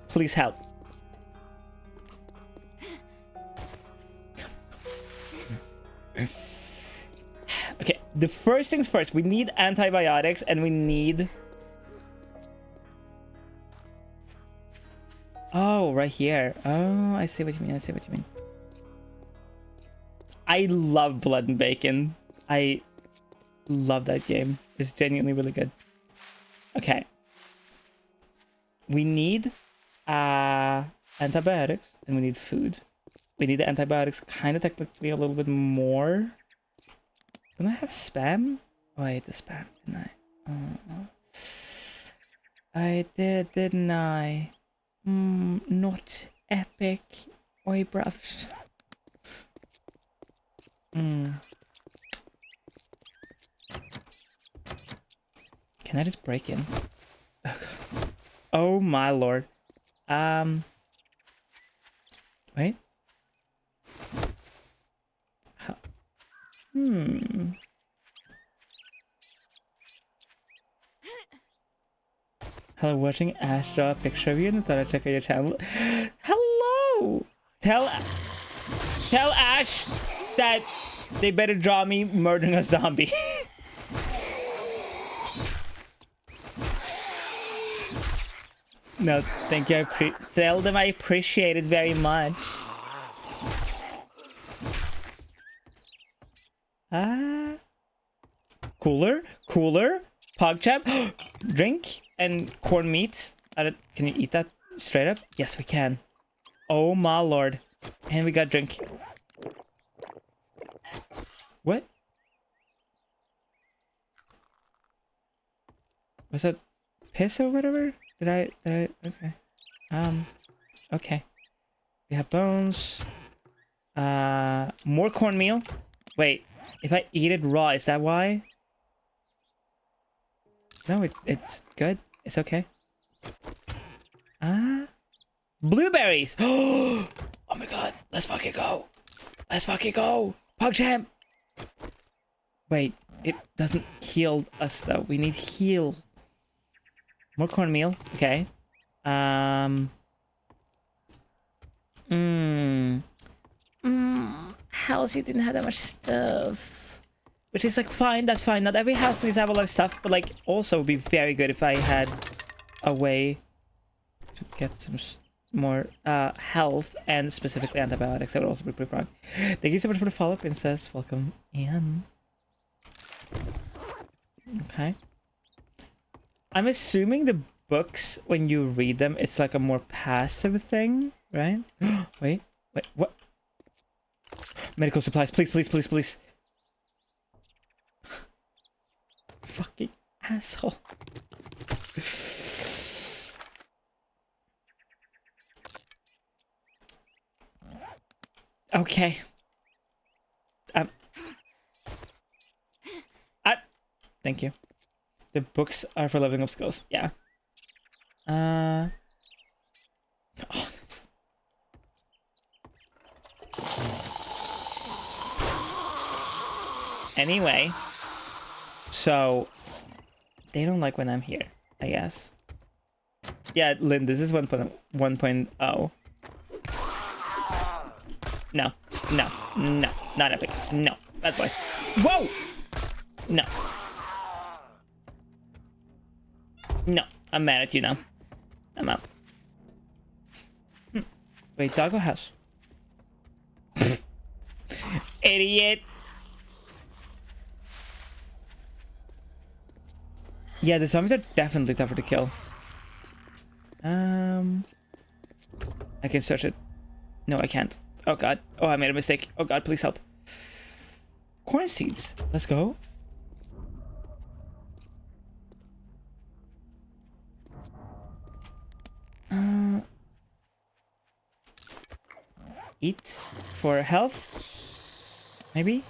B: Please help. Okay, the first things first. We need antibiotics and we need... Oh, right here. Oh, I see what you mean. I see what you mean. I love Blood and Bacon. I love that game. It's genuinely really good. Okay. We need antibiotics and we need food. We need the antibiotics kind of technically a little bit more. Don't I have spam? Oh, I ate the spam, didn't I? Oh. I did, didn't I? Not epic. Oi, bruv. Can I just break in? Oh, God. Oh my lord. Wait. Hello, watching Ash draw a picture of you and thought I'd check out your channel. Hello! Tell Ash that they better draw me murdering a zombie. No, thank you. Tell them I appreciate it very much. Cooler? PogChamp? Drink and corn meat. Can you eat that straight up? Yes, we can. Oh my lord. And we got drink. What? Was that piss or whatever? Did I, okay. Okay. We have bones. More cornmeal. Wait, if I eat it raw, is that why? No, it's good. It's okay. Blueberries! Oh my god, let's fucking go. Let's fucking go. PogChamp! Wait, it doesn't heal us though. We need heal. More cornmeal. Okay. House, you didn't have that much stuff. Which is like fine, that's fine. Not every house needs to have a lot of stuff, but like also would be very good if I had a way to get some more health and specifically antibiotics. That would also be pretty proud. Thank you so much for the follow-up, Princess. Welcome in. Okay. I'm assuming the books, when you read them, it's like a more passive thing, right? Wait, what? Medical supplies, please, please, please, please. Fucking asshole. Okay. Thank you. The books are for leveling up skills. Yeah. Oh. Anyway, so they don't like when I'm here, I guess. Yeah, Lynn, this is 1.0. No, not epic. No, bad boy. Whoa! No. No, I'm mad at you now. I'm out. Wait, doggo house. Idiot. Yeah, the zombies are definitely tougher to kill. I can search it. No, I can't. Oh god. Oh, I made a mistake. Oh god, please help. Corn seeds. Let's go. Eat for health. Maybe.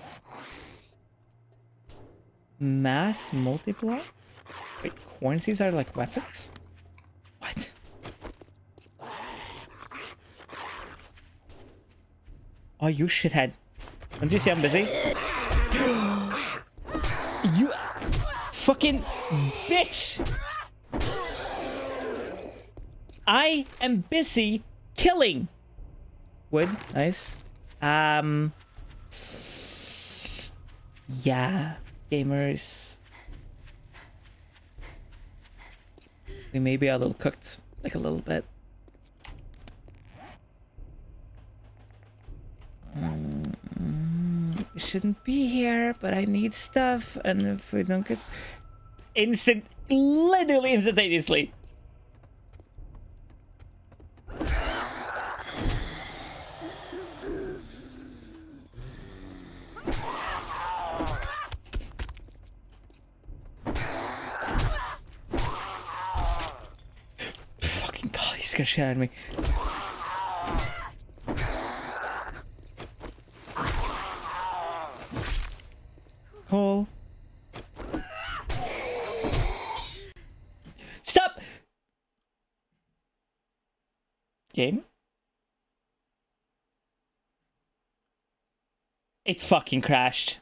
B: Mass multiply. Wait, corn seeds are like weapons? What? Oh, you shithead. Don't you see I'm busy? You fucking bitch! I am busy killing. Wood, nice. Yeah, gamers. We may be a little cooked, like a little bit. We shouldn't be here, but I need stuff, and if we don't get literally instantaneously. Fucking god, he's gonna shit at me. Coal. Game? It fucking crashed.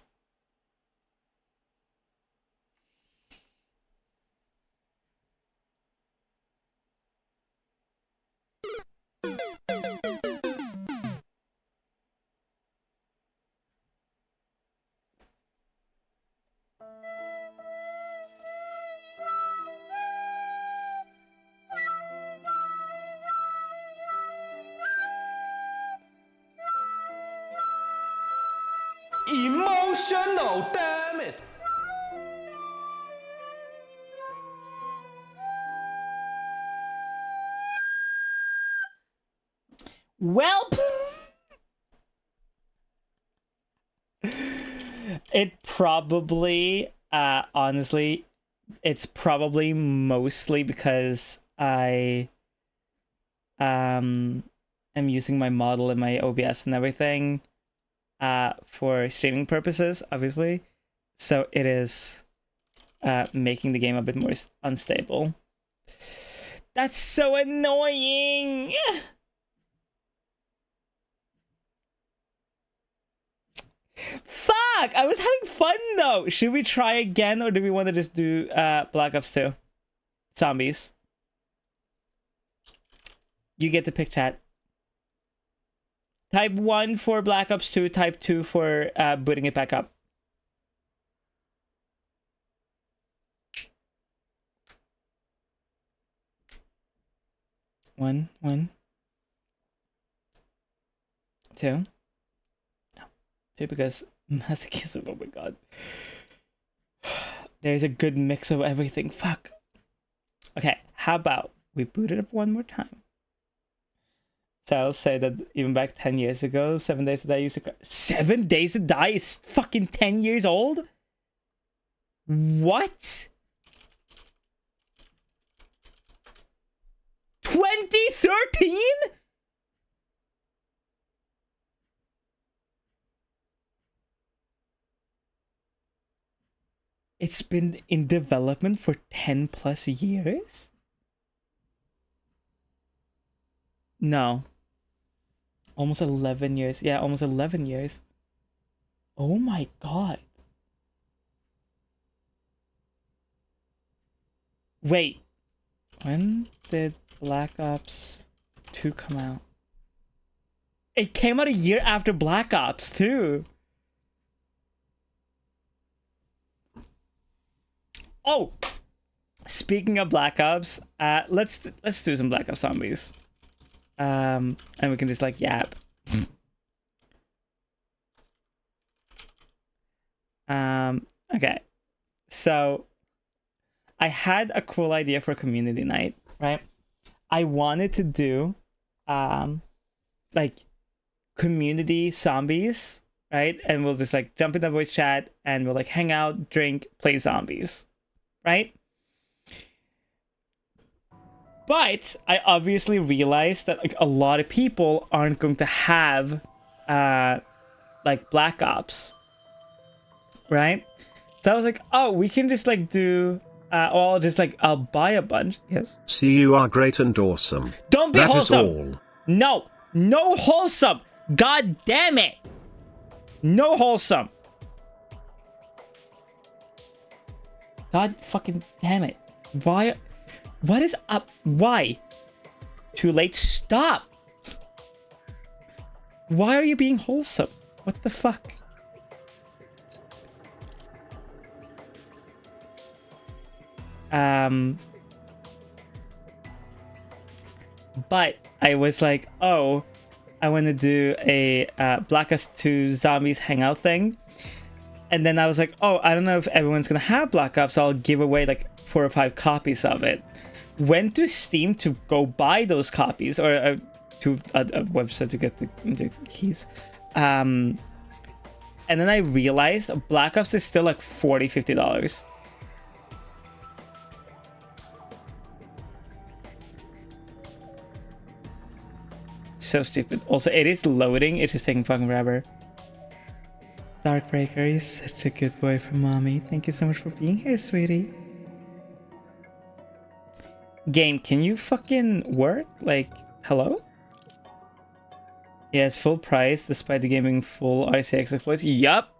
I: Emotional, damn it!
B: Well, it probably, honestly, it's probably mostly because I am using my model and my OBS and everything for streaming purposes, obviously. So it is making the game a bit more unstable. That's so annoying. Fuck! I was having fun though. Should we try again, or do we want to just do Black Ops 2? Zombies. You get to pick, chat. Type 1 for Black Ops 2, type 2 for booting it back up. One, 2. No. 2 because masochism, oh my god. There's a good mix of everything. Fuck. Okay, how about we boot it up one more time? So I'll say that even back 10 years ago, 7 Days to Die used to... 7 Days to Die is fucking 10 years old? What? 2013? It's been in development for 10 plus years? No. Almost 11 years. Yeah, almost 11 years. Oh my god. Wait. When did Black Ops 2 come out? It came out a year after Black Ops 2. Oh, speaking of Black Ops, let's do some Black Ops Zombies. And we can just like yap. Okay. So I had a cool idea for community night, right? I wanted to do like community zombies, right? And we'll just like jump in the voice chat and we'll like hang out, drink, play zombies, right? But I obviously realized that like a lot of people aren't going to have like Black Ops, right? So I was like, oh, we can just like do or I'll buy a bunch. Yes.
C: See, you are great and awesome.
B: Don't be
C: that
B: wholesome.
C: Is all.
B: No wholesome. God damn it. No wholesome. God fucking damn it. Why? What is up? Why? Too late? Stop! Why are you being wholesome? What the fuck? But I was like, oh, I want to do a Black Ops 2 Zombies hangout thing. And then I was like, oh, I don't know if everyone's gonna have Black Ops, so I'll give away like 4 or 5 copies of it. Went to Steam to go buy those copies, or to a website to get the keys. And then I realized Black Ops is still like $40-50. So stupid. Also, it is loading. It's just taking fucking forever. Darkbreaker is such a good boy for mommy. Thank you so much for being here, sweetie. Game, can you fucking work? Like, hello? Yeah, it's full price despite the game being full RCX exploits. Yup.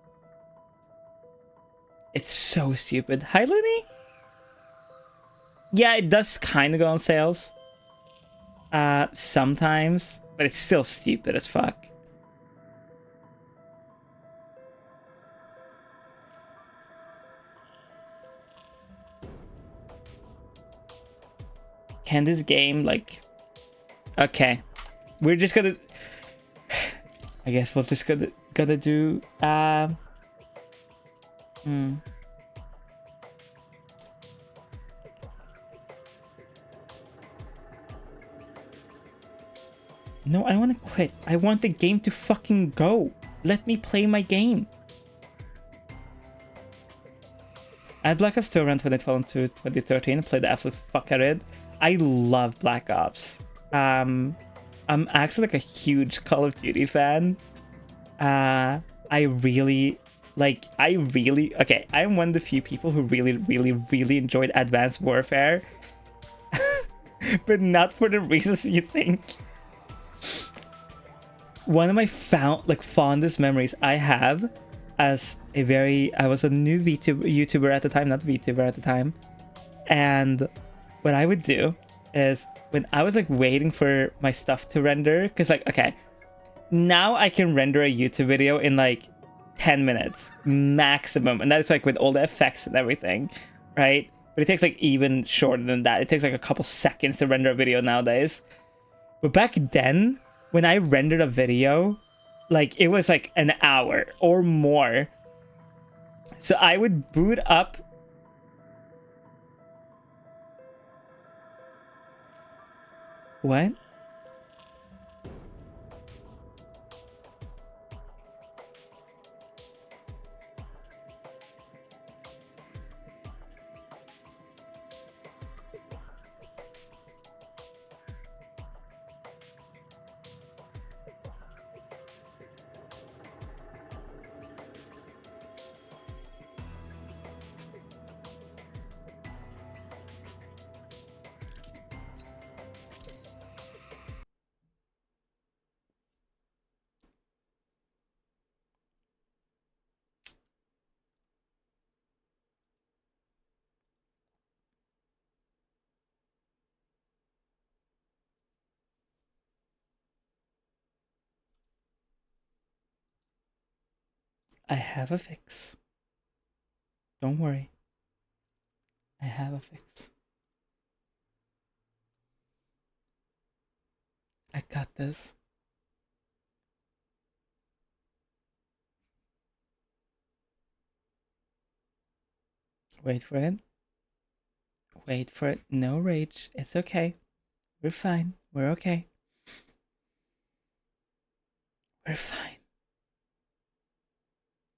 B: It's so stupid. Hi, Looney. Yeah, it does kind of go on sales. Sometimes, but it's still stupid as fuck. Can this game, like... Okay. We're just gonna... I guess we'll just gonna do... No, I want to quit. I want the game to fucking go. Let me play my game. I had Black Ops 2 around 2012 to 2013. Played the absolute fuck out of it. I love Black Ops. I'm actually like a huge Call of Duty fan. I really... Okay, I'm one of the few people who really enjoyed Advanced Warfare. But not for the reasons you think. One of my fondest memories I have as I was a new YouTuber at the time, not VTuber at the time. And what I would do is when I was like waiting for my stuff to render, because like, okay, now I can render a YouTube video in like 10 minutes maximum. And that's like with all the effects and everything, right? But it takes like even shorter than that. It takes like a couple seconds to render a video nowadays. But back then, when I rendered a video, like it was like an hour or more. So I would boot up. What? I have a fix. Don't worry. I have a fix. I got this. Wait for it. Wait for it. No rage. It's okay. We're fine. We're okay. We're fine.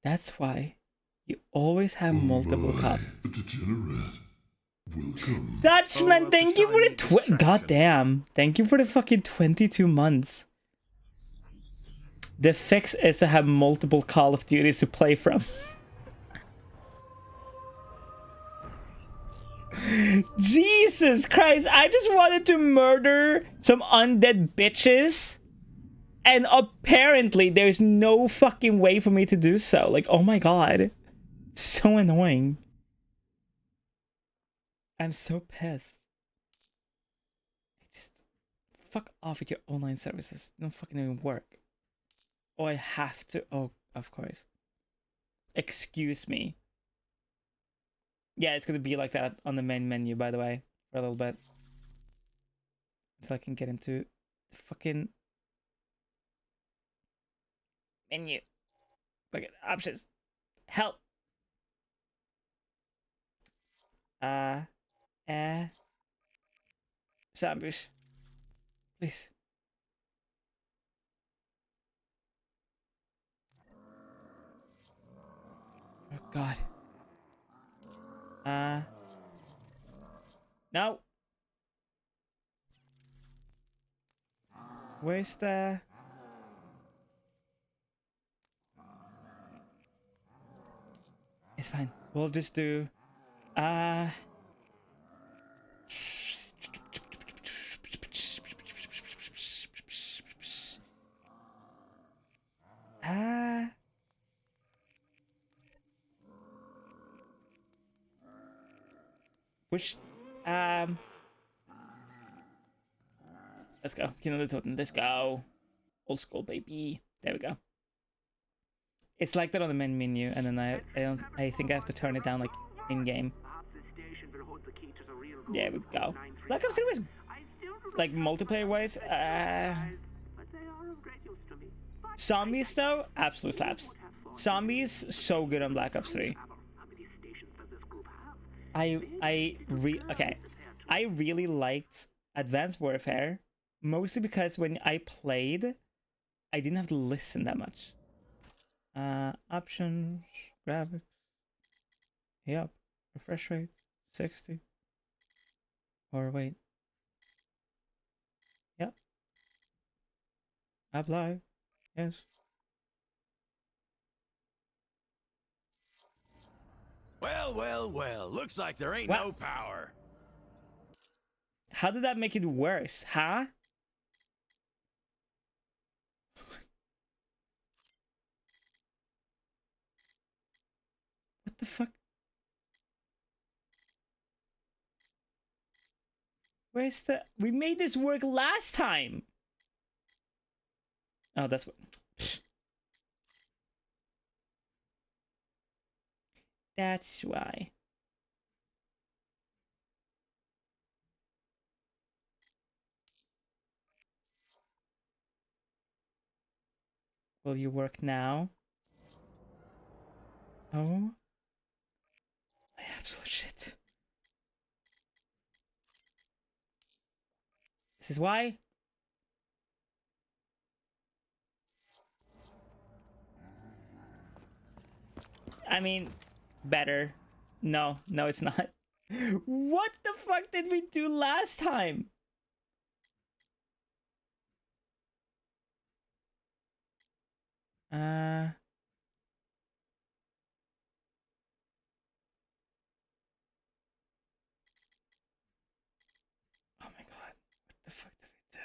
B: That's why you always have multiple copies. Dutchman, thank you for the goddamn. Thank you for the fucking 22 months. The fix is to have multiple Call of Duties to play from. Jesus Christ, I just wanted to murder some undead bitches. And apparently there's no fucking way for me to do so. Like, oh my god. So annoying. I'm so pissed. Just fuck off with your online services. They don't fucking even work. Oh, I have to. Oh, of course. Excuse me. Yeah, it's gonna be like that on the main menu, by the way, for a little bit. Until I can get into the fucking menu. Look at options. Help. Zombies. Please. Oh god. No. Where's the... It's fine. We'll just do... Which, let's go. You know the totem. Let's go. Old school, baby. There we go. It's like that on the main menu, and then I think I have to turn it down like in game. There we go. Black Ops 3 was like multiplayer wise. Zombies though, absolute slaps. Zombies so good on Black Ops 3. I really liked Advanced Warfare, mostly because when I played, I didn't have to listen that much. Options, graphics. Yep. Refresh rate 60. Or wait. Yep. Apply. Yes.
J: Well. Looks like there ain't
B: What?
J: no power.
B: How did that make it worse, huh? What the fuck? Where's the... We made this work last time! Oh, that's what... That's why. Will you work now? Oh. My absolute shit. This is why. I mean, better. No, it's not. What the fuck did we do last time? Oh my god. What the fuck did we do?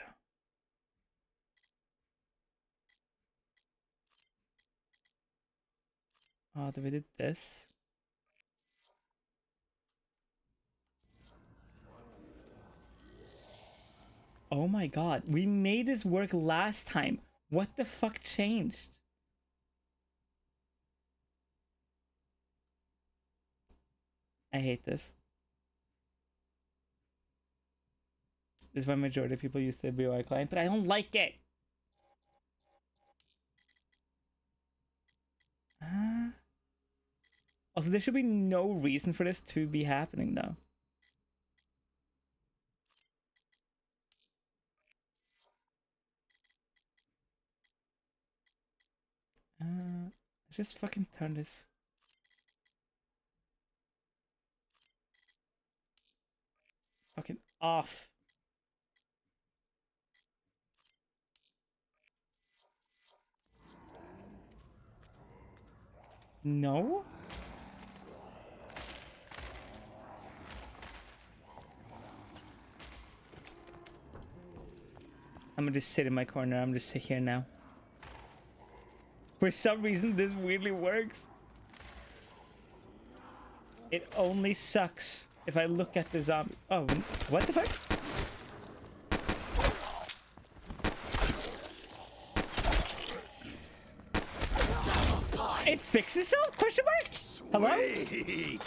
B: Oh, we did this. Oh my god. We made this work last time. What the fuck changed? I hate this. This is why majority of people use the BOI client, but I don't like it. Also, there should be no reason for this to be happening, though. Let's just fucking turn this. Fucking off. No? I'm gonna just sit in my corner. I'm just sit here now. For some reason, this weirdly works. It only sucks if I look at the zombie. Oh, what the fuck? It fixes itself? Question mark? Hello?
J: Sweet.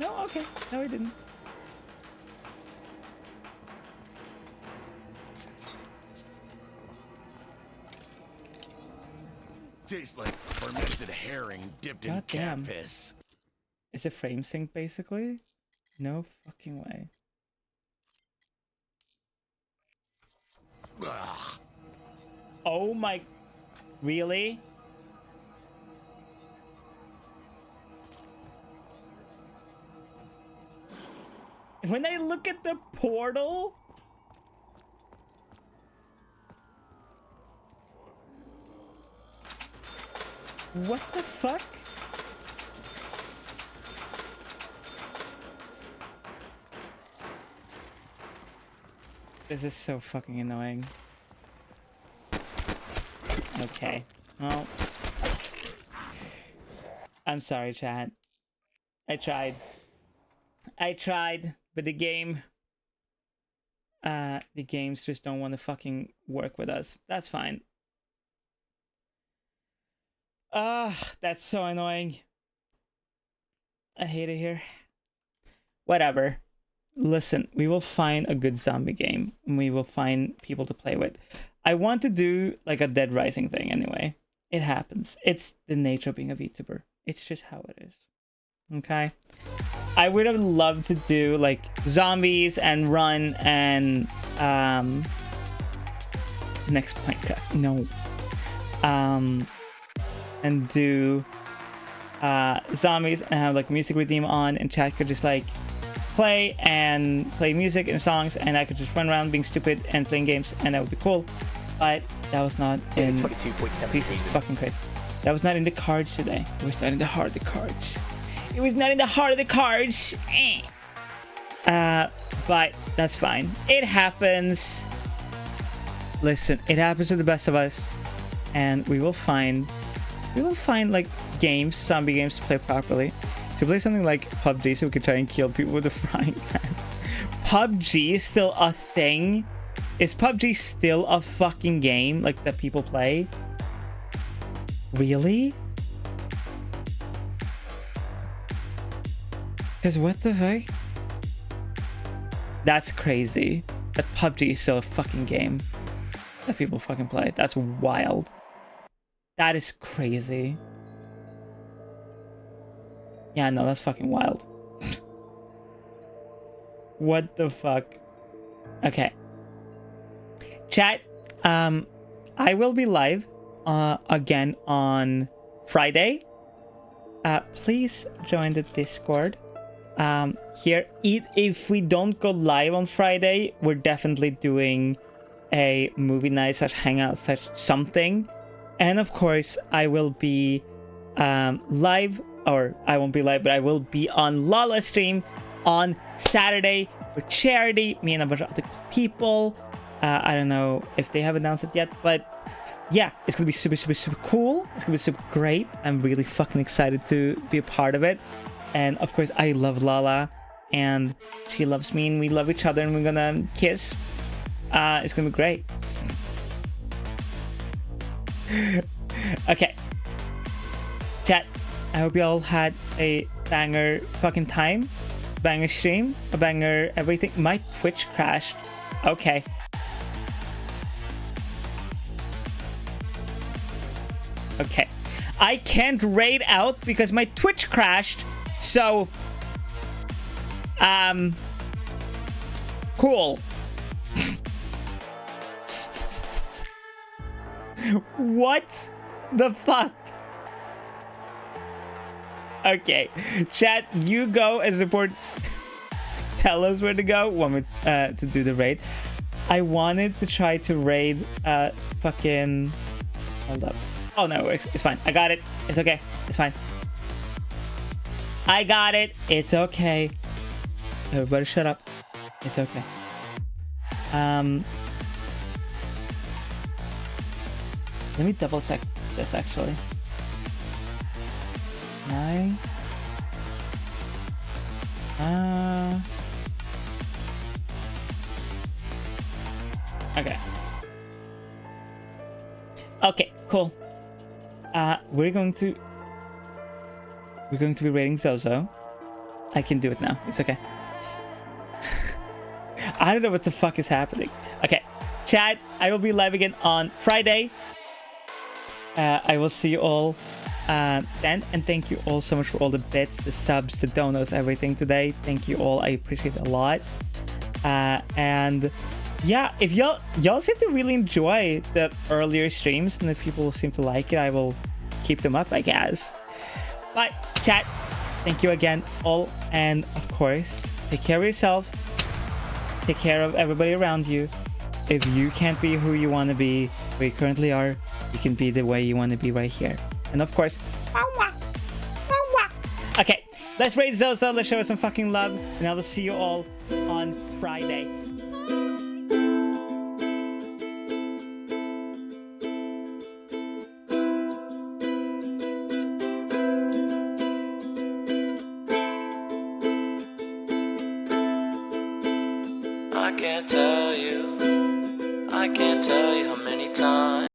B: No, okay. No, it didn't.
J: Tastes like fermented herring dipped in cat
B: Goddamn.
J: piss.
B: Is it frame sync basically? No fucking way.
J: Ugh.
B: Oh my... Really? When I look at the portal... What the fuck? This is so fucking annoying. Okay. Well. I'm sorry, chat. I tried. I tried, but the games just don't want to fucking work with us. That's fine. That's so annoying. I hate it here. Whatever. Listen, we will find a good zombie game, and we will find people to play with. I want to do like a Dead Rising thing anyway. It happens. It's the nature of being a VTuber. It's just how it is. Okay? I would have loved to do like zombies and run and next Minecraft. No. And do zombies and have like music redeem on, and chat could just like play music and songs, and I could just run around being stupid and playing games, and that would be cool. But that was not in
E: 22.7.
B: Jesus fucking Christ. That was not in the cards today. It was not in the heart of the cards. It was not in the heart of the cards. But that's fine. It happens. Listen, it happens to the best of us, and we will find like games, zombie games to play properly. To play something like PUBG so we could try and kill people with a frying pan. PUBG is still a thing? Is PUBG still a fucking game like that people play? Really? Because what the fuck? That's crazy. That PUBG is still a fucking game that people fucking play. That's wild. That is crazy. Yeah, no, that's fucking wild. What the fuck? Okay. Chat, I will be live again on Friday. Please join the Discord. Here, if we don't go live on Friday, we're definitely doing a movie night / hangout / something. And of course, I will be live, or I won't be live, but I will be on Lala stream on Saturday with charity, me and a bunch of other people. I don't know if they have announced it yet, but yeah, it's gonna be super, super, super cool. It's gonna be super great. I'm really fucking excited to be a part of it. And of course, I love Lala, and she loves me, and we love each other, and we're gonna kiss. It's gonna be great. Okay. Chat, I hope you all had a banger fucking time. Banger stream. A banger everything. My Twitch crashed. Okay. Okay. I can't raid out because my Twitch crashed. So, cool. What the fuck? Okay, chat, you go and support. Tell us where to go. Want me to do the raid? I wanted to try to raid fucking. Hold up. Oh no, it's fine. I got it. It's okay. It's fine. I got it. It's okay. Everybody shut up. It's okay. Let me double check this actually. Okay. Okay, cool. We're going to be raiding Zozo. I can do it now. It's okay. I don't know what the fuck is happening. Okay, chat, I will be live again on Friday. I will see you all then, and thank you all so much for all the bits, the subs, the donos, everything today. Thank you all. I appreciate it a lot. And yeah, if y'all seem to really enjoy the earlier streams, and if people seem to like it, I will keep them up, I guess. But chat, thank you again all, and of course, take care of yourself. Take care of everybody around you. If you can't be who you want to be, where you currently are, you can be the way you want to be right here. And of course, okay, let's raid Zozo, let's show us some fucking love, and I will see you all on Friday.
K: I can't tell you how many